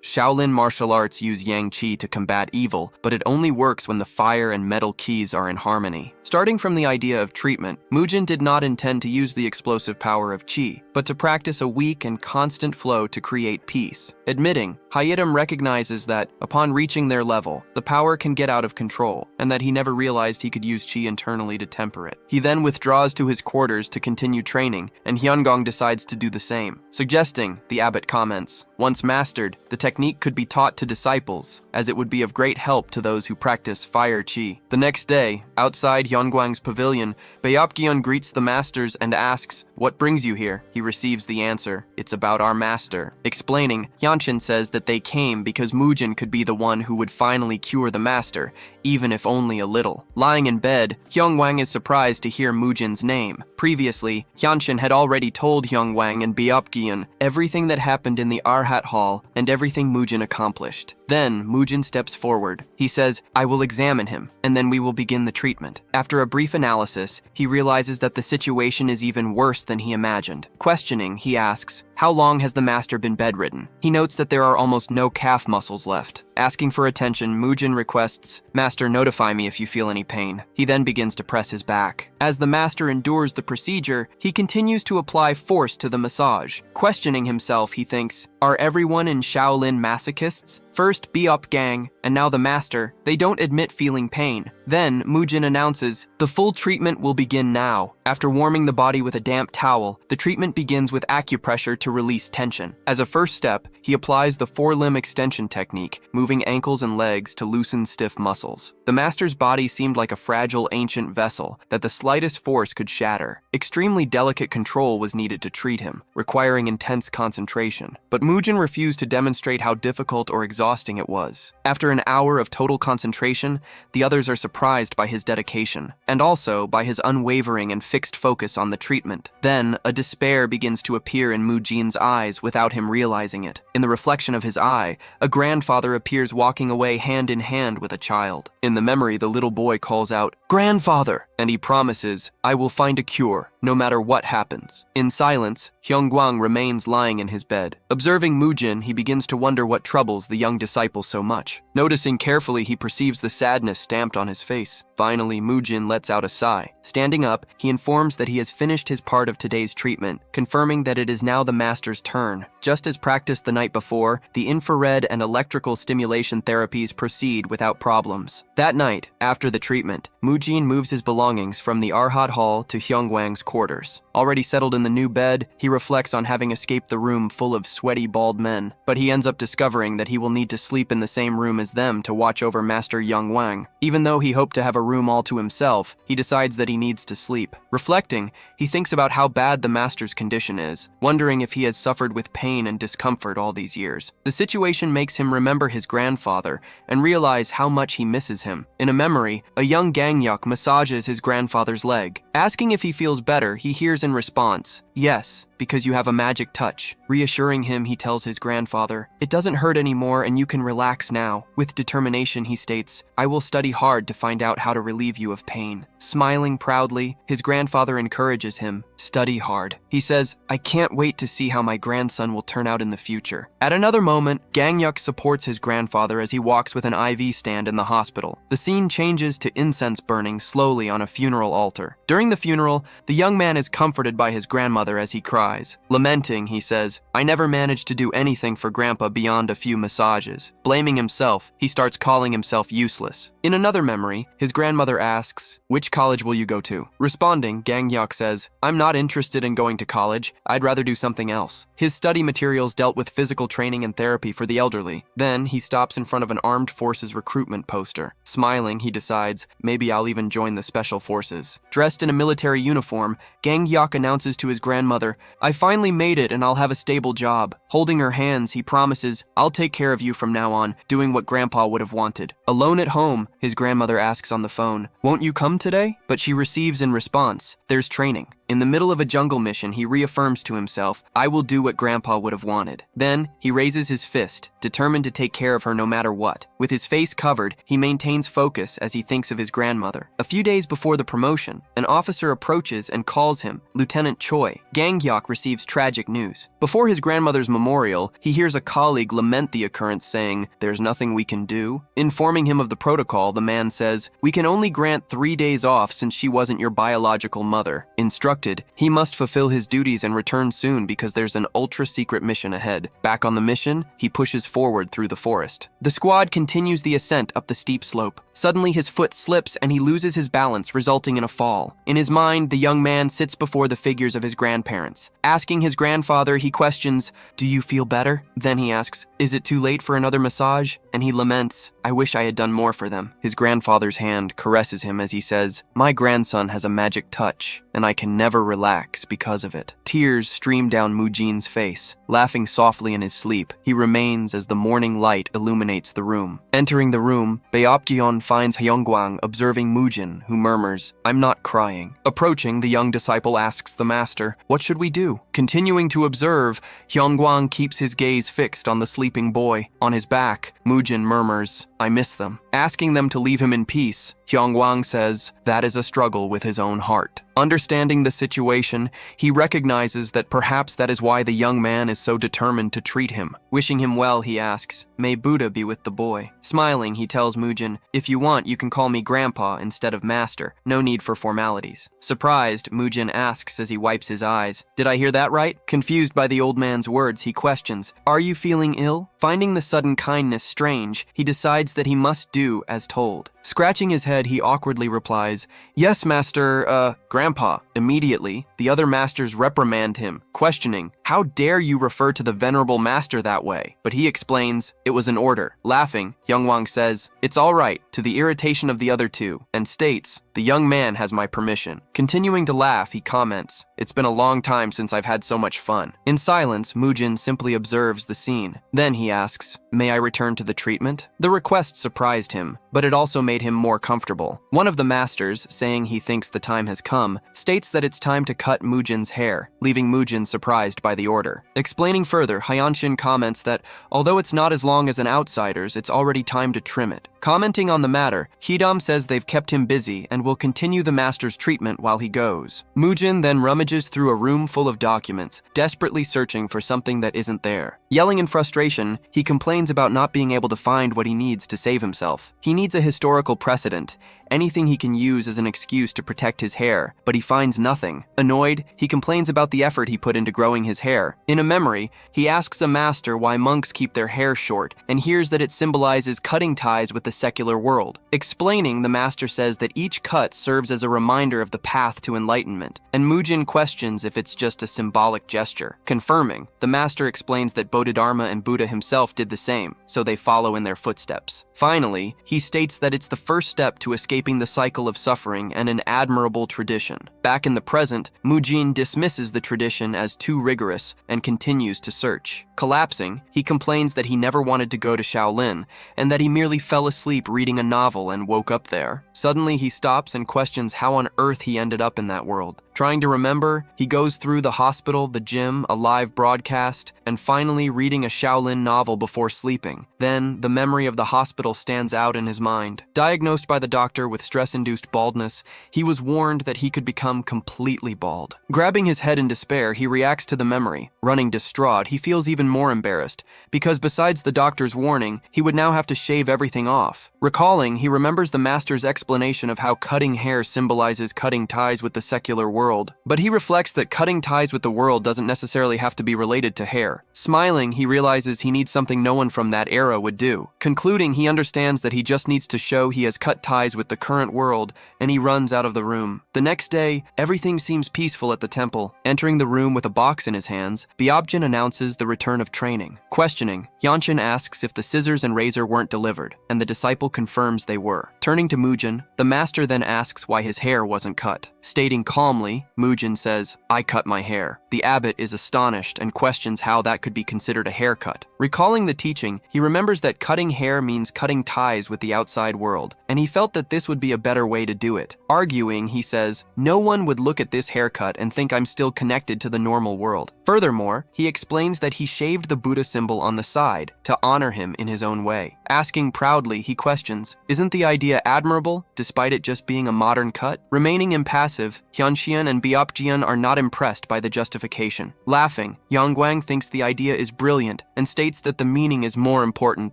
Shaolin martial arts use Yang Qi to combat evil, but it only works when the fire and metal keys are in harmony. Starting from the idea of treatment, Mujin did not intend to use the explosive power of Qi, but to practice a weak and constant flow to create peace. Admitting, Hayadam recognizes that, upon reaching their level, the power can get out of control, and that he never realized he could use Qi internally to temper it. He then withdraws to his quarters to continue training, and Hyungong decides to do the same. Suggesting, the abbot comments, "Once mastered, the technique could be taught to disciples, as it would be of great help to those who practice fire Qi." The next day, outside Hyungwang's pavilion, Beopgyeon greets the masters and asks, "What brings you here?" He receives the answer, "It's about our master." Explaining, Yanshin says that they came because Mujin could be the one who would finally cure the master, even if only a little. Lying in bed, Hyong Wang is surprised to hear Mujin's name. Previously, Yanshin had already told Hyong Wang and Beopgyeon everything that happened in the Arhat Hall and everything Mujin accomplished. Then, Mujin steps forward. He says, "I will examine him, and then we will begin the treatment." After a brief analysis, he realizes that the situation is even worse than he imagined. Questioning, he asks, "How long has the master been bedridden?" He notes that there are almost no calf muscles left. Asking for attention, Mujin requests, "Master, notify me if you feel any pain." He then begins to press his back. As the master endures the procedure, he continues to apply force to the massage. Questioning himself, he thinks, "Are everyone in Shaolin masochists? First Beopgang, and now the master, they don't admit feeling pain." Then, Mujin announces, "The full treatment will begin now." After warming the body with a damp towel, the treatment begins with acupressure to release tension. As a first step, he applies the four-limb extension technique, moving ankles and legs to loosen stiff muscles. The master's body seemed like a fragile ancient vessel that the slightest force could shatter. Extremely delicate control was needed to treat him, requiring intense concentration. But Mujin refused to demonstrate how difficult or exhausting it was. After an hour of total concentration, the others are surprised by his dedication, and also by his unwavering and fixed focus on the treatment. Then, a despair begins to appear in Mujin's eyes without him realizing it. In the reflection of his eye, a grandfather appears walking away hand in hand with a child. In the memory, the little boy calls out, "Grandfather!" and he promises, "I will find a cure, no matter what happens." In silence, Hyong Wang remains lying in his bed. Observing Mujin, he begins to wonder what troubles the young disciple so much. Noticing carefully, he perceives the sadness stamped on his face. Finally, Mujin lets out a sigh. Standing up, he informs that he has finished his part of today's treatment, confirming that it is now the master's turn. Just as practiced the night before, the infrared and electrical stimulation therapies proceed without problems. That night, after the treatment, Mujin moves his belongings from the Arhat Hall to Hyong Wang's quarters. Already settled in the new bed, he reflects on having escaped the room full of sweaty, bald men. But he ends up discovering that he will need to sleep in the same room as them to watch over Master Hyong Wang. Even though he hoped to have a room all to himself, he decides that he needs to sleep. Reflecting, he thinks about how bad the master's condition is, wondering if he has suffered with pain and discomfort all these years. The situation makes him remember his grandfather and realize how much he misses him. In a memory, a young gangyuk massages his grandfather's leg. Asking if he feels better, he hears in response, "Yes, because you have a magic touch." Reassuring him, he tells his grandfather, "It doesn't hurt anymore and you can relax now." With determination, he states, "I will study hard to find out how to relieve you of pain." Smiling proudly, his grandfather encourages him, "Study hard." He says, "I can't wait to see how my grandson will turn out in the future." At another moment, Gangyuk supports his grandfather as he walks with an IV stand in the hospital. The scene changes to incense burning slowly on a funeral altar. During the funeral, the young man is comforted by his grandmother as he cries. Lamenting, he says, "I never managed to do anything for Grandpa beyond a few massages." Blaming himself, he starts calling himself useless. In another memory, his grandmother asks, "Which college will you go to?" Responding, Ganghyuk says, "I'm not interested in going to college. I'd rather do something else." His study materials dealt with physical training and therapy for the elderly. Then he stops in front of an armed forces recruitment poster. Smiling, he decides, maybe I'll even join the special forces. Dressed in a military uniform, Ganghyuk announces to his grandmother, "I finally made it and I'll have a stable job." Holding her hands, he promises, "I'll take care of you from now on," doing what Grandpa would have wanted. Alone at home, his grandmother asks on the phone, "Won't you come today?" But she receives in response, "There's training." In the middle of a jungle mission, he reaffirms to himself, "I will do what Grandpa would have wanted." Then, he raises his fist, determined to take care of her no matter what. With his face covered, he maintains focus as he thinks of his grandmother. A few days before the promotion, an officer approaches and calls him Lieutenant Choi. Ganghyuk receives tragic news. Before his grandmother's memorial, he hears a colleague lament the occurrence, saying, "There's nothing we can do." Informing him of the protocol, the man says, "We can only grant 3 days off since she wasn't your biological mother." Instructed, he must fulfill his duties and return soon because there's an ultra-secret mission ahead. Back on the mission, he pushes forward through the forest. The squad continues the ascent up the steep slope. Suddenly, his foot slips and he loses his balance, resulting in a fall. In his mind, the young man sits before the figures of his grandparents. Asking his grandfather, he questions, "Do you feel better?" Then he asks, "Is it too late for another massage?" And he laments, "I wish I had done more for them." His grandfather's hand caresses him as he says, "My grandson has a magic touch, and I can never relax because of it." Tears stream down Mujin's face. Laughing softly in his sleep, he remains as the morning light illuminates the room. Entering the room, Beopjeon finds Hyong Wang observing Mujin, who murmurs, "I'm not crying." Approaching, the young disciple asks the master, "What should we do?" Continuing to observe, Hyong Wang keeps his gaze fixed on the sleeping boy. On his back, Mujin murmurs, "I miss them." Asking them to leave him in peace, Hyong Wang says, that is a struggle with his own heart. Understanding the situation, he recognizes that perhaps that is why the young man is so determined to treat him. Wishing him well, he asks, "May Buddha be with the boy." Smiling, he tells Mujin, "If you want, you can call me Grandpa instead of Master. No need for formalities." Surprised, Mujin asks as he wipes his eyes, "Did I hear that right?" Confused by the old man's words, he questions, "Are you feeling ill?" Finding the sudden kindness strange, he decides that he must do as told. Scratching his head, he awkwardly replies, "Yes, Master, Grandpa." Immediately, the other masters reprimand him, questioning, "How dare you refer to the venerable master that way?" But he explains, "It was an order." Laughing, Hyong Wang says, "It's all right," to the irritation of the other two, and states, "The young man has my permission." Continuing to laugh, he comments, "It's been a long time since I've had so much fun." In silence, Mujin simply observes the scene. Then he asks, "May I return to the treatment?" The request surprised him, but it also made him more comfortable. One of the masters, saying he thinks the time has come, states that it's time to cut Mujin's hair, leaving Mujin surprised by the order. Explaining further, Hyanshin comments that although it's not as long as an outsider's, it's already time to trim it. Commenting on the matter, Hidam says they've kept him busy and will continue the master's treatment while he goes. Mujin then rummages through a room full of documents, desperately searching for something that isn't there. Yelling in frustration, he complains about not being able to find what he needs to save himself. He needs a historical precedent, anything he can use as an excuse to protect his hair, but he finds nothing. Annoyed, he complains about the effort he put into growing his hair. In a memory, he asks a master why monks keep their hair short, and hears that it symbolizes cutting ties with the secular world. Explaining, the master says that each cut serves as a reminder of the path to enlightenment, and Mujin questions if it's just a symbolic gesture. Confirming, the master explains that Bodhidharma and Buddha himself did the same, so they follow in their footsteps. Finally, he states that it's the first step to escaping the cycle of suffering and an admirable tradition. Back in the present, Mujin dismisses the tradition as too rigorous and continues to search. Collapsing, he complains that he never wanted to go to Shaolin and that he merely fell asleep reading a novel and woke up there. Suddenly, he stops and questions how on earth he ended up in that world. Trying to remember, he goes through the hospital, the gym, a live broadcast, and finally reading a Shaolin novel before sleeping. Then, the memory of the hospital stands out in his mind. Diagnosed by the doctor with stress-induced baldness, he was warned that he could become completely bald. Grabbing his head in despair, he reacts to the memory. Running distraught, he feels even more embarrassed, because besides the doctor's warning, he would now have to shave everything off. Recalling, he remembers the master's explanation of how cutting hair symbolizes cutting ties with the secular world. world, but he reflects that cutting ties with the world doesn't necessarily have to be related to hair. Smiling, he realizes he needs something no one from that era would do. Concluding, he understands that he just needs to show he has cut ties with the current world, and he runs out of the room. The next day, everything seems peaceful at the temple. Entering the room with a box in his hands, Byobjin announces the return of training. Questioning, Hyunshin asks if the scissors and razor weren't delivered, and the disciple confirms they were. Turning to Mujin, the master then asks why his hair wasn't cut. Stating calmly, Mujin says, "I cut my hair." The abbot is astonished and questions how that could be considered a haircut. Recalling the teaching, he remembers that cutting hair means cutting ties with the outside world, and he felt that this would be a better way to do it. Arguing, he says, "No one would look at this haircut and think I'm still connected to the normal world." Furthermore, he explains that he shaved the Buddha symbol on the side to honor him in his own way. Asking proudly, he questions, "Isn't the idea admirable, despite it just being a modern cut?" Remaining impassive, Hyunshin and Byobjin are not impressed by the justification. Laughing, Hyong Wang thinks the idea is brilliant and states that the meaning is more important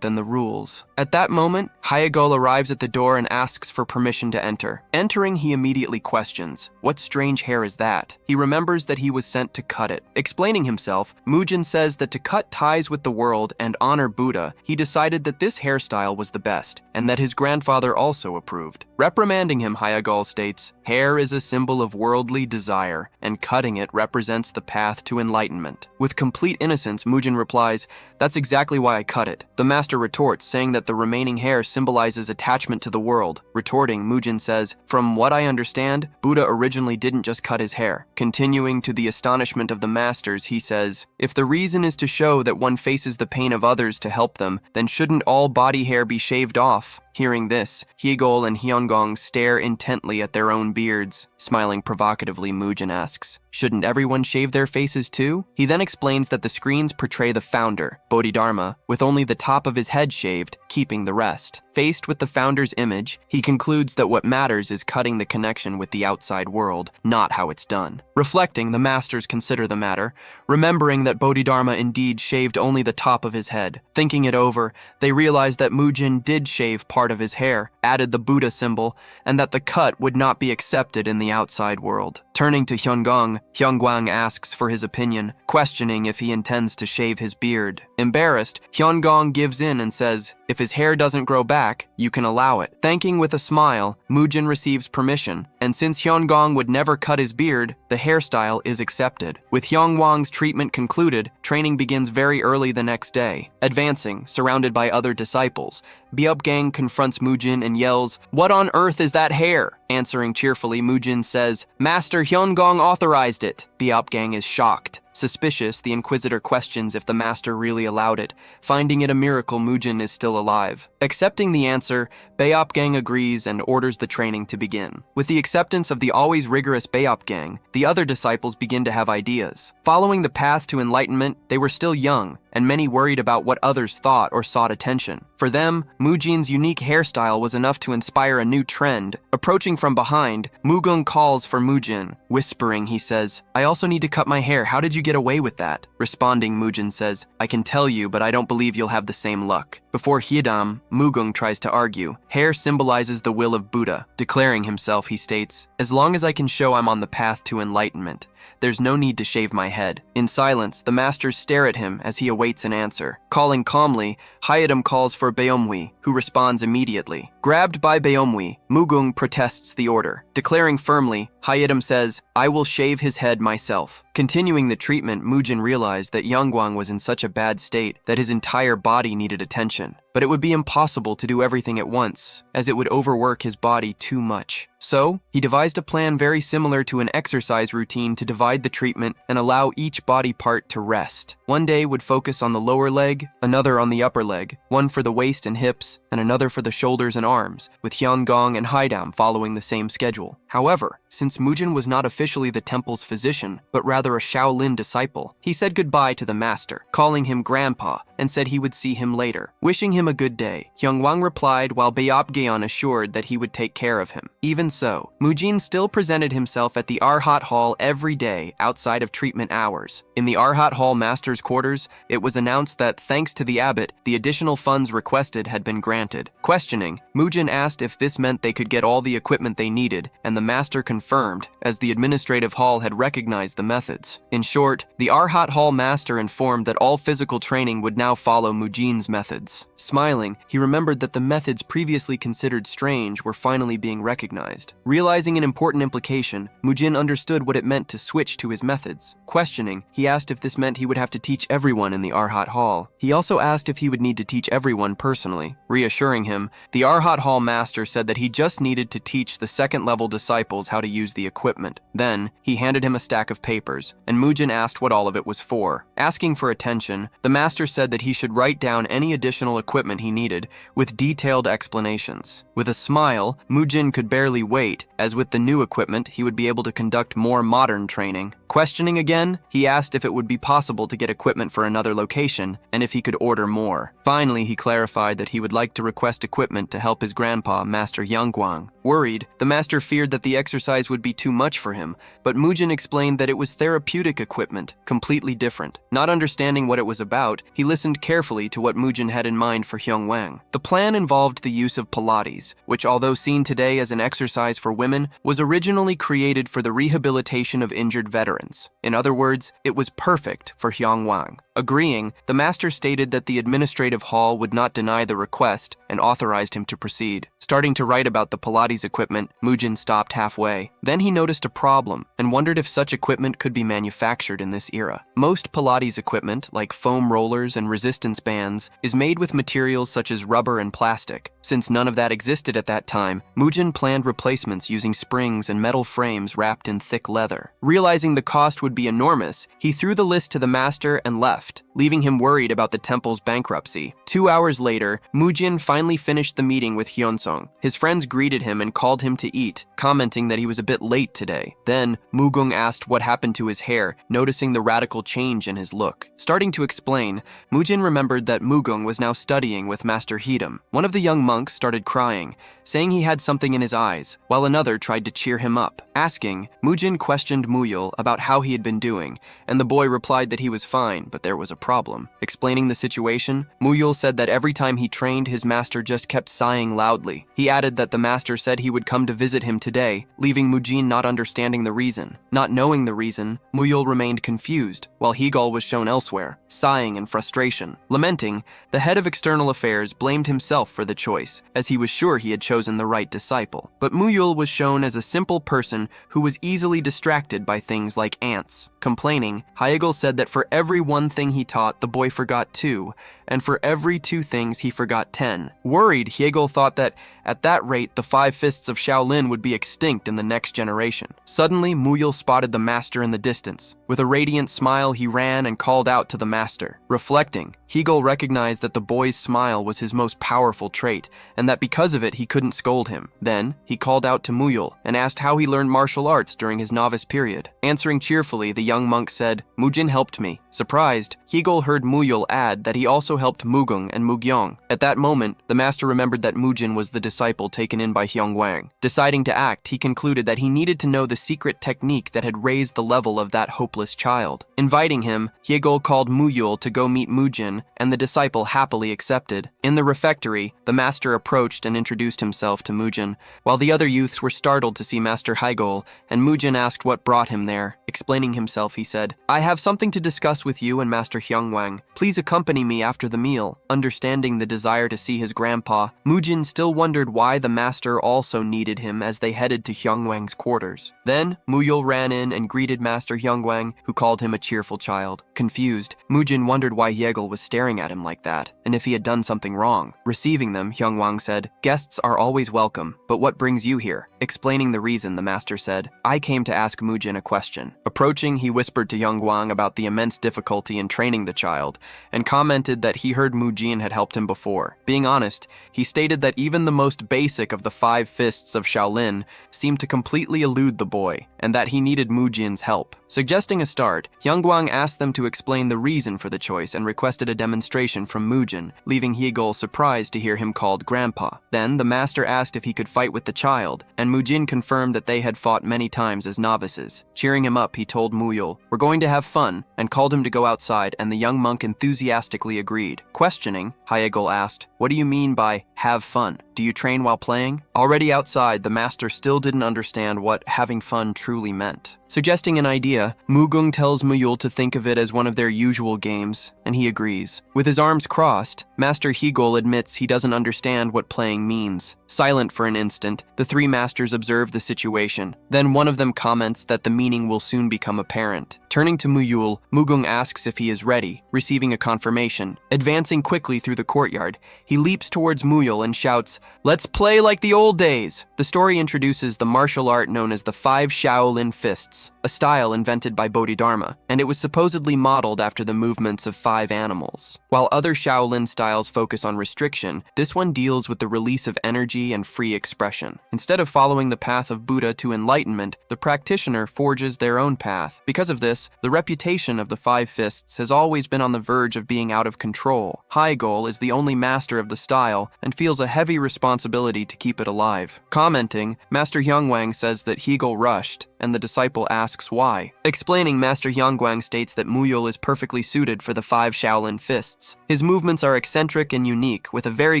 than the rules. At that moment, Hyegol arrives at the door and asks for permission to enter. Entering, he immediately questions, "What strange hair is that?" He remembers that he was sent to cut it. Explaining himself, Mujin says that to cut ties with the world and honor Buddha, he decided that this hairstyle was the best, and that his grandfather also approved. Reprimanding him, Hyegol states, "Hair is a symbol of worldly desire, and cutting it represents the path to enlightenment." With complete innocence, Mujin replies, "That's exactly why I cut it." The master retorts, saying that the remaining hair symbolizes attachment to the world. Retorting, Mujin says, "From what I understand, Buddha originally didn't just cut his hair." Continuing to the astonishment of the masters, he says, "If the reason is to show that one faces the pain of others to help them, then shouldn't all body hair be shaved off?" Hearing this, Hyegol and Hyongong stare intently at their own beards. Smiling provocatively, Mujin asks, "Shouldn't everyone shave their faces too?" He then explains that the screens portray the founder, Bodhidharma, with only the top of his head shaved, keeping the rest. Faced with the founder's image, he concludes that what matters is cutting the connection with the outside world, not how it's done. Reflecting, the masters consider the matter, remembering that Bodhidharma indeed shaved only the top of his head. Thinking it over, they realize that Mujin did shave part of his hair, added the Buddha symbol, and that the cut would not be accepted in the outside world. Turning to Hyong Wang asks for his opinion, questioning if he intends to shave his beard. Embarrassed, Hyong gives in and says, "If his hair doesn't grow back, you can allow it." Thanking with a smile, Mujin receives permission, and since Hyong would never cut his beard, the hairstyle is accepted. With Hyong Wang's treatment concluded, training begins very early the next day. Advancing, surrounded by other disciples, Byobjin confronts Mujin and yells, "What on earth is that hair?" Answering cheerfully, Mujin says, "Master Hyong authorized it." Byobjin is shocked. Suspicious, the Inquisitor questions if the master really allowed it. Finding it a miracle Mujin is still alive. Accepting the answer, Byobjin agrees and orders the training to begin. With the acceptance of the always rigorous Byobjin, the other disciples begin to have ideas. Following the path to enlightenment, they were still young, and many worried about what others thought or sought attention. For them, Mujin's unique hairstyle was enough to inspire a new trend. Approaching from behind, Mugung calls for Mujin. Whispering, he says, "I also need to cut my hair. How did you get away with that?" Responding, Mujin says, "I can tell you, but I don't believe you'll have the same luck." Before Hyedam, Mugung tries to argue. Hair symbolizes the will of Buddha. Declaring himself, he states, "As long as I can show I'm on the path to enlightenment, there's no need to shave my head." In silence, the masters stare at him as he awaits an answer. Calling calmly, Hyedam calls for Beomwi, who responds immediately. Grabbed by Beomwi, Mugung protests the order. Declaring firmly, Hyedam says, "I will shave his head myself." Continuing the treatment, Mujin realized that Hyongwang was in such a bad state that his entire body needed attention. But it would be impossible to do everything at once, as it would overwork his body too much. So, he devised a plan very similar to an exercise routine to divide the treatment and allow each body part to rest. One day would focus on the lower leg, another on the upper leg, one for the waist and hips, and another for the shoulders and arms, with Hyongong and Hyedam following the same schedule. However, since Mujin was not officially the temple's physician, but rather a Shaolin disciple, he said goodbye to the master, calling him Grandpa, and said he would see him later. Wishing him a good day, Hyong Wang replied while Byobjin assured that he would take care of him. Even so, Mujin still presented himself at the Arhat Hall every day outside of treatment hours. In the Arhat Hall, masters master's quarters, it was announced that, thanks to the abbot, the additional funds requested had been granted. Questioning, Mujin asked if this meant they could get all the equipment they needed, and the master confirmed, as the administrative hall had recognized the methods. In short, the Arhat Hall master informed that all physical training would now follow Mujin's methods. Smiling, he remembered that the methods previously considered strange were finally being recognized. Realizing an important implication, Mujin understood what it meant to switch to his methods. Questioning, he asked if this meant he would have to teach everyone in the Arhat Hall. He also asked if he would need to teach everyone personally. Reassuring him, the Arhat Hall master said that he just needed to teach the second-level disciples how to use the equipment. Then, he handed him a stack of papers, and Mujin asked what all of it was for. Asking for attention, the master said that he should write down any additional equipment he needed, with detailed explanations. With a smile, Mujin could barely wait, as with the new equipment, he would be able to conduct more modern training. Questioning again, he asked if it would be possible to get equipment for another location, and if he could order more. Finally, he clarified that he would like to request equipment to help his grandpa, Master Hyong Wang. Worried, the master feared that the exercise would be too much for him, but Mujin explained that it was therapeutic equipment, completely different. Not understanding what it was about, he listened carefully to what Mujin had in mind for Hyong Wang. The plan involved the use of Pilates, which, although seen today as an exercise for women, was originally created for the rehabilitation of injured veterans. In other words, it was perfect for Hyong Wang. Agreeing, the master stated that the administrative hall would not deny the request and authorized him to proceed. Starting to write about the Pilates equipment, Mujin stopped halfway. Then he noticed a problem and wondered if such equipment could be manufactured in this era. Most Pilates equipment, like foam rollers and resistance bands, is made with materials such as rubber and plastic. Since none of that existed at that time, Mujin planned replacements using springs and metal frames wrapped in thick leather. Realizing the cost would be enormous, he threw the list to the master and left, leaving him worried about the temple's bankruptcy. 2 hours later, Mujin finally finished the meeting with Hyunsung. His friends greeted him and called him to eat, commenting that he was a bit late today. Then, Mugung asked what happened to his hair, noticing the radical change in his look. Starting to explain, Mujin remembered that Mugung was now studying with Master Hidam. One of the young monks started crying, saying he had something in his eyes, while another tried to cheer him up. Asking, Mujin questioned Muyul about how he had been doing, and the boy replied that he was fine, but there was a problem. Explaining the situation, Muyul said that every time he trained, his master just kept sighing loudly. He added that the master said he would come to visit him today, leaving Mujin not understanding the reason. Not knowing the reason, Muyul remained confused, while Hegel was shown elsewhere, sighing in frustration. Lamenting, the head of external affairs blamed himself for the choice, as he was sure he had chosen the right disciple. But Muyul was shown as a simple person who was easily distracted by things like ants. Complaining, Hegel said that for every one thing he taught, the boy forgot 2, and for every 2 things he forgot 10. Worried, Hegel thought that at that rate, the 5 fists of Shaolin would be extinct in the next generation. Suddenly, Muyul spotted the master in the distance. With a radiant smile, he ran and called out to the master. Reflecting, Hegel recognized that the boy's smile was his most powerful trait, and that because of it, he couldn't scold him. Then, he called out to Muyul and asked how he learned martial arts during his novice period. Answering cheerfully, the young monk said, "Mujin helped me." Surprised, Hegel heard Muyul add that he also helped Mugung and Mugyong. At that moment, the master remembered that Mujin was the disciple taken in by Hyong Wang. Deciding to act, he concluded that he needed to know the secret technique that had raised the level of that hopeless child. Inviting him, Hegel called Muyul to go meet Mujin, and the disciple happily accepted. In the refectory, the master approached and introduced himself to Mujin, while the other youths were startled to see Master Hegel, and Mujin asked what brought him there. Explaining himself, he said, "I have something to discuss with you and Master Hyong Wang. Please accompany me after the meal." Understanding the desire to see his grandpa, Mujin still wondered why the master also needed him as they headed to Hyong Wang's quarters. Then, Muyul ran in and greeted Master Hyong Wang, who called him a cheerful child. Confused, Mujin wondered why Hegel was staring at him like that, and if he had done something wrong. Receiving them, Hyong Wang said, "Guests are always welcome, but what brings you here?" Explaining the reason, the master said, "I came to ask Mujin a question." Approaching, he whispered to Hyong Wang about the immense difficulty in training the child, and commented that he heard Mujin had helped him before. Being honest, he stated that even the most basic of the 5 fists of Shaolin seemed to completely elude the boy, and that he needed Mujin's help. Suggesting a start, Hyong Wang asked them to explain the reason for the choice and requested a demonstration from Mujin, leaving Hyegol surprised to hear him called Grandpa. Then, the master asked if he could fight with the child, and Mujin confirmed that they had fought many times as novices. Cheering him up, he told Muyul, "We're going to have fun," and called him to go outside, and the young monk enthusiastically agreed. Questioning, Hyegol asked, "What do you mean by have fun? Do you train while playing?" Already outside, the master still didn't understand what having fun truly meant. Suggesting an idea, Mugung tells Muyul to think of it as one of their usual games, and he agrees. With his arms crossed, Master Hyegol admits he doesn't understand what playing means. Silent for an instant, the three masters observe the situation. Then one of them comments that the meaning will soon become apparent. Turning to Muyul, Mugung asks if he is ready, receiving a confirmation. Advancing quickly through the courtyard, he leaps towards Muyul and shouts, "Let's play like the old days!" The story introduces the martial art known as the 5 Shaolin Fists, a style invented by Bodhidharma, and it was supposedly modeled after the movements of 5 animals. While other Shaolin styles focus on restriction, this one deals with the release of energy and free expression. Instead of following the path of Buddha to enlightenment, the practitioner forges their own path. Because of this, the reputation of the 5 Fists has always been on the verge of being out of control. Hyegol is the only master of the style and feels a heavy responsibility to keep it alive. Commenting, Master Hyong Wang says that Hyegol rushed, and the disciple asks why. Explaining, Master Hyong Wang states that Muyul is perfectly suited for the 5 Shaolin Fists. His movements are eccentric and unique, with a very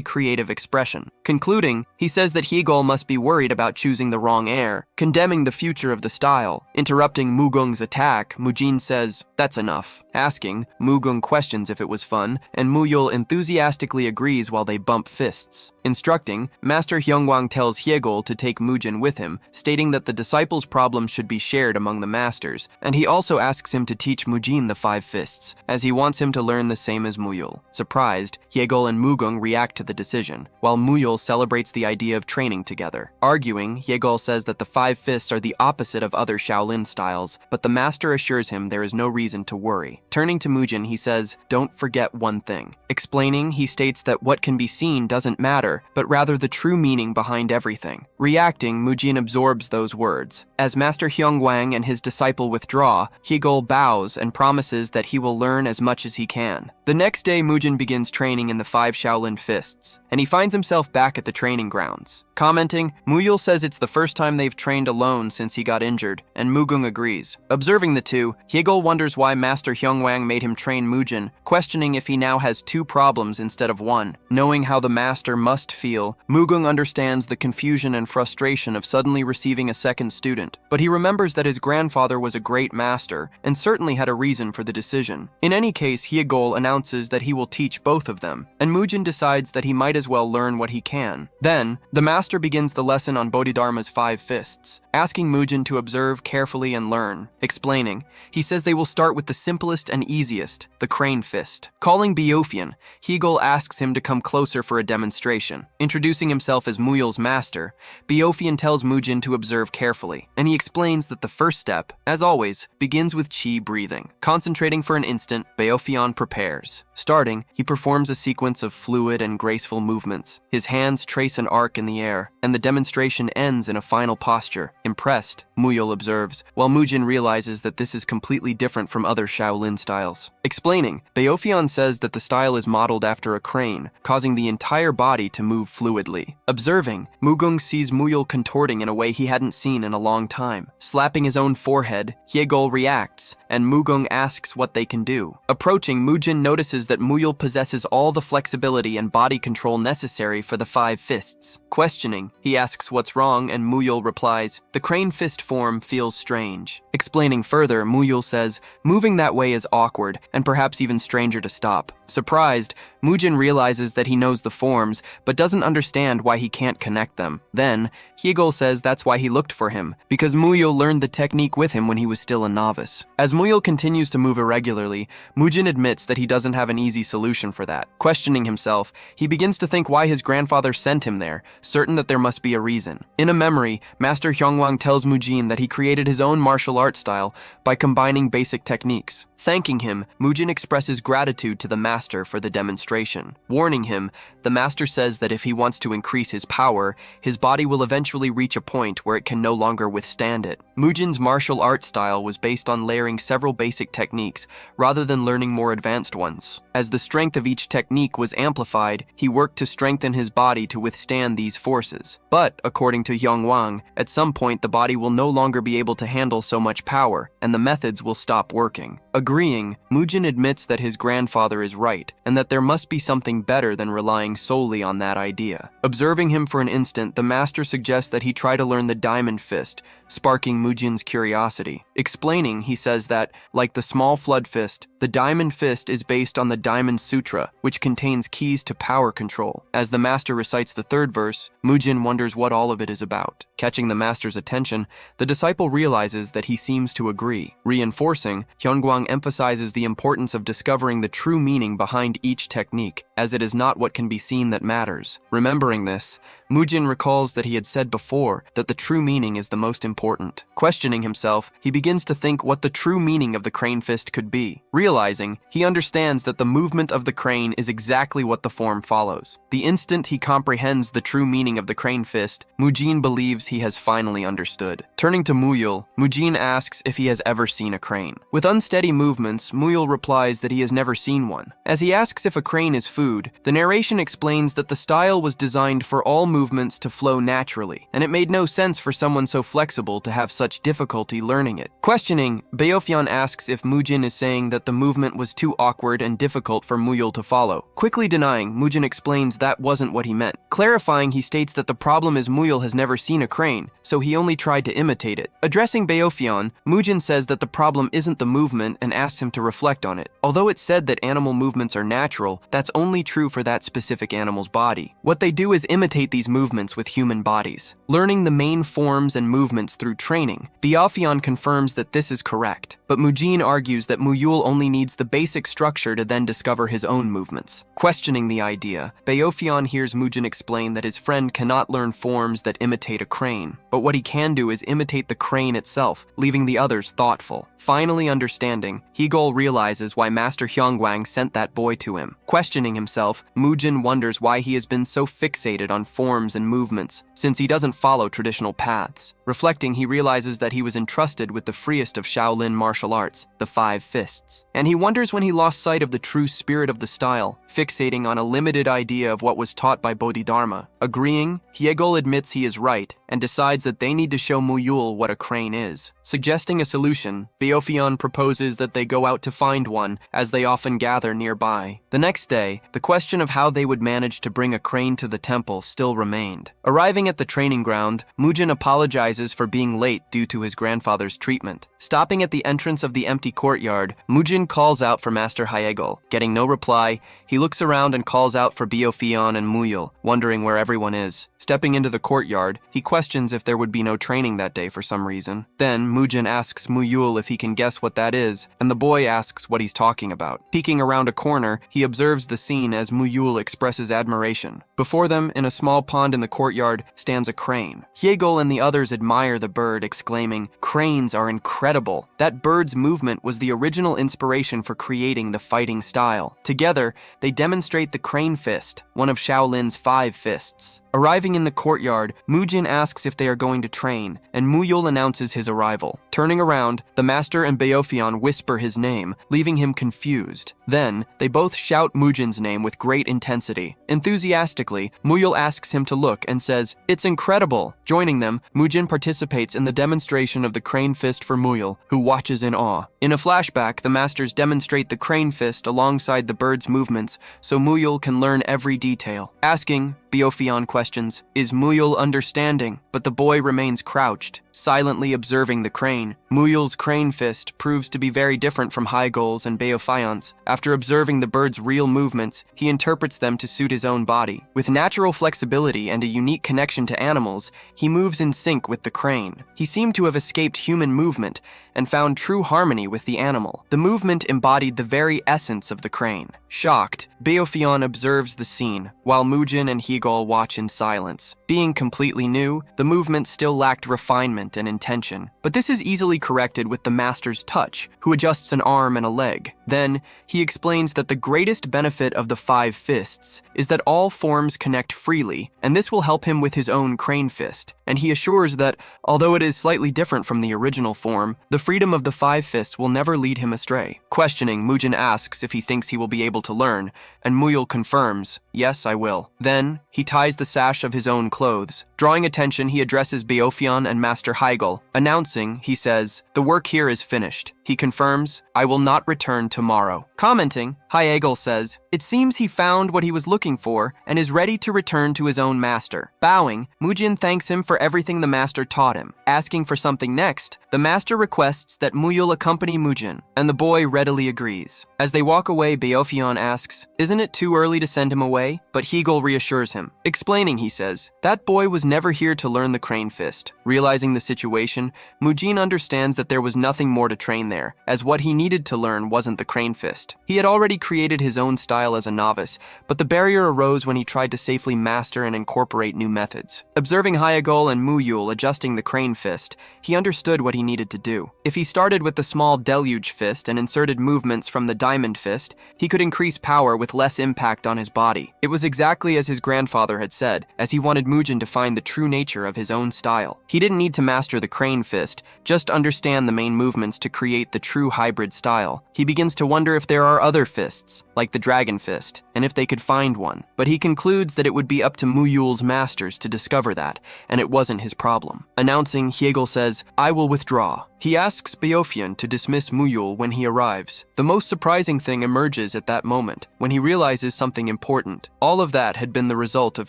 creative expression. Concluding, he says that Hyegol must be worried about choosing the wrong heir, condemning the future of the style. Interrupting Mugung's attack, Mujin says, "That's enough." Asking, Mugung questions if it was fun, and Muyul enthusiastically agrees while they bump fists. Instructing, Master Hyong Wang tells Hyegol to take Mujin with him, stating that the disciple's problem should be shared among the masters, and he also asks him to teach Mujin the 5 Fists, as he wants him to learn the same as Muyul. Surprised, Hyegol and Mugung react to the decision, while Muyul celebrates the idea of training together. Arguing, Hyegol says that the 5 Fists are the opposite of other Shaolin styles, but the master assures him there is no reason to worry. Turning to Mujin, he says, "Don't forget one thing." Explaining, he states that what can be seen doesn't matter, but rather the true meaning behind everything. Reacting, Mujin absorbs those words. As Master Hyong Wang and his disciple withdraw, Hyegol bows and promises that he will learn as much as he can. The next day, Mujin begins training in the 5 Shaolin Fists, and he finds himself back at the training grounds. Commenting, Muyul says it's the first time they've trained alone since he got injured, and Mugung agrees. Observing the two, Hyegol wonders why Master Hyong Wang made him train Mujin, questioning if he now has 2 problems instead of 1. Knowing how the master must feel, Mugung understands the confusion and frustration of suddenly receiving a second student, but he remembers that his grandfather was a great master, and certainly had a reason for the decision. In any case, Hyegol announces that he will teach both of them, and Mujin decides that he might as well learn what he can. Then, the master begins the lesson on Bodhidharma's 5 Fists, asking Mujin to observe carefully and learn. Explaining, he says they will start with the simplest and easiest, the crane fist. Calling Beofian, Hyegol asks him to come closer for a demonstration. Introducing himself as Muyul's master, Beofian tells Mujin to observe carefully, and he explains that the first step, as always, begins with qi breathing. Concentrating for an instant, Beofian prepares. Starting, he performs a sequence of fluid and graceful movements. His hands trace an arc in the air, and the demonstration ends in a final posture. Impressed, Muyul observes, while Mujin realizes that this is completely different from other Shaolin styles. Explaining, Beofian says that the style is modeled after a crane, causing the entire body to move fluidly. Observing, Mugung sees Muyul contorting in a way he hadn't seen in a long time. Slapping his own forehead, Hyegol reacts, and Mugung asks what they can do. Approaching, Mujin notices that Muyul possesses all the flexibility and body control necessary for the 5 Fists. Questioning, he asks what's wrong, and Muyul replies, "The crane fist form feels strange." Explaining further, Muyul says, "Moving that way is awkward, and perhaps even stranger to stop." Surprised, Mujin realizes that he knows the forms, but doesn't understand why he can't connect them. Then, Hyegol says that's why he looked for him, because Muyul learned the technique with him when he was still a novice. As Muyul continues to move irregularly, Mujin admits that he doesn't have an easy solution for that. Questioning himself, he begins to think why his grandfather sent him there, certain that there must be a reason. In a memory, Master Hyong Wang tells Mujin that he created his own martial art style by combining basic techniques. Thanking him, Mujin expresses gratitude to the master for the demonstration. Warning him, the master says that if he wants to increase his power, his body will eventually reach a point where it can no longer withstand it. Mujin's martial art style was based on layering several basic techniques rather than learning more advanced ones. As the strength of each technique was amplified, he worked to strengthen his body to withstand these forces. But, according to Hyong Wang, at some point the body will no longer be able to handle so much power, and the methods will stop working. Agreeing, Mujin admits that his grandfather is right, and that there must be something better than relying solely on that idea. Observing him for an instant, the master suggests that he try to learn the diamond fist, sparking Mujin's curiosity. Explaining, he says that, like the small flood fist, the diamond fist is based on the Diamond Sutra, which contains keys to power control. As the master recites the third verse, Mujin wonders what all of it is about. Catching the master's attention, the disciple realizes that he seems to agree. Reinforcing, Hyong Wang emphasizes the importance of discovering the true meaning behind each technique, as it is not what can be seen that matters. Remembering this, Mujin recalls that he had said before that the true meaning is the most important. Questioning himself, he begins to think what the true meaning of the crane fist could be. Realizing, he understands that the movement of the crane is exactly what the form follows. The instant he comprehends the true meaning of the crane fist, Mujin believes he has finally understood. Turning to Muyul, Mujin asks if he has ever seen a crane. With unsteady movements, Muyul replies that he has never seen one. As he asks if a crane is food, the narration explains that the style was designed for all movements to flow naturally, and it made no sense for someone so flexible to have such difficulty learning it. Questioning, Beofian asks if Mujin is saying that the movement was too awkward and difficult for Muyul to follow. Quickly denying, Mujin explains that wasn't what he meant. Clarifying, he states that the problem is Muyul has never seen a crane, so he only tried to imitate it. Addressing Beofian, Mujin says that the problem isn't the movement and asks him to reflect on it. Although it's said that animal movements are natural, that's only true for that specific animal's body. What they do is imitate these movements with human bodies. Learning the main forms and movements through training, Beofian confirms that this is correct, but Mujin argues that Muyul only needs the basic structure to then discover his own movements. Questioning the idea, Beofian hears Mujin explain that his friend cannot learn forms that imitate a crane, but what he can do is imitate the crane itself, leaving the others thoughtful. Finally understanding, Hegol realizes why Master Hyong Wang sent that boy to him. Questioning himself, Mujin wonders why he has been so fixated on forms and movements, since he doesn't follow traditional paths. Reflecting, he realizes that he was entrusted with the freest of Shaolin martial arts, the Five Fists. And he wonders when he lost sight of the true spirit of the style, fixating on a limited idea of what was taught by Bodhidharma. Agreeing, Hegel admits he is right, and decides that they need to show Muyul what a crane is. Suggesting a solution, Beofian proposes that they go out to find one, as they often gather nearby. The next day, the question of how they would manage to bring a crane to the temple still remained. Arriving at the training ground, Mujin apologizes for being late due to his grandfather's treatment. Stopping at the entrance of the empty courtyard, Mujin calls out for Master Hyegel. Getting no reply, he looks around and calls out for Beofian and Muyul, wondering where everyone is. Stepping into the courtyard, he questions if there would be no training that day for some reason. Then, Mujin asks Muyul if he can guess what that is, and the boy asks what he's talking about. Peeking around a corner, he observes the scene as Muyul expresses admiration. Before them, in a small pond in the courtyard, stands a crane. Hegel and the others admire the bird, exclaiming, "Cranes are incredible." That bird's movement was the original inspiration for creating the fighting style. Together, they demonstrate the crane fist, one of Shaolin's 5 fists. Arriving in the courtyard, Mujin asks if they are going to train, and Muyul announces his arrival. Turning around, the master and Beofian whisper his name, leaving him confused. Then, they both shout Mujin's name with great intensity. Enthusiastically, Muyul asks him to look and says, "It's incredible!" Joining them, Mujin participates in the demonstration of the crane fist for Muyul, who watches in awe. In a flashback, the masters demonstrate the crane fist alongside the bird's movements, so Muyul can learn every detail. Asking, Beofian questions, "Is Muyul understanding?" But the boy remains crouched, silently observing the crane. Muyul's crane fist proves to be very different from Hegel's and Beofian's. After observing the bird's real movements, he interprets them to suit his own body. With natural flexibility and a unique connection to animals, he moves in sync with the crane. He seemed to have escaped human movement and found true harmony with the animal. The movement embodied the very essence of the crane. Shocked, Beofion observes the scene, while Mujin and Hegel watch in silence. Being completely new, the movement still lacked refinement and intention, but this is easily corrected with the master's touch, who adjusts an arm and a leg. Then, he explains that the greatest benefit of the 5 fists is that all forms connect freely, and this will help him with his own crane fist. And he assures that, although it is slightly different from the original form, the freedom of the 5 fists will never lead him astray. Questioning, Mujin asks if he thinks he will be able to learn, and Muyul confirms, "Yes, I will." Then, he ties the sash of his own clothes. Drawing attention, he addresses Beofion and Master Hegel. Announcing, he says, "The work here is finished." He confirms, "I will not return tomorrow." Commenting, Hegel says, "It seems he found what he was looking for and is ready to return to his own master." Bowing, Mujin thanks him for everything the master taught him. Asking for something next, the master requests that Muyul accompany Mujin, and the boy readily agrees. As they walk away, Beofion asks, "Isn't it too early to send him away?" But Hegel reassures him. Explaining, he says, "That boy was never here to learn the crane fist." Realizing the situation, Mujin understands that there was nothing more to train there, as what he needed to learn wasn't the crane fist. He had already created his own style as a novice, but the barrier arose when he tried to safely master and incorporate new methods. Observing Hegel and Muyul adjusting the crane fist, he understood what he needed to do. If he started with the small deluge fist and inserted movements from the diamond fist, he could increase power with less impact on his body. It was exactly as his grandfather had said, as he wanted Mujin to find the true nature of his own style. He didn't need to master the crane fist, just understand the main movements to create the true hybrid style. He begins to wonder if there are other fists, like the dragon fist, and if they could find one. But he concludes that it would be up to Muyul's masters to discover that, and it wasn't his problem. Announcing, Hegel says, "I will withdraw." He asks Beofion to dismiss Muyul when he arrives. The most surprising thing emerges at that moment, when he realizes something important. All of that had been the result of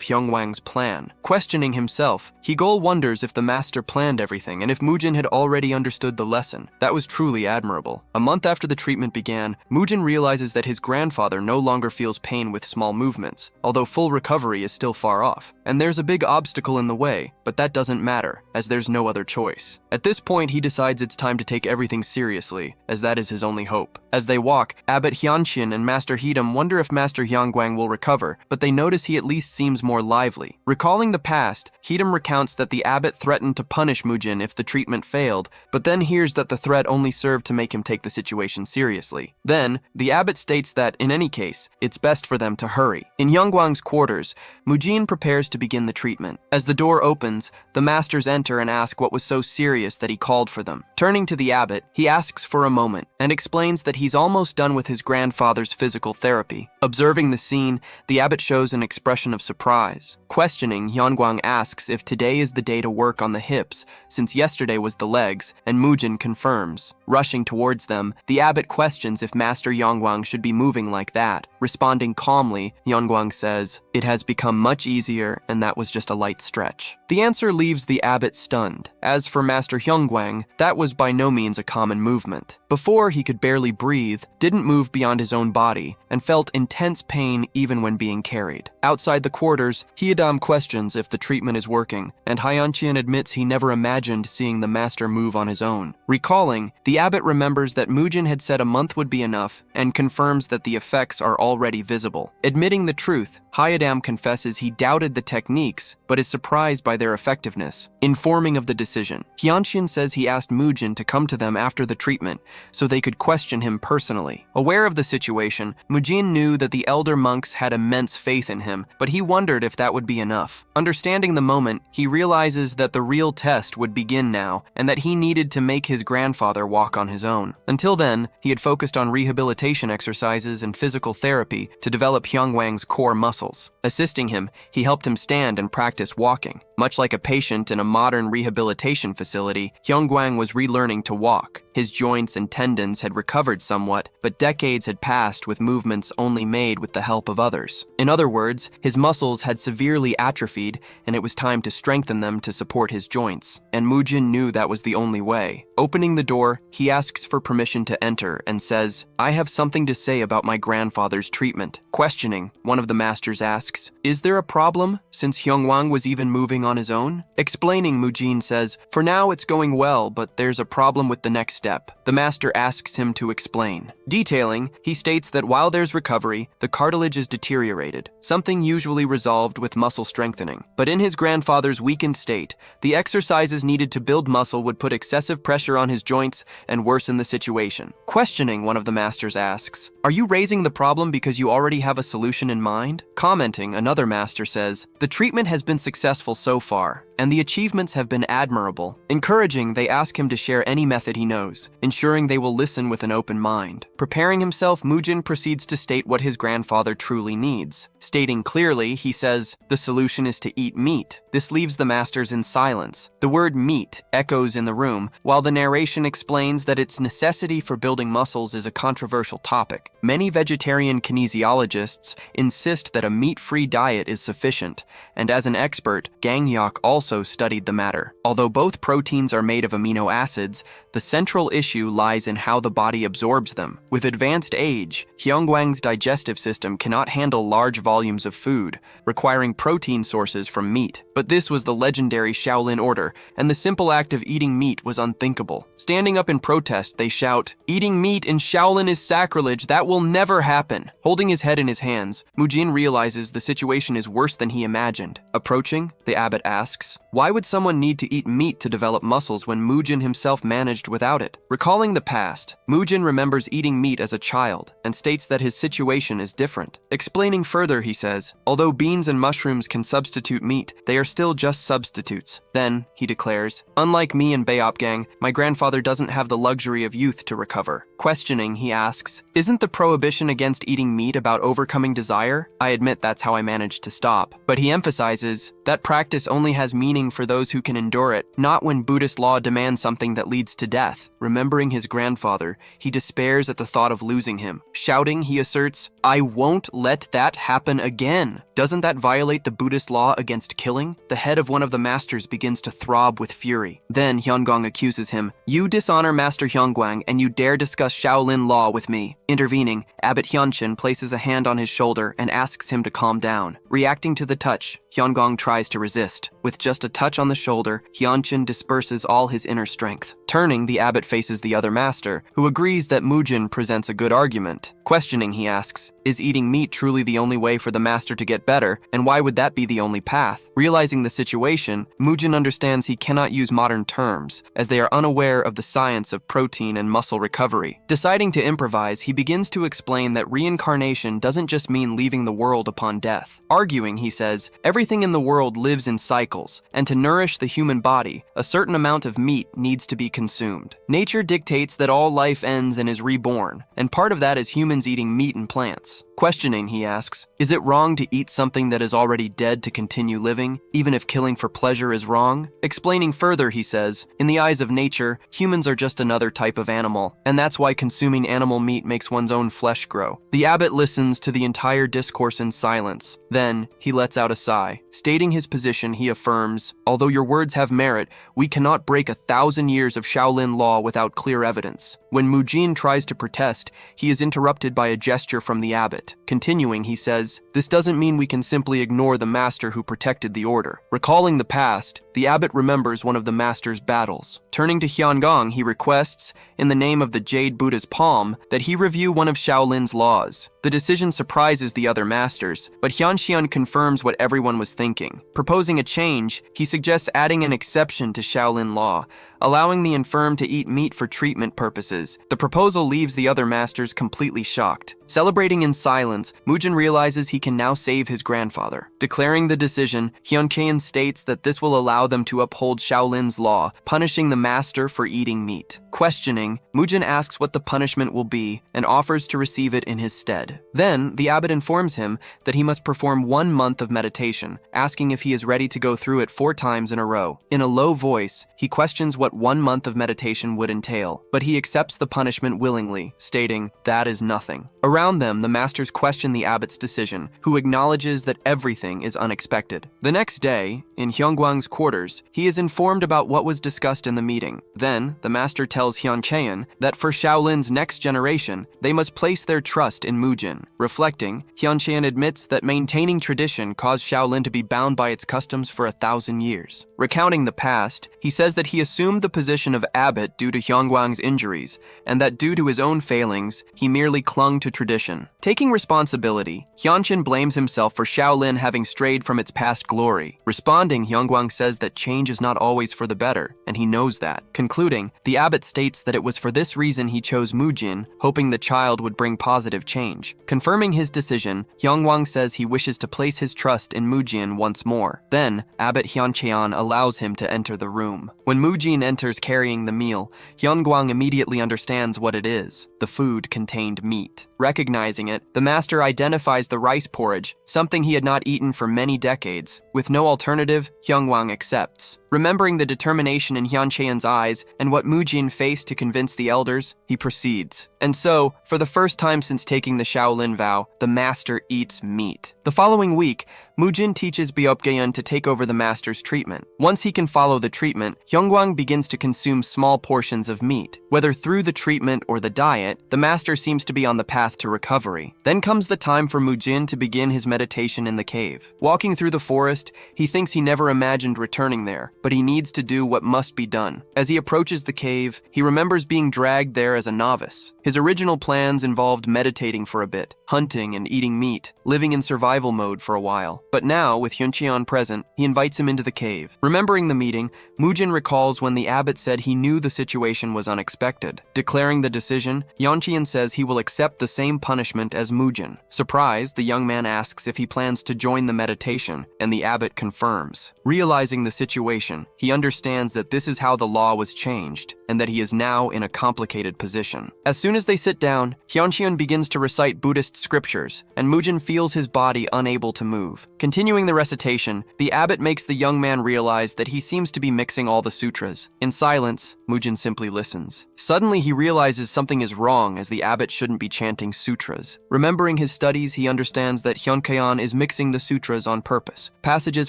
Hyong Wang's plan. Questioning himself, Hegel wonders if the master planned everything and if Mujin had already understood the lesson. That was truly admirable. A month after the treatment began, Mujin realizes that his grandfather no longer feels pain with small movements, although full recovery is still far off. And there's a big obstacle in the way, but that doesn't matter, as there's no other choice. At this point, he decides it's time to take everything seriously, as that is his only hope. As they walk, Abbot Hyunxin and Master Hedam wonder if Master Hyong Wang will recover, but they notice he at least seems more lively. Recalling the past, Hedam recounts that the abbot threatened to punish Mujin if the treatment failed, but then hears that the threat only served to make him take the situation seriously. Then, the abbot states that, in any case, it's best for them to hurry. In Hyong Wang's quarters, Mujin prepares to begin the treatment. As the door opens, the masters enter and ask what was so serious that he called for them. Turning to the abbot, he asks for a moment and explains that he's almost done with his grandfather's physical therapy. Observing the scene, the abbot shows an expression of surprise. Questioning, Hyong Wang asks if today is the day to work on the hips, since yesterday was the legs, and Mujin confirms. Rushing towards them, the abbot questions if Master Hyong Wang should be moving like that. Responding calmly, Hyong Wang says, "It has become much easier, and that was just a light stretch." The answer leaves the abbot stunned. As for Master Hyong Wang, that was by no means a common movement. Before, he could barely breathe, didn't move beyond his own body, and felt intense pain even when being carried. Outside the quarters, Hyedam questions if the treatment is working, and Hyunxian admits he never imagined seeing the master move on his own. Recalling, the abbot remembers that Mujin had said a month would be enough, and confirms that the effects are already visible. Admitting the truth, Hyedam confesses he doubted the techniques, but is surprised by their effectiveness. Informing of the decision, Hyunxian says he asked Mujin to come to them after the treatment, so they could question him personally. Aware of the situation, Mujin knew that the elder monks had immense faith in him, but he wondered if that would be enough. Understanding the moment, he realizes that the real test would begin now, and that he needed to make his grandfather walk on his own. Until then, he had focused on rehabilitation exercises and physical therapy to develop Hyong Wang's core muscles. Assisting him, he helped him stand and practice walking. Much like a patient in a modern rehabilitation facility, Hyong Wang was relearning to walk. His joints and tendons had recovered somewhat, but decades had passed with movements only made with the help of others. In other words, his muscles had severely atrophied, and it was time to strengthen them to support his joints. And Mujin knew that was the only way. Opening the door, he asks for permission to enter and says, "I have something to say about my grandfather's treatment." Questioning, one of the masters asks, "Is there a problem, since Hyong Wang was even moving on his own?" Explaining, Mujin says, "For now it's going well, but there's a problem with the next step." The master asks him to explain. Detailing, he states that while there's recovery, the cartilage is deteriorated, something usually resolved with muscle strengthening. But in his grandfather's weakened state, the exercises needed to build muscle would put excessive pressure on his joints and worsen the situation. Questioning, one of the masters asks, "Are you raising the problem because you already have a solution in mind?" Commenting, another master says, "The treatment has been successful so far, and the achievements have been admirable." Encouraging, they ask him to share any method he knows, ensuring they will listen with an open mind. Preparing himself, Mujin proceeds to state what his grandfather truly needs. Stating clearly, he says, "The solution is to eat meat." This leaves the masters in silence. The word meat echoes in the room, while the narration explains that its necessity for building muscles is a controversial topic. Many vegetarian kinesiologists insist that a meat-free diet is sufficient, and as an expert, Gang-yok also studied the matter. Although both proteins are made of amino acids, the central issue lies in how the body absorbs them. With advanced age, Hyong Wang's digestive system cannot handle large volumes of food, requiring protein sources from meat. But this was the legendary Shaolin order, and the simple act of eating meat was unthinkable. Standing up in protest, they shout, "Eating meat in Shaolin is sacrilege, that will never happen." Holding his head in his hands, Mujin realizes the situation is worse than he imagined. Approaching, the abbot asks, "Why would someone need to eat meat to develop muscles when Mujin himself managed without it?" Recalling the past, Mujin remembers eating meat as a child and states that his situation is different. Explaining further, he says, "Although beans and mushrooms can substitute meat, they are still just substitutes." Then, he declares, "Unlike me and Bayop Gang, my grandfather doesn't have the luxury of youth to recover." Questioning, he asks, "Isn't the prohibition against eating meat about overcoming desire? I admit that's how I managed to stop." But he emphasizes, that practice only has meaning for those who can endure it, not when Buddhist law demands something that leads to death. Remembering his grandfather, he despairs at the thought of losing him. Shouting, he asserts, "I won't let that happen again." Doesn't that violate the Buddhist law against killing? The head of one of the masters begins to throb with fury. Then Hyong Wang accuses him, "You dishonor Master Hyong Wang and you dare discuss Shaolin law with me." Intervening, Abbot Hyunshin places a hand on his shoulder and asks him to calm down. Reacting to the touch, Hyong Wang tries to resist. With just a touch on the shoulder, Hyunshin disperses all his inner strength. Turning, the abbot faces the other master, who agrees that Mujin presents a good argument. Questioning, he asks, "Is eating meat truly the only way for the master to get better, and why would that be the only path?" Realizing the situation, Mujin understands he cannot use modern terms, as they are unaware of the science of protein and muscle recovery. Deciding to improvise, he begins to explain that reincarnation doesn't just mean leaving the world upon death. Arguing, he says, "Everything in the world lives in cycles, and to nourish the human body, a certain amount of meat needs to be consumed. Nature dictates that all life ends and is reborn, and part of that is humans eating meat and plants." Questioning, he asks, "Is it wrong to eat something that is already dead to continue living, even if killing for pleasure is wrong?" Explaining further, he says, "In the eyes of nature, humans are just another type of animal, and that's why consuming animal meat makes one's own flesh grow." The abbot listens to the entire discourse in silence. Then, he lets out a sigh. Stating his position, he affirms, "Although your words have merit, we cannot break 1,000 years of Shaolin law without clear evidence." When Mujin tries to protest, he is interrupted by a gesture from the abbot. Continuing, he says, "This doesn't mean we can simply ignore the master who protected the order." Recalling the past, the abbot remembers one of the master's battles. Turning to Hyong Wang, he requests, in the name of the Jade Buddha's palm, that he review one of Shaolin's laws. The decision surprises the other masters, but Hyunxian confirms what everyone was thinking. Proposing a change, he suggests adding an exception to Shaolin law, allowing the infirm to eat meat for treatment purposes. The proposal leaves the other masters completely shocked. Celebrating in silence, Mujin realizes he can now save his grandfather. Declaring the decision, Hyunxian states that this will allow them to uphold Shaolin's law, punishing the master for eating meat. Questioning, Mujin asks what the punishment will be and offers to receive it in his stead. Then, the abbot informs him that he must perform 1 month of meditation, asking if he is ready to go through it 4 times in a row. In a low voice, he questions what 1 month of meditation would entail, but he accepts the punishment willingly, stating, "That is nothing." Around them, the masters question question the abbot's decision, who acknowledges that everything is unexpected. The next day, in Hyong Wang's quarters, he is informed about what was discussed in the meeting. Then, the master tells Hyun Chaeyeon that for Shaolin's next generation, they must place their trust in Mujin. Reflecting, Hyun Chaeyeon admits that maintaining tradition caused Shaolin to be bound by its customs for 1,000 years. Recounting the past, he says that he assumed the position of abbot due to Hyong Wang's injuries, and that due to his own failings, he merely clung to tradition. Taking responsibility, Hyunshin blames himself for Shaolin having strayed from its past glory. Responding, Hyong Wang says that change is not always for the better, and he knows that. Concluding, the abbot states that it was for this reason he chose Mujin, hoping the child would bring positive change. Confirming his decision, Hyong Wang says he wishes to place his trust in Mujin once more. Then, Abbot Hyun Chaeyeon allows him to enter the room. When Mujin enters carrying the meal, Hyun Wang immediately understands what it is. The food contained meat. Recognizing it, the master identifies the rice porridge, something he had not eaten for many decades. With no alternative, Hyung Wang accepts. Remembering the determination in Hyun Chaeyeon's eyes and what Mujin faced to convince the elders, he proceeds. And so, for the first time since taking the Shaolin vow, the master eats meat. The following week, Mujin teaches Byopgeun to take over the master's treatment. Once he can follow the treatment, Hyungwang begins to consume small portions of meat. Whether through the treatment or the diet, the master seems to be on the path to recovery. Then comes the time for Mujin to begin his meditation in the cave. Walking through the forest, he thinks he never imagined returning there, but he needs to do what must be done. As he approaches the cave, he remembers being dragged there as a novice. His original plans involved meditating for a bit, hunting and eating meat, living in survival mode for a while. But now, with Hyun Chaeyeon present, he invites him into the cave. Remembering the meeting, Mujin recalls when the abbot said he knew the situation was unexpected. Declaring the decision, Hyun Chaeyeon says he will accept the same punishment as Mujin. Surprised, the young man asks if he plans to join the meditation, and the abbot confirms. Realizing the situation, he understands that this is how the law was changed, and that he is now in a complicated position. As soon as they sit down, Hyun Chaeyeon begins to recite Buddhist scriptures, and Mujin feels his body unable to move. Continuing the recitation, the abbot makes the young man realize that he seems to be mixing all the sutras. In silence, Mujin simply listens. Suddenly, he realizes something is wrong as the abbot shouldn't be chanting sutras. Remembering his studies, he understands that Hyun Chaeyeon is mixing the sutras on purpose. Passages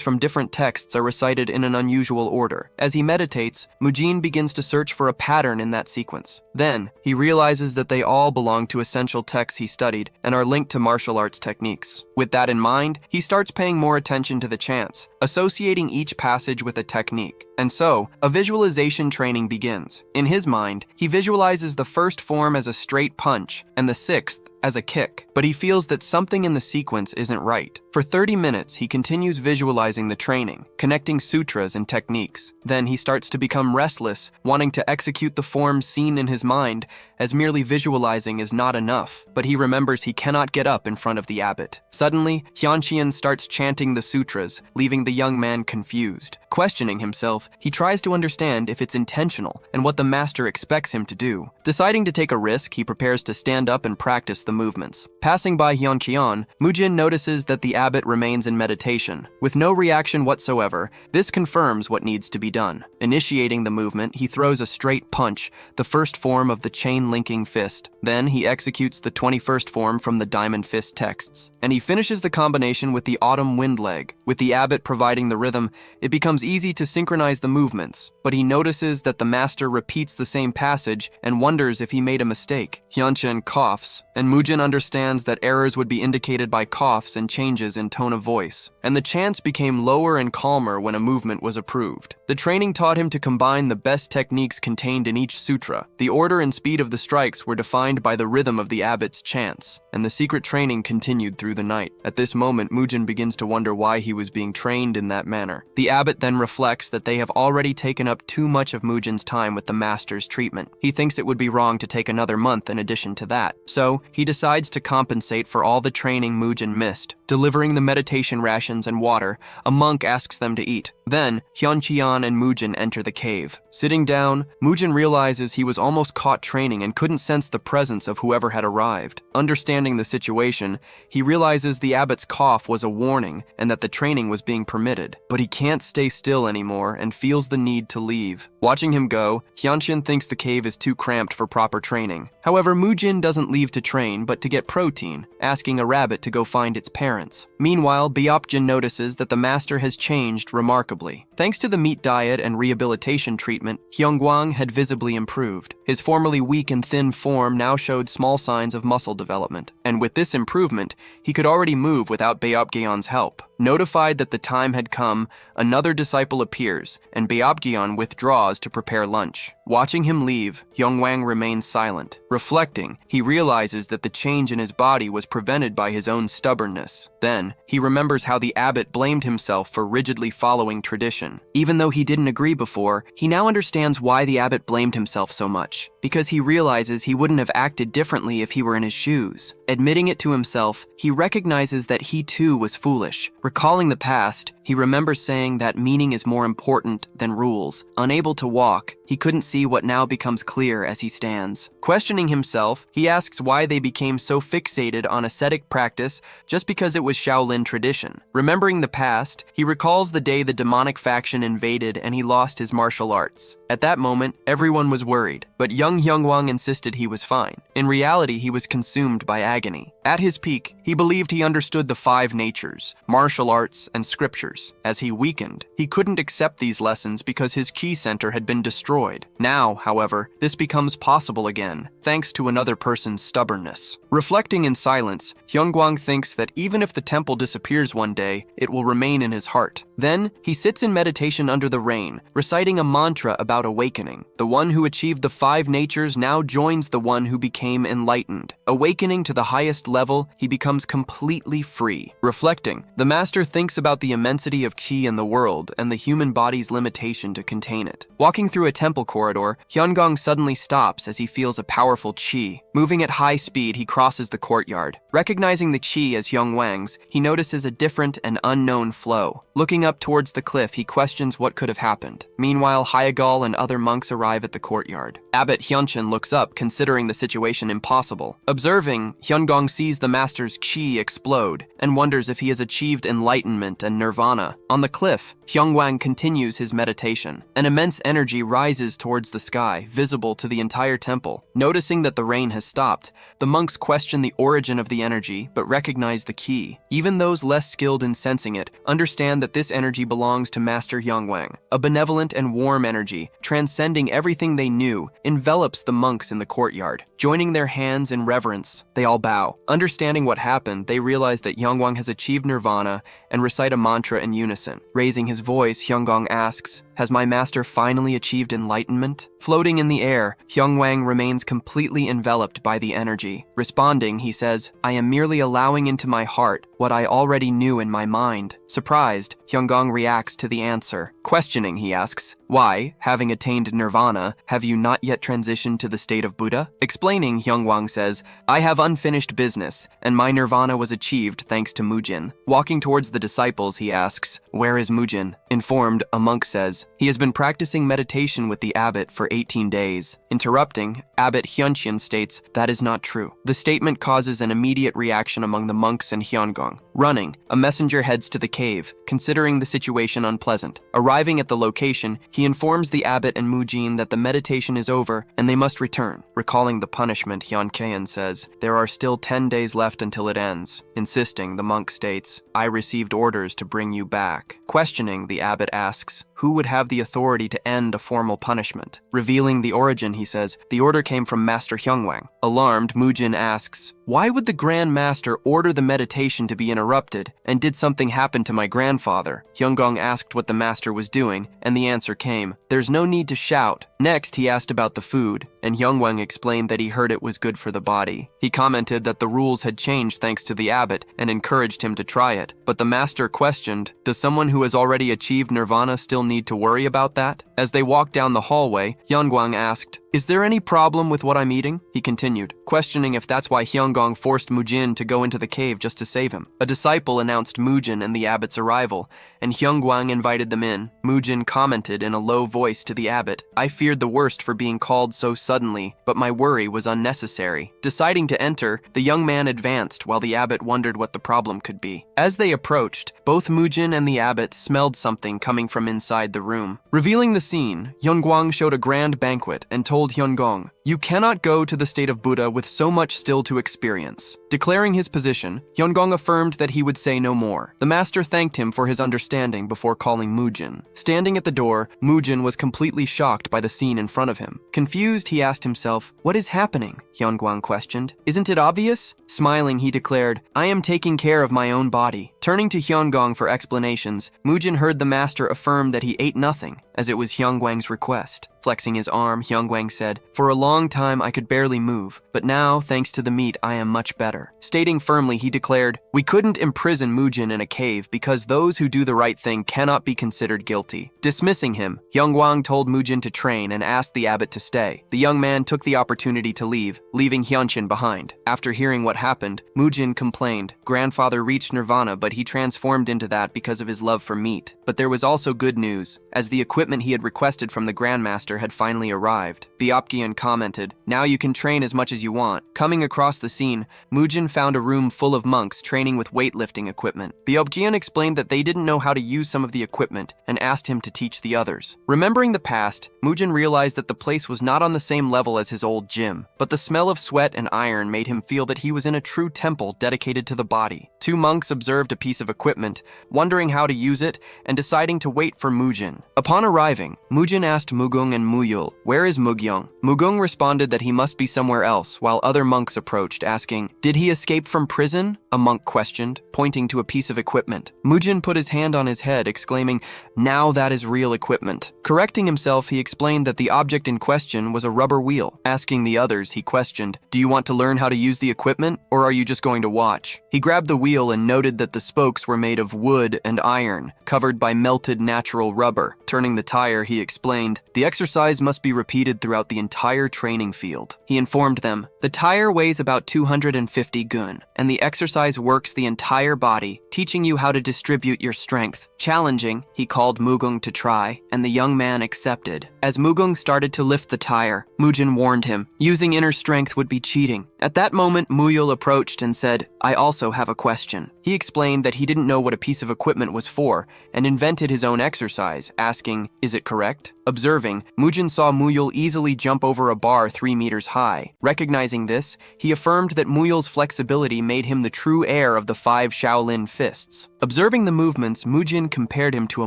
from different texts are recited in an unusual order. As he meditates, Mujin begins to search for a pattern in that sequence. Then, he realizes that they all belong to essential texts he studied and are linked to martial arts techniques. With that in mind, he starts paying more attention to the chants, associating each passage with a technique. And so, a visualization training begins. In his mind, he visualizes the first form as a straight punch and the sixth as a kick, but he feels that something in the sequence isn't right. For 30 minutes, he continues visualizing the training, connecting sutras and techniques. Then he starts to become restless, wanting to execute the forms seen in his mind, as merely visualizing is not enough. But he remembers he cannot get up in front of the abbot. Suddenly, Hyun Chaeyeon starts chanting the sutras, leaving the young man confused. Questioning himself, he tries to understand if it's intentional and what the master expects him to do. Deciding to take a risk, he prepares to stand up and practice the movements. Passing by Hyun Chaeyeon, Mujin notices that the abbot remains in meditation. With no reaction whatsoever, this confirms what needs to be done. Initiating the movement, he throws a straight punch, the first form of the chain-linking fist. Then he executes the 21st form from the diamond fist texts. And he finishes the combination with the autumn wind leg. With the abbot providing the rhythm, it becomes easy to synchronize the movements, but he notices that the master repeats the same passage and wonders if he made a mistake. Hyunchen coughs, and Mujin understands that errors would be indicated by coughs and changes in tone of voice, and the chants became lower and calmer when a movement was approved. The training taught him to combine the best techniques contained in each sutra. The order and speed of the strikes were defined by the rhythm of the abbot's chants, and the secret training continued through the night. At this moment, Mujin begins to wonder why he was being trained in that manner. The abbot then reflects that they have already taken up too much of Mujin's time with the master's treatment. He thinks it would be wrong to take another month in addition to that, so he decides to compensate for all the training Mujin missed. Delivering the meditation rations and water, a monk asks them to eat. Then, Hyuncheon and Mujin enter the cave. Sitting down, Mujin realizes he was almost caught training and couldn't sense the presence of whoever had arrived. Understanding the situation, he realizes the abbot's cough was a warning and that the training was being permitted. But he can't stay still anymore and feels the need to leave. Watching him go, Hyuncheon thinks the cave is too cramped for proper training. However, Mujin doesn't leave to train but to get protein, asking a rabbit to go find its parents. Meanwhile, Beopjin notices that the master has changed remarkably. Thanks to the meat diet and rehabilitation treatment, Hyong Wang had visibly improved. His formerly weak and thin form now showed small signs of muscle development. And with this improvement, he could already move without Beopgyeon's help. Notified that the time had come, another disciple appears, and Beopgyeon withdraws to prepare lunch. Watching him leave, Hyong Wang remains silent. Reflecting, he realizes that the change in his body was prevented by his own stubbornness. Then, he remembers how the abbot blamed himself for rigidly following tradition. Even though he didn't agree before, he now understands why the abbot blamed himself so much. Because he realizes he wouldn't have acted differently if he were in his shoes. Admitting it to himself, he recognizes that he too was foolish. Recalling the past, he remembers saying that meaning is more important than rules. Unable to walk, he couldn't see what now becomes clear as he stands. Questioning himself, he asks why they became so fixated on ascetic practice just because it was Shaolin tradition. Remembering the past, he recalls the day the demonic faction invaded and he lost his martial arts. At that moment, everyone was worried, but young Hyung Wang insisted he was fine. In reality, he was consumed by agony. At his peak, he believed he understood the 5 natures, martial arts, and scriptures. As he weakened, he couldn't accept these lessons because his ki center had been destroyed. Now, however, this becomes possible again, thanks to another person's stubbornness. Reflecting in silence, Hyung Wang thinks that even if the temple disappears one day, it will remain in his heart. Then, he sits in meditation under the rain, reciting a mantra about awakening. The one who achieved the 5 natures now joins the one who became enlightened. Awakening to the highest level, he becomes completely free. Reflecting, the master thinks about the immensity of qi in the world and the human body's limitation to contain it. Walking through a temple corridor, Hyungong suddenly stops as he feels a powerful qi. Moving at high speed, he crosses the courtyard. Recognizing the qi as Hyong Wang's, he notices a different and unknown flow. Looking up towards the cliff, he questions what could have happened. Meanwhile, Hyagal and other monks arrive at the courtyard. Abbot Hyuncheon looks up, considering the situation impossible. Observing, Hyungong sees the master's qi explode and wonders if he has achieved enlightenment and nirvana. On the cliff, Hyong Wang continues his meditation. An immense energy rises towards the sky, visible to the entire temple. Noticing that the rain has stopped, the monks question the origin of the energy, but recognize the key. Even those less skilled in sensing it understand that this energy belongs to Master Hyong Wang. A benevolent and warm energy, transcending everything they knew, envelops the monks in the courtyard. Joining their hands in reverence, they all bow. Understanding what happened, they realize that Hyong Wang has achieved nirvana and recite a mantra in unison. Raising his voice, Hyunggong asks, "Has my master finally achieved enlightenment?" Floating in the air, Hyong Wang remains completely enveloped by the energy. Responding, he says, "I am merely allowing into my heart what I already knew in my mind." Surprised, Hyunggong reacts to the answer. Questioning, he asks, "Why, having attained nirvana, have you not yet transitioned to the state of Buddha?" Explaining, Hyong Wang says, "I have unfinished business, and my nirvana was achieved thanks to Mujin." Walking towards the disciples, he asks, "Where is Mujin?" Informed, a monk says, "He has been practicing meditation with the abbot for 18 days. Interrupting, Abbot Hyuncheon states, "That is not true." The statement causes an immediate reaction among the monks and Hyunggong. Running, a messenger heads to the cave, considering the situation unpleasant. Arriving at the location, he informs the abbot and Mujin that the meditation is over and they must return. Recalling the punishment, Hyuncheon says, "There are still 10 days left until it ends." Insisting, the monk states, "I received orders to bring you back." Questioning, the abbot asks, "Who would have the authority to end a formal punishment?" Revealing the origin, he says, "The order came from Master Hyong Wang." Alarmed, Mujin asks, "Why would the Grand Master order the meditation to be interrupted, and did something happen to my grandfather?" Hyunggong asked what the master was doing, and the answer came, "There's no need to shout." Next, he asked about the food, and Hyong Wang explained that he heard it was good for the body. He commented that the rules had changed thanks to the abbot and encouraged him to try it. But the master questioned, "Does someone who has already achieved nirvana still need to worry about that?" As they walked down the hallway, Hyung Wang asked, "Is there any problem with what I'm eating?" he continued, questioning if that's why Hyong Wang forced Mujin to go into the cave just to save him. A disciple announced Mujin and the abbot's arrival, and Hyong Wang invited them in. Mujin commented in a low voice to the abbot, "I feared the worst for being called so suddenly, but my worry was unnecessary." Deciding to enter, the young man advanced while the abbot wondered what the problem could be. As they approached, both Mujin and the abbot smelled something coming from inside the room. Revealing the scene, Hyong Wang showed a grand banquet and told Hyong Wang, "You cannot go to the state of Buddha with so much still to experience." Declaring his position, Hyong Wang affirmed that he would say no more. The master thanked him for his understanding before calling Mujin. Standing at the door, Mujin was completely shocked by the scene in front of him. Confused, he asked himself, "What is happening?" Hyong Wang questioned. "Isn't it obvious?" Smiling, he declared, "I am taking care of my own body." Turning to Hyong Wang for explanations, Mujin heard the master affirm that he ate nothing, as it was Hyong Wang's request. Flexing his arm, Hyong Wang said, "For a long time I could barely move, but now, thanks to the meat, I am much better." Stating firmly, he declared, "We couldn't imprison Mujin in a cave because those who do the right thing cannot be considered guilty." Dismissing him, Hyong Wang told Mujin to train and asked the abbot to stay. The young man took the opportunity to leave, leaving Hyunchin behind. After hearing what happened, Mujin complained. Grandfather reached nirvana, but he transformed into that because of his love for meat. But there was also good news, as the equipment he had requested from the Grandmaster had finally arrived. Byopgian commented, "Now you can train as much as you want." Coming across the scene, Mujin found a room full of monks training with weightlifting equipment. Byopgian explained that they didn't know how to use some of the equipment and asked him to teach the others. Remembering the past, Mujin realized that the place was not on the same level as his old gym, but the smell of sweat and iron made him feel that he was in a true temple dedicated to the body. Two monks observed a piece of equipment, wondering how to use it and deciding to wait for Mujin. Upon arriving, Mujin asked Mugung and Muyul, "Where is Mugyong?" Mugung responded that he must be somewhere else, while other monks approached, asking, "Did he escape from prison?" A monk questioned, pointing to a piece of equipment. Mujin put his hand on his head, exclaiming, "Now that is real equipment." Correcting himself, he explained that the object in question was a rubber wheel. Asking the others, he questioned, "Do you want to learn how to use the equipment, or are you just going to watch?" He grabbed the wheel and noted that the spokes were made of wood and iron, covered by melted natural rubber. Turning the tire, he explained, "The exercise must be repeated throughout the entire training field." He informed them, "The tire weighs about 250 gun, and the exercise works the entire body, teaching you how to distribute your strength." Challenging, he called Mugung to try, and the young man accepted. As Mugung started to lift the tire, Mujin warned him, using inner strength would be cheating. At that moment, Muyul approached and said, "I also have a question." He explained that he didn't know what a piece of equipment was for, and invented his own exercise, asking, "Is it correct?" Observing, Mujin saw Muyul easily jump over a bar 3 meters high. Recognizing this, he affirmed that Muyul's flexibility made him the true heir of the 5 Shaolin fists. Observing the movements, Mujin compared him to a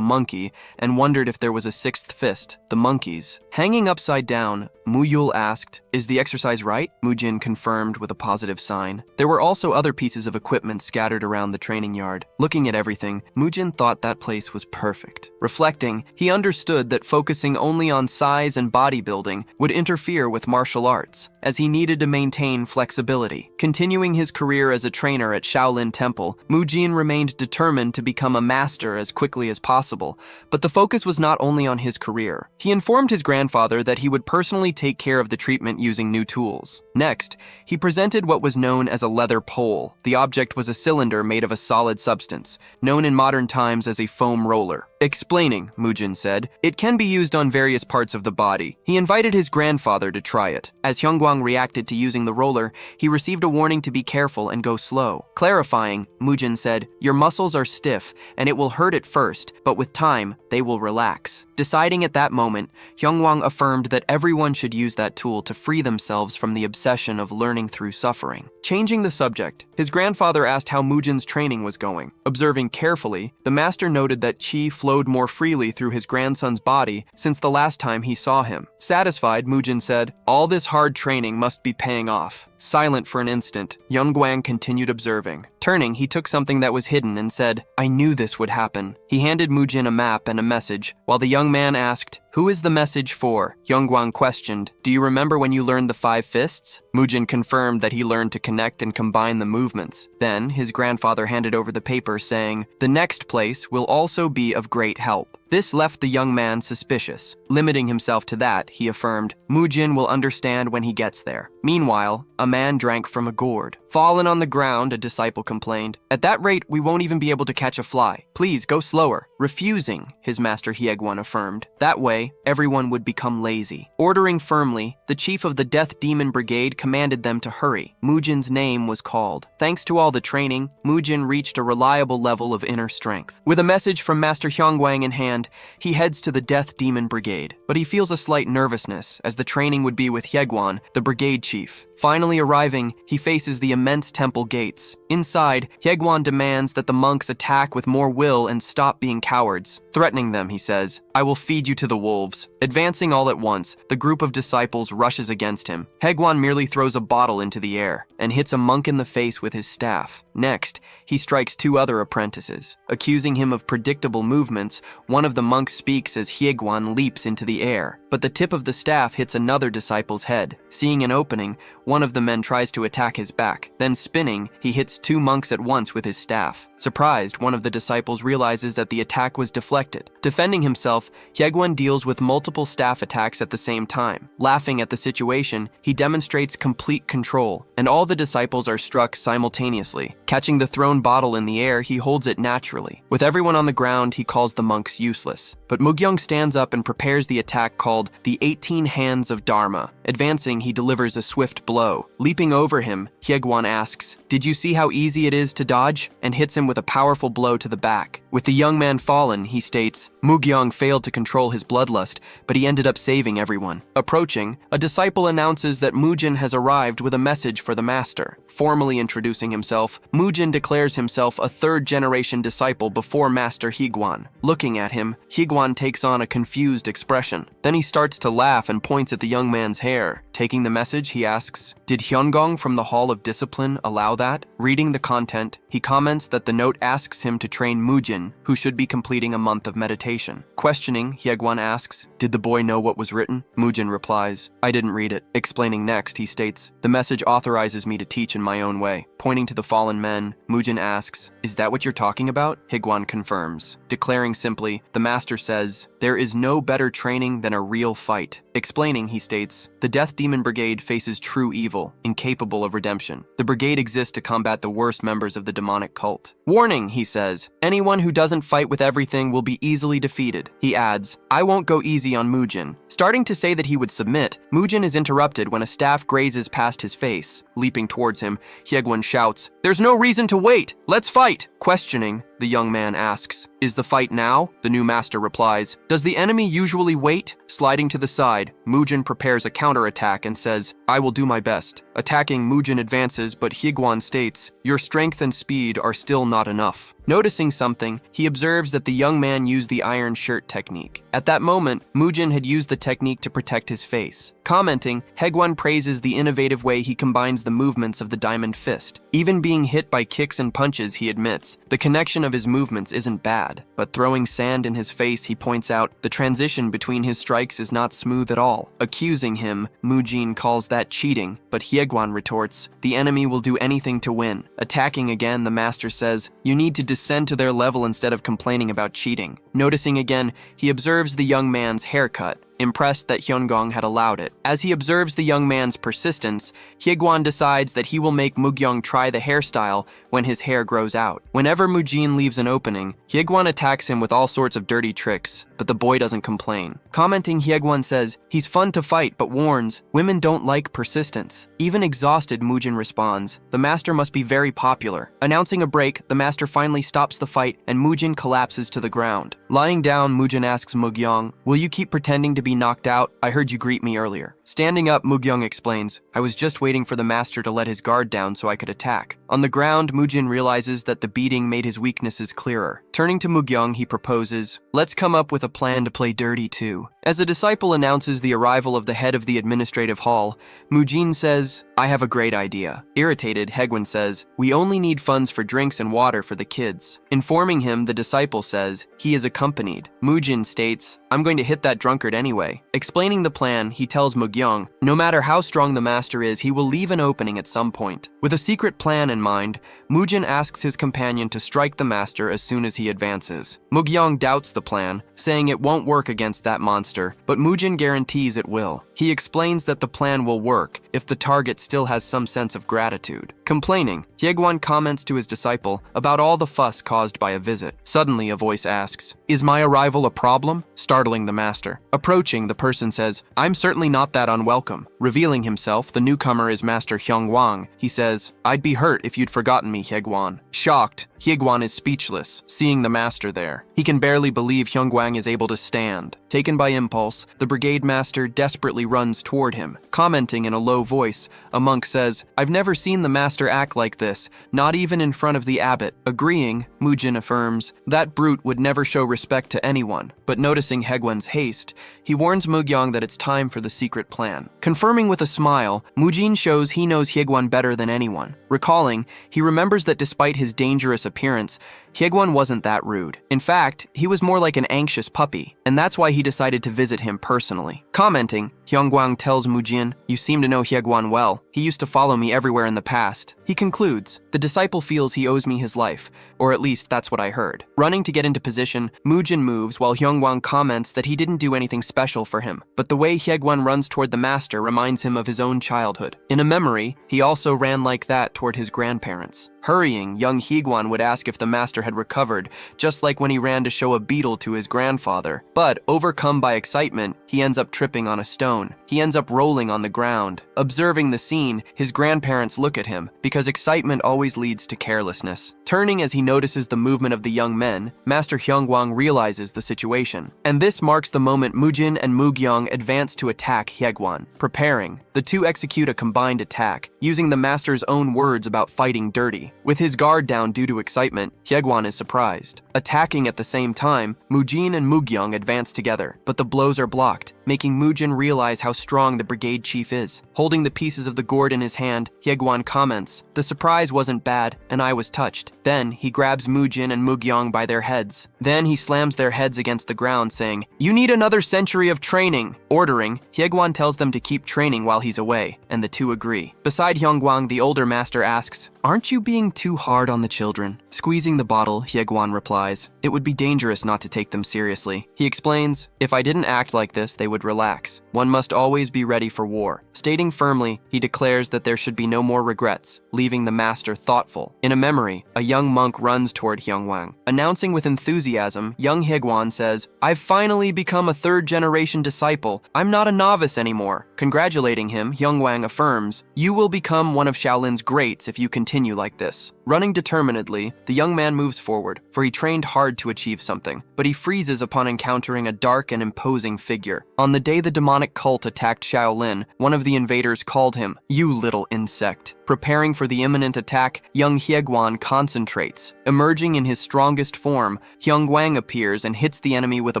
monkey and wondered if there was a 6th fist, the monkey's. Hanging upside down, Muyul asked, "Is the exercise right?" Mujin confirmed with a positive sign. There were also other pieces of equipment scattered around the training yard. Looking at everything, Mujin thought that place was perfect. Reflecting, he understood that focusing only on size and bodybuilding would interfere with martial arts, as he needed to maintain flexibility. Continuing his career as a trainer at Shaolin Temple, Mujin remained determined to become a master as quickly as possible, but the focus was not only on his career. He informed his grandfather that he would personally take care of the treatment using new tools. Next, he presented what was known as a leather pole. The object was a cylinder made of a solid substance, known in modern times as a foam roller. Explaining, Mujin said, "It can be used on various parts of the body." He invited his grandfather to try it. As Hyong Wang reacted to using the roller, he received a warning to be careful and go slow. Clarifying, Mujin said, "Your muscles are stiff, and it will hurt at first, but with time, they will relax." Deciding at that moment, Hyong Wang affirmed that everyone should use that tool to free themselves from the obsession of learning through suffering. Changing the subject, his grandfather asked how Mujin's training was going. Observing carefully, the master noted that qi flowed more freely through his grandson's body since the last time he saw him. Satisfied, Mujin said, "All this hard training must be paying off." Silent for an instant, Hyong Wang continued observing. Turning, he took something that was hidden and said, "I knew this would happen." He handed Mujin a map and a message, while the young man asked, "Who is the message for?" Hyong Wang questioned, "Do you remember when you learned the 5 fists?" Mujin confirmed that he learned to connect and combine the movements. Then, his grandfather handed over the paper saying, "The next place will also be of great help." This left the young man suspicious. Limiting himself to that, he affirmed, Mujin will understand when he gets there. Meanwhile, a man drank from a gourd. Fallen on the ground, a disciple complained. At that rate, we won't even be able to catch a fly. Please, go slower. Refusing, his master Hyegwan affirmed. That way, everyone would become lazy. Ordering firmly, the chief of the Death Demon Brigade commanded them to hurry. Mujin's name was called. Thanks to all the training, Mujin reached a reliable level of inner strength. With a message from Master Hyong Wang in hand, he heads to the Death Demon Brigade. But he feels a slight nervousness, as the training would be with Hyegwan, the brigade chief. Finally arriving, he faces the immense temple gates. Inside, Hyegwan demands that the monks attack with more will and stop being cowards. Threatening them, he says, I will feed you to the wolves. Advancing all at once, the group of disciples rushes against him. Hyegwan merely throws a bottle into the air and hits a monk in the face with his staff. Next, he strikes 2 other apprentices. Accusing him of predictable movements, one of the monks speaks as Hyegwan leaps into the air. But the tip of the staff hits another disciple's head. Seeing an opening, one of the men tries to attack his back. Then spinning, he hits 2 monks at once with his staff. Surprised, one of the disciples realizes that the attack was deflected. Defending himself, Hyegwan deals with multiple staff attacks at the same time. Laughing at the situation, he demonstrates complete control, and all the disciples are struck simultaneously. Catching the thrown bottle in the air, he holds it naturally. With everyone on the ground, he calls the monks useless. But Mugyong stands up and prepares the attack called the 18 Hands of Dharma. Advancing, he delivers a swift blow. Leaping over him, Hyegwan asks, Did you see how easy it is to dodge? And hits him with a powerful blow to the back. With the young man fallen, he states, Mugyong failed to control his bloodlust, but he ended up saving everyone. Approaching, a disciple announces that Mujin has arrived with a message for the master. Formally introducing himself, Mujin declares himself a 3rd-generation disciple before Master Hyegwan. Looking at him, Hyegwan takes on a confused expression. Then he starts to laugh and points at the young man's hair. Taking the message, he asks, Did Hyongong from the Hall of Discipline allow that? Reading the content, he comments that the note asks him to train Mujin, who should be completing a month of meditation. Questioning, Hyegwan asks, Did the boy know what was written? Mujin replies, I didn't read it. Explaining next, he states, The message authorizes me to teach in my own way. Pointing to the fallen men, Mujin asks, Is that what you're talking about? Hyegwan confirms. Declaring simply, the master says, There is no better training than a real fight. Explaining, he states, The Death Demon Brigade faces true evil, incapable of redemption. The brigade exists to combat the worst members of the demonic cult. Warning, he says, anyone who doesn't fight with everything will be easily defeated. He adds, I won't go easy on Mujin. Starting to say that he would submit, Mujin is interrupted when a staff grazes past his face. Leaping towards him, Hyegwan shouts, There's no reason to wait! Let's fight! Questioning, the young man asks, Is the fight now? The new master replies, Does the enemy usually wait? Sliding to the side, Mujin prepares a counterattack and says, I will do my best. Attacking, Mujin advances, but Hyegwan states, Your strength and speed are still not enough. Noticing something, he observes that the young man used the iron shirt technique. At that moment, Mujin had used the technique to protect his face. Commenting, Hyegwan praises the innovative way he combines the movements of the diamond fist. Even being hit by kicks and punches, he admits, the connection of his movements isn't bad. But throwing sand in his face, he points out, the transition between his strikes is not smooth at all. Accusing him, Mujin calls that cheating, but Hyegwan retorts, the enemy will do anything to win. Attacking again, the master says, You need to descend to their level instead of complaining about cheating. Noticing again, he observes the young man's haircut, impressed that Hyongong had allowed it. As he observes the young man's persistence, Hyegwan decides that he will make Mugyong try the hairstyle when his hair grows out. Whenever Mujin leaves an opening, Hyegwan attacks him with all sorts of dirty tricks, but the boy doesn't complain. Commenting, Hyegwan says, He's fun to fight, but warns, women don't like persistence. Even exhausted, Mujin responds, The master must be very popular. Announcing a break, the master finally stops the fight, and Mujin collapses to the ground. Lying down, Mujin asks Mugyong, Will you keep pretending to be knocked out? I heard you greet me earlier. Standing up, Mugyong explains, I was just waiting for the master to let his guard down so I could attack. On the ground, Mujin realizes that the beating made his weaknesses clearer. Turning to Mugyong, he proposes, Let's come up with a plan to play dirty too. As the disciple announces the arrival of the head of the administrative hall, Mujin says, I have a great idea. Irritated, Hyegwan says, We only need funds for drinks and water for the kids. Informing him, the disciple says, he is accompanied. Mujin states, I'm going to hit that drunkard anyway. Explaining the plan, he tells Mugyong Mugyong, no matter how strong the master is, he will leave an opening at some point. With a secret plan in mind, Mujin asks his companion to strike the master as soon as he advances. Mugyong doubts the plan, saying it won't work against that monster, but Mujin guarantees it will. He explains that the plan will work if the target still has some sense of gratitude. Complaining, Hyegwan comments to his disciple about all the fuss caused by a visit. Suddenly, a voice asks, "Is my arrival a problem?" startling the master. Approaching, the person says, "I'm certainly not that unwelcome." Revealing himself, the newcomer is Master Hyong Wang. He says, "I'd be hurt if you'd forgotten me, Hyegwan." Shocked, Hyegwan is speechless, seeing the master there. He can barely believe Hyong Wang is able to stand. Taken by impulse, the brigade master desperately runs toward him. Commenting in a low voice, a monk says, "I've never seen the master act like this, not even in front of the abbot." Agreeing, Mujin affirms, "That brute would never show respect to anyone." But noticing Hyegwan's haste, he warns Mugyong that it's time for the secret plan. Confirming with a smile, Mujin shows he knows Hyegwan better than anyone. Recalling, he remembers that despite his dangerous appearance, Hyegwan wasn't that rude. In fact, he was more like an anxious puppy, and that's why he decided to visit him personally. Commenting, Hyong Wang tells Mujin, "You seem to know Hyegwan well. He used to follow me everywhere in the past." He concludes, "The disciple feels he owes me his life, or at least that's what I heard." Running to get into position, Mujin moves while Hyong Wang comments that he didn't do anything special for him, but the way Hyegwan runs toward the master reminds him of his own childhood. In a memory, he also ran like that toward his grandparents. Hurrying, young Hyegwan would ask if the master had recovered, just like when he ran to show a beetle to his grandfather. But, overcome by excitement, he ends up tripping on a stone. He ends up rolling on the ground. Observing the scene, his grandparents look at him, because excitement always leads to carelessness. Turning as he notices the movement of the young men, Master Hyong Wang realizes the situation. And this marks the moment Mujin and Mugyong advance to attack Hyegwan. Preparing, the two execute a combined attack, using the master's own words about fighting dirty. With his guard down due to excitement, Hyegwan is surprised. Attacking at the same time, Mujin and Mugyong advance together, but the blows are blocked, making Mujin realize how strong the brigade chief is. Holding the pieces of the gourd in his hand, Hyegwan comments, "The surprise wasn't bad, and I was touched." Then, he grabs Mujin and Mugyong by their heads. Then he slams their heads against the ground, saying, "You need another century of training." Ordering, Hyegwan tells them to keep training while he's away, and the two agree. Beside Hyong Wang, the older master asks, "Aren't you being too hard on the children?" Squeezing the bottle, Hyegwan replies, "It would be dangerous not to take them seriously." He explains, "If I didn't act like this, they would relax. One must always be ready for war." Stating firmly, he declares that there should be no more regrets, leaving the master thoughtful. In a memory, a young monk runs toward Hyong Wang. Announcing with enthusiasm, young Hyegwan says, "I've finally become a third-generation disciple. I'm not a novice anymore." Congratulating him, Hyong Wang affirms, "You will become one of Shaolin's greats if you continue like this." Running determinedly, the young man moves forward, for he trained hard to achieve something, but he freezes upon encountering a dark and imposing figure. On the day the demonic cult attacked Shaolin, one of the invaders called him, "You little insect." Preparing for the imminent attack, young Hyegwan concentrates. Emerging in his strongest form, Hyong Wang appears and hits the enemy with a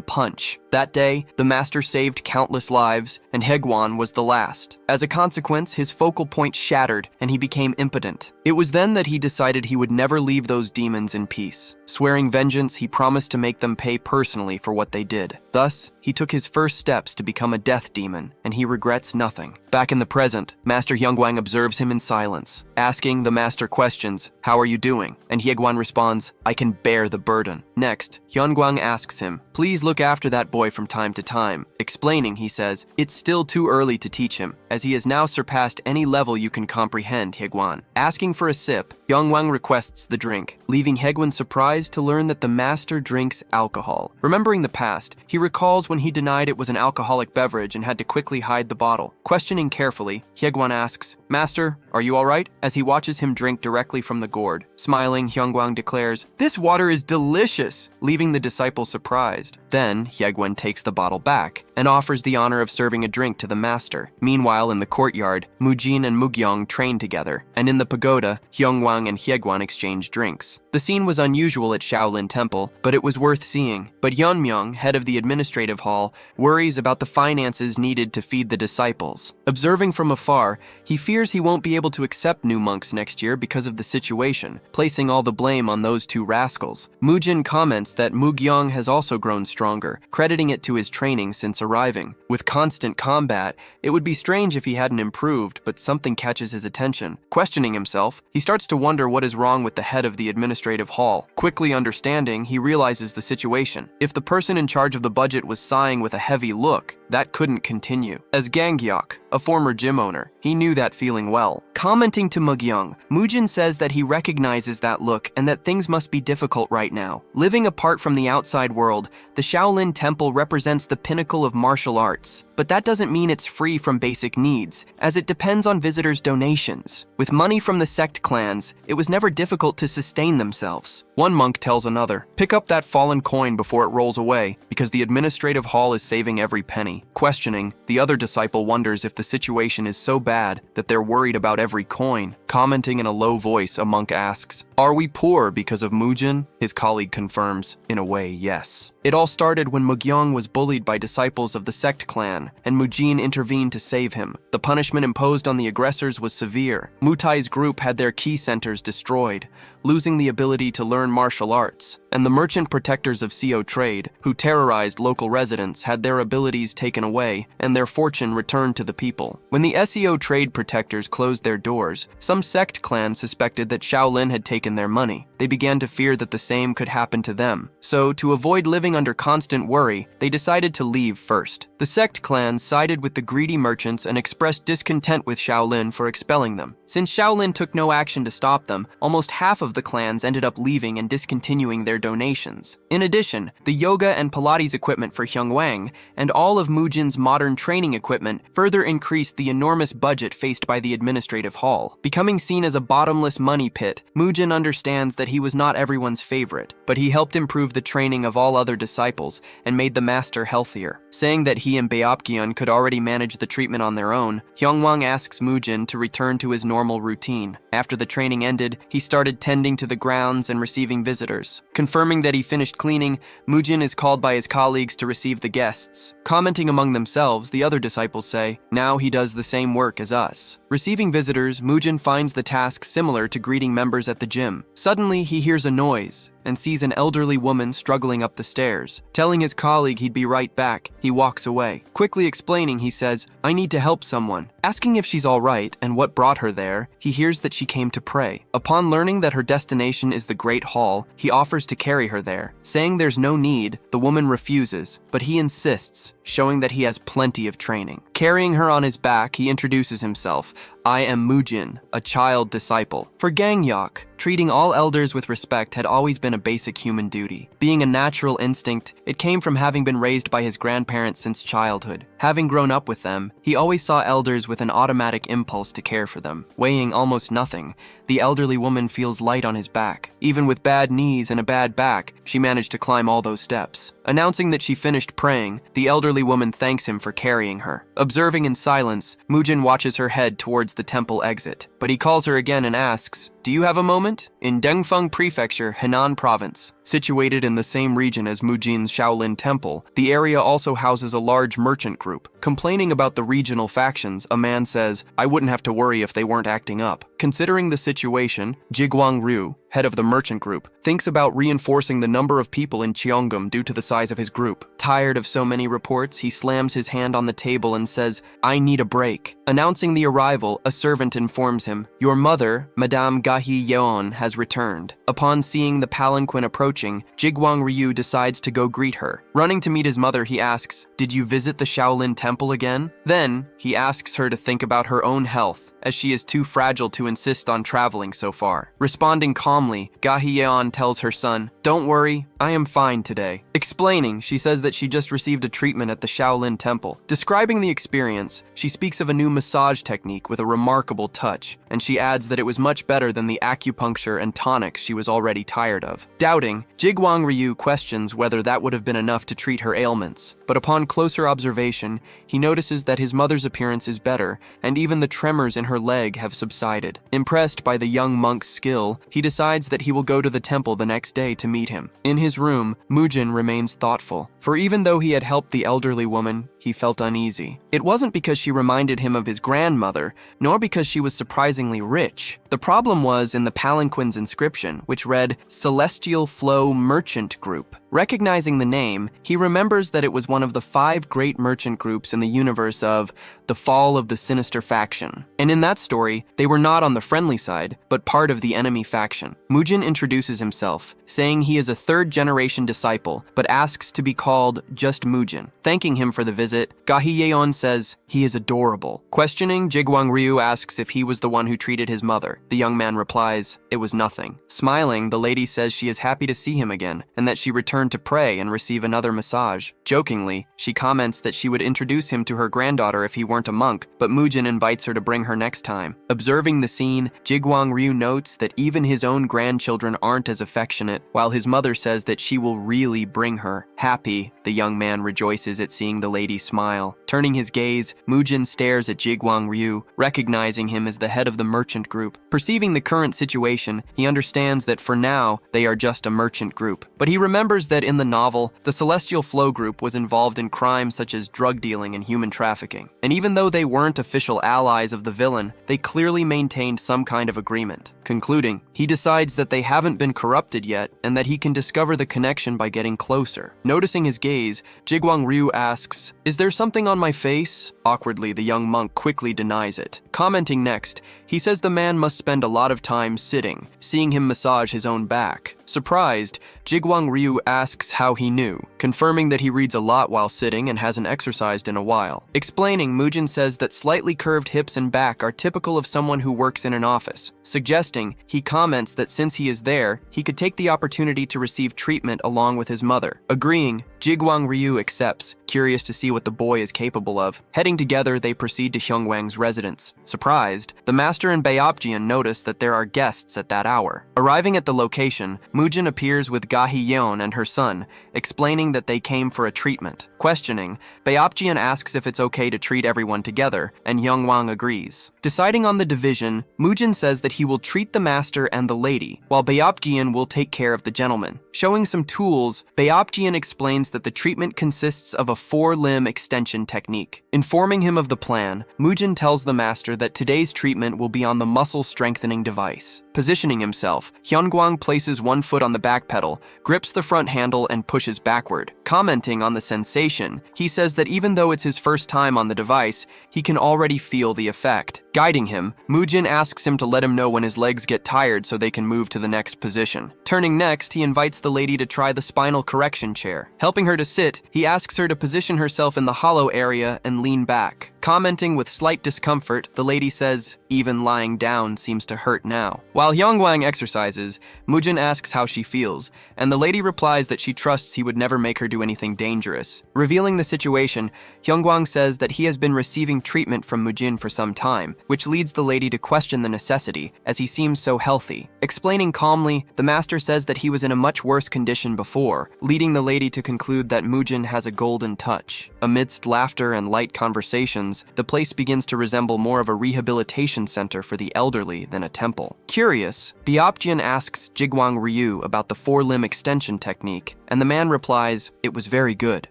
punch. That day, the master saved countless lives, and Hyegwan was the last. As a consequence, his focal point shattered, and he became impotent. It was then that he decided he would never leave those demons in peace. Swearing vengeance, he promised to make them pay personally for what they did. Thus, he took his first steps to become a death demon, and he regrets nothing. Back in the present, Master Hyong Wang observes him in silence. Asking the master questions, "How are you doing?" And Hyegwan responds, "I can bear the burden." Next, Hyong Wang asks him, "Please look after that boy from time to time." Explaining, he says, "It's still too early to teach him, as he has now surpassed any level you can comprehend, Hyegwan." Asking for a sip, Hyong Wang requests the drink, leaving Hyegwan surprised to learn that the master drinks alcohol. Remembering the past, he recalls when he denied it was an alcoholic beverage and had to quickly hide the bottle. Questioning carefully, Hyegwan asks, "Master, are you all right?" As he watches him drink directly from the gourd. Smiling, Hyong Wang declares, "This water is delicious," leaving the disciple surprised. Then, Hyegwan takes the bottle back and offers the honor of serving a drink to the master. Meanwhile, in the courtyard, Mujin and Mugyong train together, and in the pagoda, Hyong Wang and Hyegwan exchange drinks. The scene was unusual at Shaolin Temple, but it was worth seeing. But Yeonmyung, head of the administrative hall, worries about the finances needed to feed the disciples. Observing from afar, he fears he won't be able to accept new monks next year because of the situation, placing all the blame on those two rascals. Mujin comments that Mugyong has also grown grown stronger, crediting it to his training since arriving. With constant combat, it would be strange if he hadn't improved, but something catches his attention. Questioning himself, he starts to wonder what is wrong with the head of the administrative hall. Quickly understanding, he realizes the situation. If the person in charge of the budget was sighing with a heavy look, that couldn't continue. As Ganghyuk, a former gym owner, he knew that feeling well. Commenting to Mugyeong, Mujin says that he recognizes that look and that things must be difficult right now. Living apart from the outside world, the Shaolin Temple represents the pinnacle of martial arts. But that doesn't mean it's free from basic needs, as it depends on visitors' donations. With money from the sect clans, it was never difficult to sustain themselves. One monk tells another, "Pick up that fallen coin before it rolls away, because the administrative hall is saving every penny." Questioning, the other disciple wonders if the situation is so bad that they're worried about every coin. Commenting in a low voice, a monk asks, "Are we poor because of Mujin?" His colleague confirms, "In a way, yes." It all started when Mugyeong was bullied by disciples of the sect clan, and Mujin intervened to save him. The punishment imposed on the aggressors was severe. Mutai's group had their key centers destroyed, losing the ability to learn martial arts, and the merchant protectors of SEO trade, who terrorized local residents, had their abilities taken away and their fortune returned to the people. When the SEO trade protectors closed their doors, some sect clans suspected that Shaolin had taken their money. They began to fear that the same could happen to them. So, to avoid living under constant worry, they decided to leave first. The sect clans sided with the greedy merchants and expressed discontent with Shaolin for expelling them. Since Shaolin took no action to stop them, almost half of the clans ended up leaving and discontinuing their donations. In addition, the yoga and Pilates equipment for Hyong Wang and all of Mujin's modern training equipment further increased the enormous budget faced by the administrative hall. Becoming seen as a bottomless money pit, Mujin understands that he was not everyone's favorite, but he helped improve the training of all other disciples and made the master healthier. Saying that he and Beopgyeon could already manage the treatment on their own, Hyong Wang asks Mujin to return to his normal routine. After the training ended, he started tending to the grounds and receiving visitors. Confirming that he finished cleaning, Mujin is called by his colleagues to receive the guests. Commenting among themselves, the other disciples say, "Now he does the same work as us." Receiving visitors, Mujin finds the task similar to greeting members at the gym. Suddenly, he hears a noise and sees an elderly woman struggling up the stairs. Telling his colleague he'd be right back, he walks away. Quickly explaining, he says, "I need to help someone." Asking if she's all right and what brought her there, he hears that she came to pray. Upon learning that her destination is the Great Hall, he offers to carry her there. Saying there's no need, the woman refuses, but he insists, showing that he has plenty of training. Carrying her on his back, he introduces himself. "I am Mujin, a child disciple." For Ganghyuk, treating all elders with respect had always been a basic human duty. Being a natural instinct, it came from having been raised by his grandparents since childhood. Having grown up with them, he always saw elders with an automatic impulse to care for them. Weighing almost nothing, the elderly woman feels light on his back. Even with bad knees and a bad back, she managed to climb all those steps. Announcing that she finished praying, the elderly woman thanks him for carrying her. Observing in silence, Mujin watches her head towards the temple exit, but he calls her again and asks, "Do you have a moment?" In Dengfeng Prefecture, Henan Province, situated in the same region as Mujin's Shaolin Temple, the area also houses a large merchant group. Complaining about the regional factions, a man says, "I wouldn't have to worry if they weren't acting up." Considering the situation, Jigwang Ryu, head of the merchant group, thinks about reinforcing the number of people in Cheongam due to the size of his group. Tired of so many reports, he slams his hand on the table and says, "I need a break." Announcing the arrival, a servant informs him, "Your mother, Madame Gahi Yeon, has returned." Upon seeing the palanquin approaching, Jigwang Ryu decides to go greet her. Running to meet his mother, he asks, "Did you visit the Shaolin Temple again?" Then, he asks her to think about her own health, as she is too fragile to insist on traveling so far. Responding calmly, Gahi-yeon tells her son, "Don't worry, I am fine today." Explaining, she says that she just received a treatment at the Shaolin Temple. Describing the experience, she speaks of a new massage technique with a remarkable touch, and she adds that it was much better than the acupuncture and tonics she was already tired of. Doubting, Jigwang Ryu questions whether that would have been enough to treat her ailments, but upon closer observation, he notices that his mother's appearance is better, and even the tremors in her leg have subsided. Impressed by the young monk's skill, he decides decides that he will go to the temple the next day to meet him. In his room, Mujin remains thoughtful, for even though he had helped the elderly woman, he felt uneasy. It wasn't because she reminded him of his grandmother, nor because she was surprisingly rich. The problem was in the palanquin's inscription, which read, Celestial Flow Merchant Group. Recognizing the name, he remembers that it was one of the 5 great merchant groups in the universe of The Fall of the Sinister Faction. And in that story, they were not on the friendly side, but part of the enemy faction. Mujin introduces himself, saying he is a 3rd-generation disciple, but asks to be called just Mujin. Thanking him for the visit, Gahiyeon says he is adorable. Questioning, Jigwang Ryu asks if he was the one who treated his mother. The young man replies, it was nothing. Smiling, the lady says she is happy to see him again, and that she returned to pray and receive another massage. Jokingly, she comments that she would introduce him to her granddaughter if he weren't a monk, but Mujin invites her to bring her next time. Observing the scene, Jigwang Ryu notes that even his own grandchildren aren't as affectionate, while his mother says that she will really bring her. Happy, the young man rejoices at seeing the lady smile. Turning his gaze, Mujin stares at Jigwang Ryu, recognizing him as the head of the merchant group. Perceiving the current situation, he understands that for now, they are just a merchant group. But he remembers that in the novel, the Celestial Flow Group was involved in crimes such as drug dealing and human trafficking. And even though they weren't official allies of the villain, they clearly maintained some kind of agreement. Concluding, he decides that they haven't been corrupted yet and that he can discover the connection by getting closer. Noticing his gaze, Jigwang Ryu asks, is there something on my face? Awkwardly, the young monk quickly denies it. Commenting next, he says the man must spend a lot of time sitting, seeing him massage his own back. Surprised, Jigwang Ryu asks how he knew, confirming that he reads a lot while sitting and hasn't exercised in a while. Explaining, Mujin says that slightly curved hips and back are typical of someone who works in an office. Suggesting, he comments that since he is there, he could take the opportunity to receive treatment along with his mother. Agreeing, Jigwang Ryu accepts, curious to see what the boy is capable of. Heading together, they proceed to Hyong Wang's residence. Surprised, the master and Baeopjian notice that there are guests at that hour. Arriving at the location, Mujin appears with Gahiyeon and her son, explaining that they came for a treatment. Questioning, Baeopjian asks if it's okay to treat everyone together, and Hyong Wang agrees. Deciding on the division, Mujin says that he will treat the master and the lady, while Baeopjian will take care of the gentleman. Showing some tools, Baeopjian explains that the treatment consists of a 4-limb extension technique. Informing him of the plan, Mujin tells the master that today's treatment will be on the muscle strengthening device. Positioning himself, Hyong Wang places one foot on the back pedal, grips the front handle, and pushes backward. Commenting on the sensation, he says that even though it's his first time on the device, he can already feel the effect. Guiding him, Mujin asks him to let him know when his legs get tired so they can move to the next position. Turning next, he invites the lady to try the spinal correction chair. Helping her to sit, he asks her to position herself in the hollow area and lean back. Commenting with slight discomfort, the lady says, even lying down seems to hurt now. While Hyong Wang exercises, Mujin asks how she feels, and the lady replies that she trusts he would never make her do anything dangerous. Revealing the situation, Hyong Wang says that he has been receiving treatment from Mujin for some time, which leads the lady to question the necessity, as he seems so healthy. Explaining calmly, the master says that he was in a much worse condition before, leading the lady to conclude that Mujin has a golden touch. Amidst laughter and light conversations, the place begins to resemble more of a rehabilitation center for the elderly than a temple. Curious, Baeopjian asks Jigwang Ryu about the 4-limb extension technique, and the man replies, it was very good.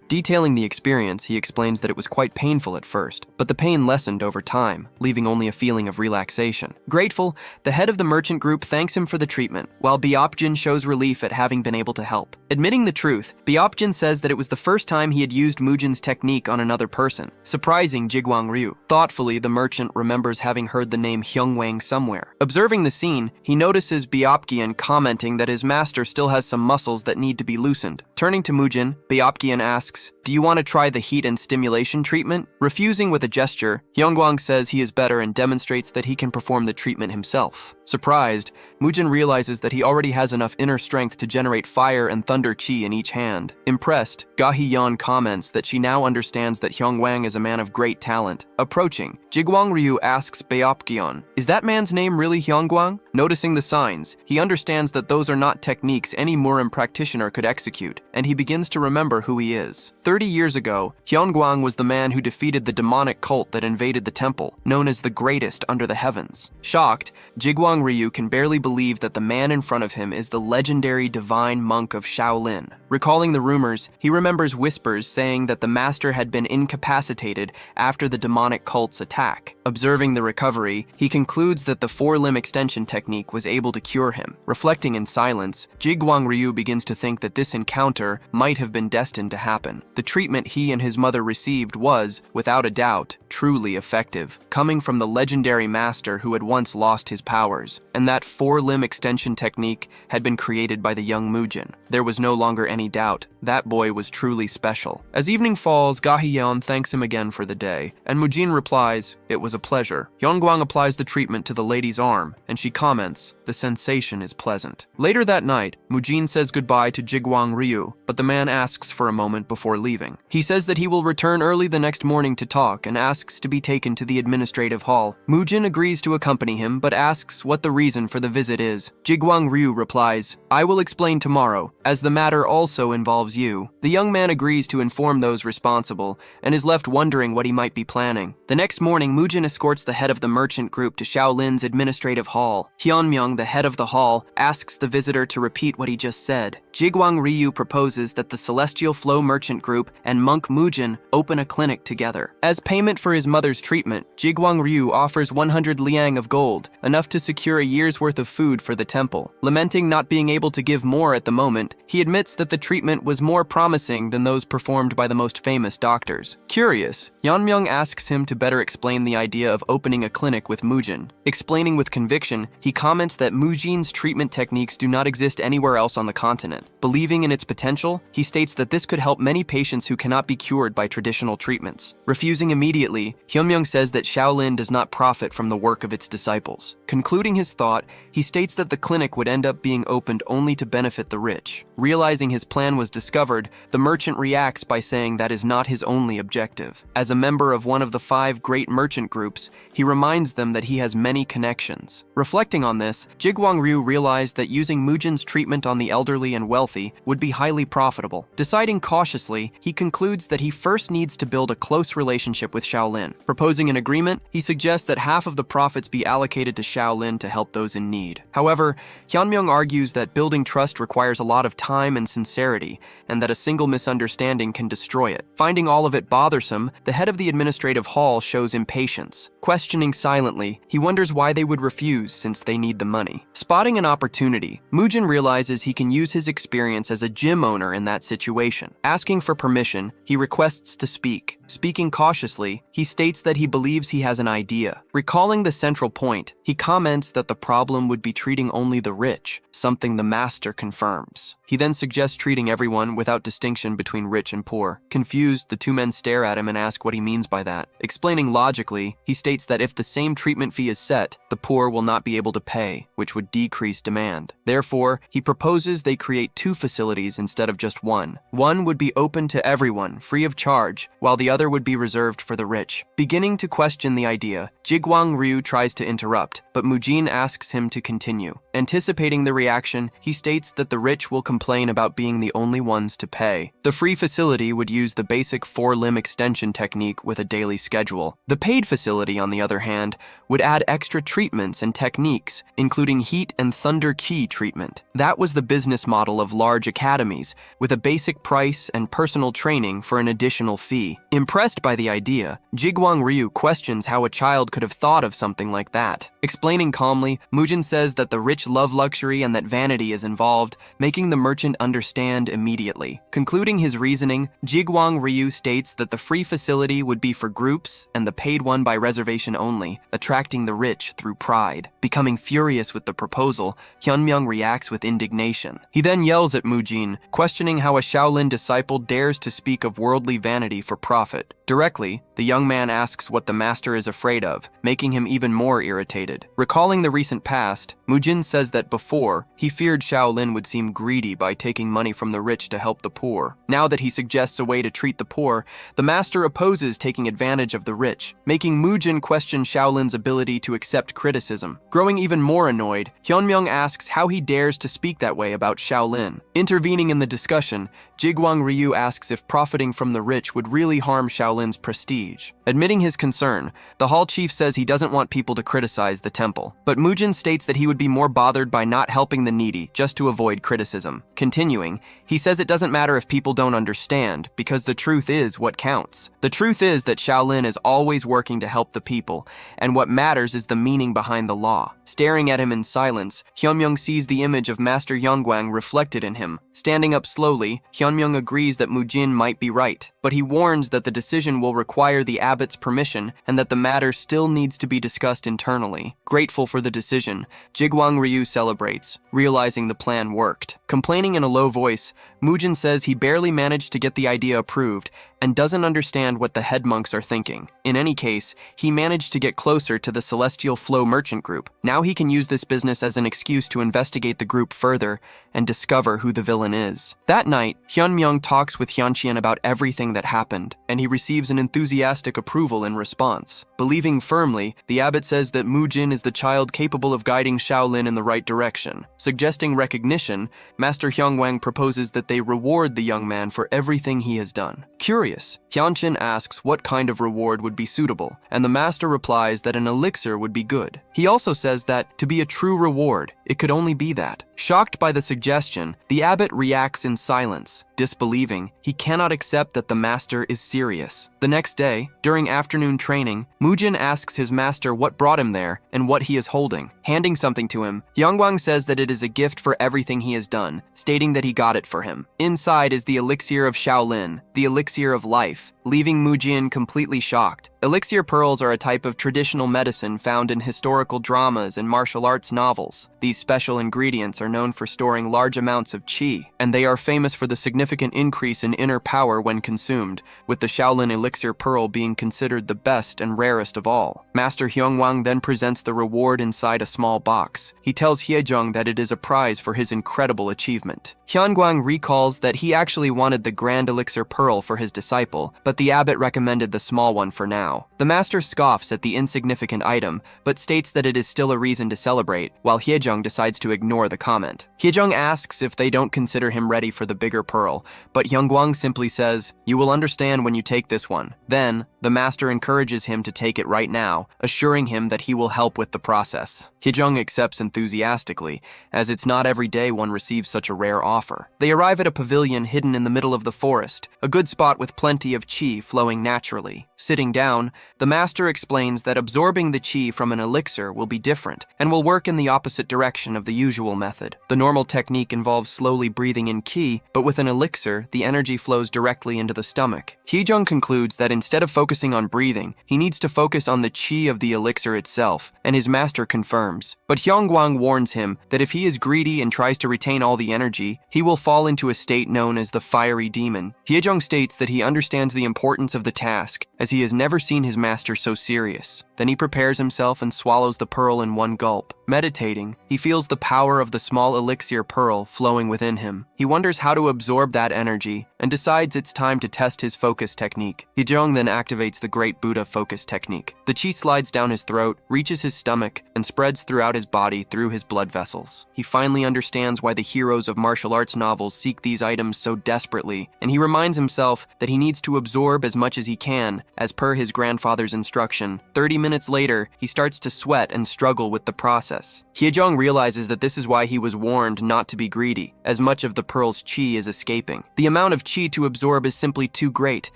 Detailing the experience, he explains that it was quite painful at first, but the pain lessened over time, leaving only a feeling of relaxation. Grateful, the head of the merchant group thanks him for the treatment, while Baeopjian shows relief at having been able to help. Admitting the truth, Baeopjian says that it was the first time he had used Mujin's technique on another person, surprising Jigwang Ryu. Thoughtfully, the merchant remembers having heard the name Hyong Wang somewhere. Observing the scene, he notices Baeopjian commenting that his master still has some muscles that need to be loosened. Turning to Mujin, Baeopjian asks, do you want to try the heat and stimulation treatment? Refusing with a gesture, Hyong Wang says he is better and demonstrates that he can perform the treatment himself. Surprised, Mujin realizes that he already has enough inner strength to generate fire and thunder chi in each hand. Impressed, Gahiyeon comments that she now understands that Hyong Wang is a man of great talent. Approaching, Jigwang Ryu asks Baeopjian, is that man's name really Hyong Wang? Noticing the signs, he understands that those are not techniques any Murim practitioner could execute, and he begins to remember who he is. 30 years ago, Hyong Wang was the man who defeated the demonic demonic cult that invaded the temple, known as the greatest under the heavens. Shocked, Jigwang Ryu can barely believe that the man in front of him is the legendary divine monk of Shaolin. Recalling the rumors, he remembers whispers saying that the master had been incapacitated after the demonic cult's attack. Observing the recovery, he concludes that the four-limb extension technique was able to cure him. Reflecting in silence, Jigwang Ryu begins to think that this encounter might have been destined to happen. The treatment he and his mother received was, without a doubt, truly effective, coming from the legendary master who had once lost his powers. And that four-limb extension technique had been created by the young Mujin. There was no longer any doubt. That boy was truly special. As evening falls, Gahiyeon thanks him again for the day, and Mujin replies, "It was a pleasure." Hyong Wang applies the treatment to the lady's arm, and she comments, "The sensation is pleasant." Later that night, Mujin says goodbye to Jigwang Ryu, but the man asks for a moment before leaving. He says that he will return early the next morning to talk and asks to be taken to the administrative hall. Mujin agrees to accompany him, but asks what the reason for the visit is. Jigwang Ryu replies, "I will explain tomorrow, as the matter also involves you." The young man agrees to inform those responsible, and is left wondering what he might be planning. The next morning, Mujin escorts the head of the merchant group to Shaolin's administrative hall. Hyunmyoung, the head of the hall, asks the visitor to repeat what he just said. Jigwang Ryu proposes that the Celestial Flow merchant group and monk Mujin open a clinic together. As payment for his mother's treatment, Jigwang Ryu offers 100 liang of gold, enough to secure a year's worth of food for the temple. Lamenting not being able to give more at the moment, he admits that the treatment was more promising than those performed by the most famous doctors. Curious, Yeonmyoung asks him to better explain the idea of opening a clinic with Mujin. Explaining with conviction, he comments that Mujin's treatment techniques do not exist anywhere else on the continent. Believing in its potential, he states that this could help many patients who cannot be cured by traditional treatments. Refusing immediately, Hyunmyoung says that Shaolin does not profit from the work of its disciples. Concluding his thought, he states that the clinic would end up being opened only to benefit the rich. Realizing his plan was discovered, the merchant reacts by saying that is not his only objective. As a member of one of the 5 great merchant groups, he reminds them that he has many connections. Reflecting on this, Jigwang Ryu realized that using Mujin's treatment on the elderly and wealthy would be highly profitable. Deciding cautiously, he concludes that he first needs to build a close relationship with Shaolin. Proposing an agreement, he suggests that half of the profits be allocated to Shaolin to help those in need. However, Hyunmyoung argues that building trust requires a lot of time and sincerity, and that a single misunderstanding can destroy it. Finding all of it bothersome, the head of the administrative hall shows impatience. Questioning silently, he wonders why they would refuse since they need the money. Spotting an opportunity, Mujin realizes he can use his experience as a gym owner in that situation. Asking for permission, he requests to speak. Speaking cautiously, he states that he believes he has an idea. Recalling the central point, he comments that the problem would be treating only the rich, something the master confirms. He then suggests treating everyone without distinction between rich and poor. Confused, the two men stare at him and ask what he means by that. Explaining logically, he states that if the same treatment fee is set, the poor will not be able to pay, which would decrease demand. Therefore, he proposes they create 2 facilities instead of just one. One would be open to everyone, free of charge, while the other would be reserved for the rich. Beginning to question the idea, Jigwang Ryu tries to interrupt, but Mujin asks him to continue. Anticipating the reaction, he states that the rich will complain about being the only ones to pay. The free facility would use the basic 4-limb extension technique with a daily schedule. The paid facility, on the other hand, would add extra treatments and techniques, including heat and thunder ki treatment. That was the business model of large academies, with a basic price and personal training for an additional fee. Impressed by the idea, Jigwang Ryu questions how a child could have thought of something like that. Explaining calmly, Mujin says that the rich love luxury and that vanity is involved, making the merchant understand immediately. Concluding his reasoning, Jigwang Ryu states that the free facility would be for groups and the paid one by reservation only, attracting the rich through pride. Becoming furious with the proposal, Hyunmyoung reacts with indignation. He then yells at Mujin, questioning how a Shaolin disciple dares to speak of worldly vanity for profit. Directly, the young man asks what the master is afraid of, making him even more irritated. Recalling the recent past, Mujin says that before, He feared Shaolin would seem greedy by taking money from the rich to help the poor. Now that he suggests a way to treat the poor, the master opposes taking advantage of the rich, making Mujin question Shaolin's ability to accept criticism. Growing even more annoyed, Hyun Wang asks how he dares to speak that way about Shaolin. Intervening in the discussion, Jigwang Ryu asks if profiting from the rich would really harm Shaolin's prestige. Admitting his concern, the hall chief says he doesn't want people to criticize the temple, but Mujin states that he would be more bothered by not helping the needy just to avoid criticism. Continuing, he says it doesn't matter if people don't understand, because the truth is what counts. The truth is that Shaolin is always working to help the people, and what matters is the meaning behind the law. Staring at him in silence, Hyun Wang sees the image of Master Hyong Wang reflected in him. Standing up slowly, Hyun Wang agrees that Mujin might be right, but he warns that the decision will require the abbot's permission and that the matter still needs to be discussed internally. Grateful for the decision, Jigwang Ryu celebrates, realizing the plan worked. Complaining in a low voice, Mujin says he barely managed to get the idea approved and doesn't understand what the head monks are thinking. In any case, he managed to get closer to the Celestial Flow merchant group. Now he can use this business as an excuse to investigate the group further and discover who the villain is. That night, Hyun Wang talks with Hyuncheon about everything that happened, and he receives an enthusiastic approval in response. Believing firmly, the abbot says that Mujin is the child capable of guiding Shaolin in the right direction. Suggesting recognition, Master Hyong Wang proposes that they reward the young man for everything he has done. Curious, Hyuncheon asks what kind of reward would be suitable, and the master replies that an elixir would be good. He also says that, to be a true reward, it could only be that. Shocked by the suggestion, the abbot reacts in silence. Disbelieving, he cannot accept that the master is serious. The next day, during afternoon training, Mujin asks his master what brought him there and what he is holding. Handing something to him, Hyong Wang says that it is a gift for everything he has done, stating that he got it for him. Inside is the elixir of Shaolin, the elixir of life, leaving Mujin completely shocked. Elixir pearls are a type of traditional medicine found in historical dramas and martial arts novels. These special ingredients are known for storing large amounts of qi, and they are famous for the significant increase in inner power when consumed, with the Shaolin elixir pearl being considered the best and rarest of all. Master Hyong Wang then presents the reward inside a small box. He tells Hyejung that it is a prize for his incredible achievement. Hyun Wang recalls that he actually wanted the grand elixir pearl for his disciple, but the abbot recommended the small one for now. The master scoffs at the insignificant item, but states that it is still a reason to celebrate, while Hyejung decides to ignore the comment. Hyejung asks if they don't consider him ready for the bigger pearl, but Hyungwang simply says, "You will understand when you take this one." Then, the master encourages him to take it right now, assuring him that he will help with the process. Hyejung accepts enthusiastically, as it's not every day one receives such a rare offer. They arrive at a pavilion hidden in the middle of the forest, a good spot with plenty of qi flowing naturally. Sitting down, the master explains that absorbing the qi from an elixir will be different and will work in the opposite direction of the usual method. The normal technique involves slowly breathing in qi, but with an elixir, the energy flows directly into the stomach. Hyejung concludes that instead of focusing on breathing, he needs to focus on the qi of the elixir itself, and his master confirms. But Hyungwang warns him that if he is greedy and tries to retain all the energy, he will fall into a state known as the fiery demon. Hyejung states that he understands the importance of the task, as he has never seen his master so serious. Then he prepares himself and swallows the pearl in one gulp. Meditating, he feels the power of the small elixir pearl flowing within him. He wonders how to absorb that energy and decides it's time to test his focus technique. Hyejung then activates the Great Buddha focus technique. The qi slides down his throat, reaches his stomach, and spreads throughout his body through his blood vessels. He finally understands why the heroes of martial arts novels seek these items so desperately, and he reminds himself that he needs to absorb as much as he can, as per his grandfather's instruction. 30 minutes later, he starts to sweat and struggle with the process. Hyejung realizes that this is why he was warned not to be greedy, as much of the pearl's qi is escaping. The amount of qi to absorb is simply too great,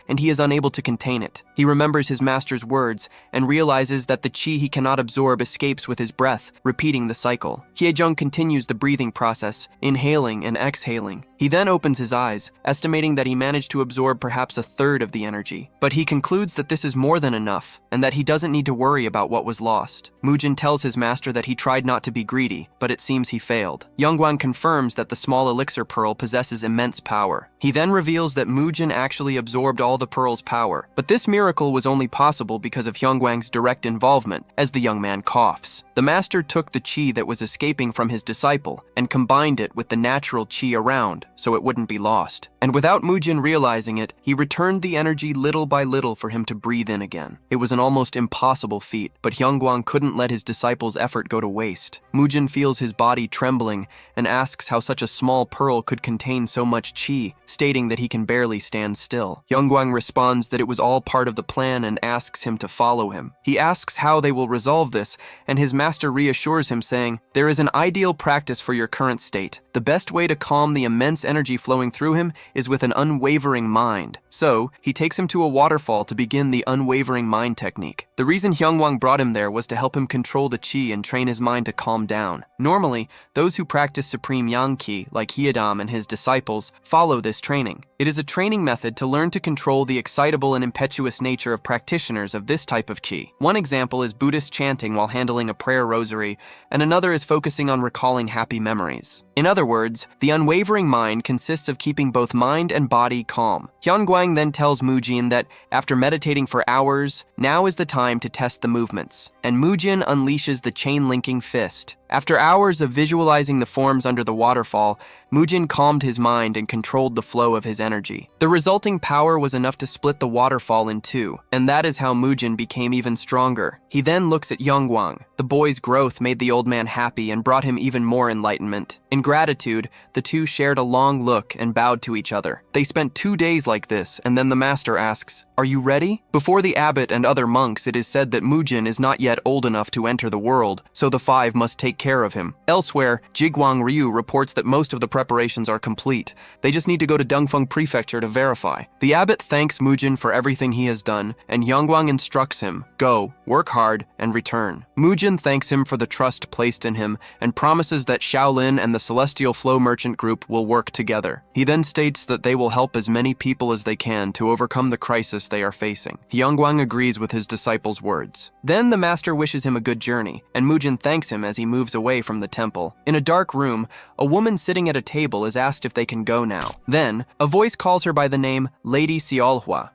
and he is unable to contain it. He remembers his master's words and realizes that the qi he cannot absorb escapes with his breath, repeating the cycle. Hyejung continues the breathing process, inhaling and exhaling. He then opens his eyes, estimating that he managed to absorb perhaps a third of the energy. But he concludes that this is more than enough, and that he doesn't need to worry about what was lost. Mujin tells his master that he tried not to be greedy, but it seems he failed. Hyong Wang confirms that the small elixir pearl possesses immense power. He then reveals that Mujin actually absorbed all the pearl's power, but this miracle was only possible because of Hyong Wang's direct involvement, as the young man coughs. The master took the qi that was escaping from his disciple and combined it with the natural qi around so it wouldn't be lost. And without Mujin realizing it, he returned the energy little by little for him to breathe in again. It was an almost impossible feat, but Hyong Wang couldn't let his disciple's effort go to waste. Mujin feels his body trembling and asks how such a small pearl could contain so much qi, stating that he can barely stand still. Hyong Wang responds that it was all part of the plan and asks him to follow him. He asks how they will resolve this, and his master reassures him, saying, "There is an ideal practice for your current state. The best way to calm the immense energy flowing through him is with an unwavering mind." So, he takes him to a waterfall to begin the unwavering mind technique. The reason Hyong Wang brought him there was to help him control the qi and train his mind to calm down. Normally, those who practice supreme yang qi, like Hyedam and his disciples, follow this training. It is a training method to learn to control the excitable and impetuous nature of practitioners of this type of qi. One example is Buddhist chanting while handling a prayer rosary, and another is focusing on recalling happy memories. In other words, the unwavering mind consists of keeping both mind and body calm. Hyong Wang then tells Mujin that after meditating for hours, now is the time to test the movements, and Mujin unleashes the chain-linking fist. After hours of visualizing the forms under the waterfall, Mujin calmed his mind and controlled the flow of his energy. The resulting power was enough to split the waterfall in two, and that is how Mujin became even stronger. He then looks at Hyong Wang. The boy's growth made the old man happy and brought him even more enlightenment. In gratitude, the two shared a long look and bowed to each other. They spent 2 days like this, and then the master asks, "Are you ready?" Before the abbot and other monks, it is said that Mujin is not yet old enough to enter the world, so the five must take care of him. Elsewhere, Jigwang Ryu reports that most of the preparations are complete. They just need to go to Dongfeng Prefecture to verify. The abbot thanks Mujin for everything he has done, and Hyongwang instructs him, "Go, work hard, and return." Mujin thanks him for the trust placed in him and promises that Shaolin and the Celestial Flow Merchant Group will work together. He then states that they will help as many people as they can to overcome the crisis they are facing. Hyongwang agrees with his disciple's words. Then the master wishes him a good journey, and Mujin thanks him as he moves away from the temple. In a dark room, a woman sitting at a table is asked if they can go now. Then, a voice calls her by the name Lady Xiaohua.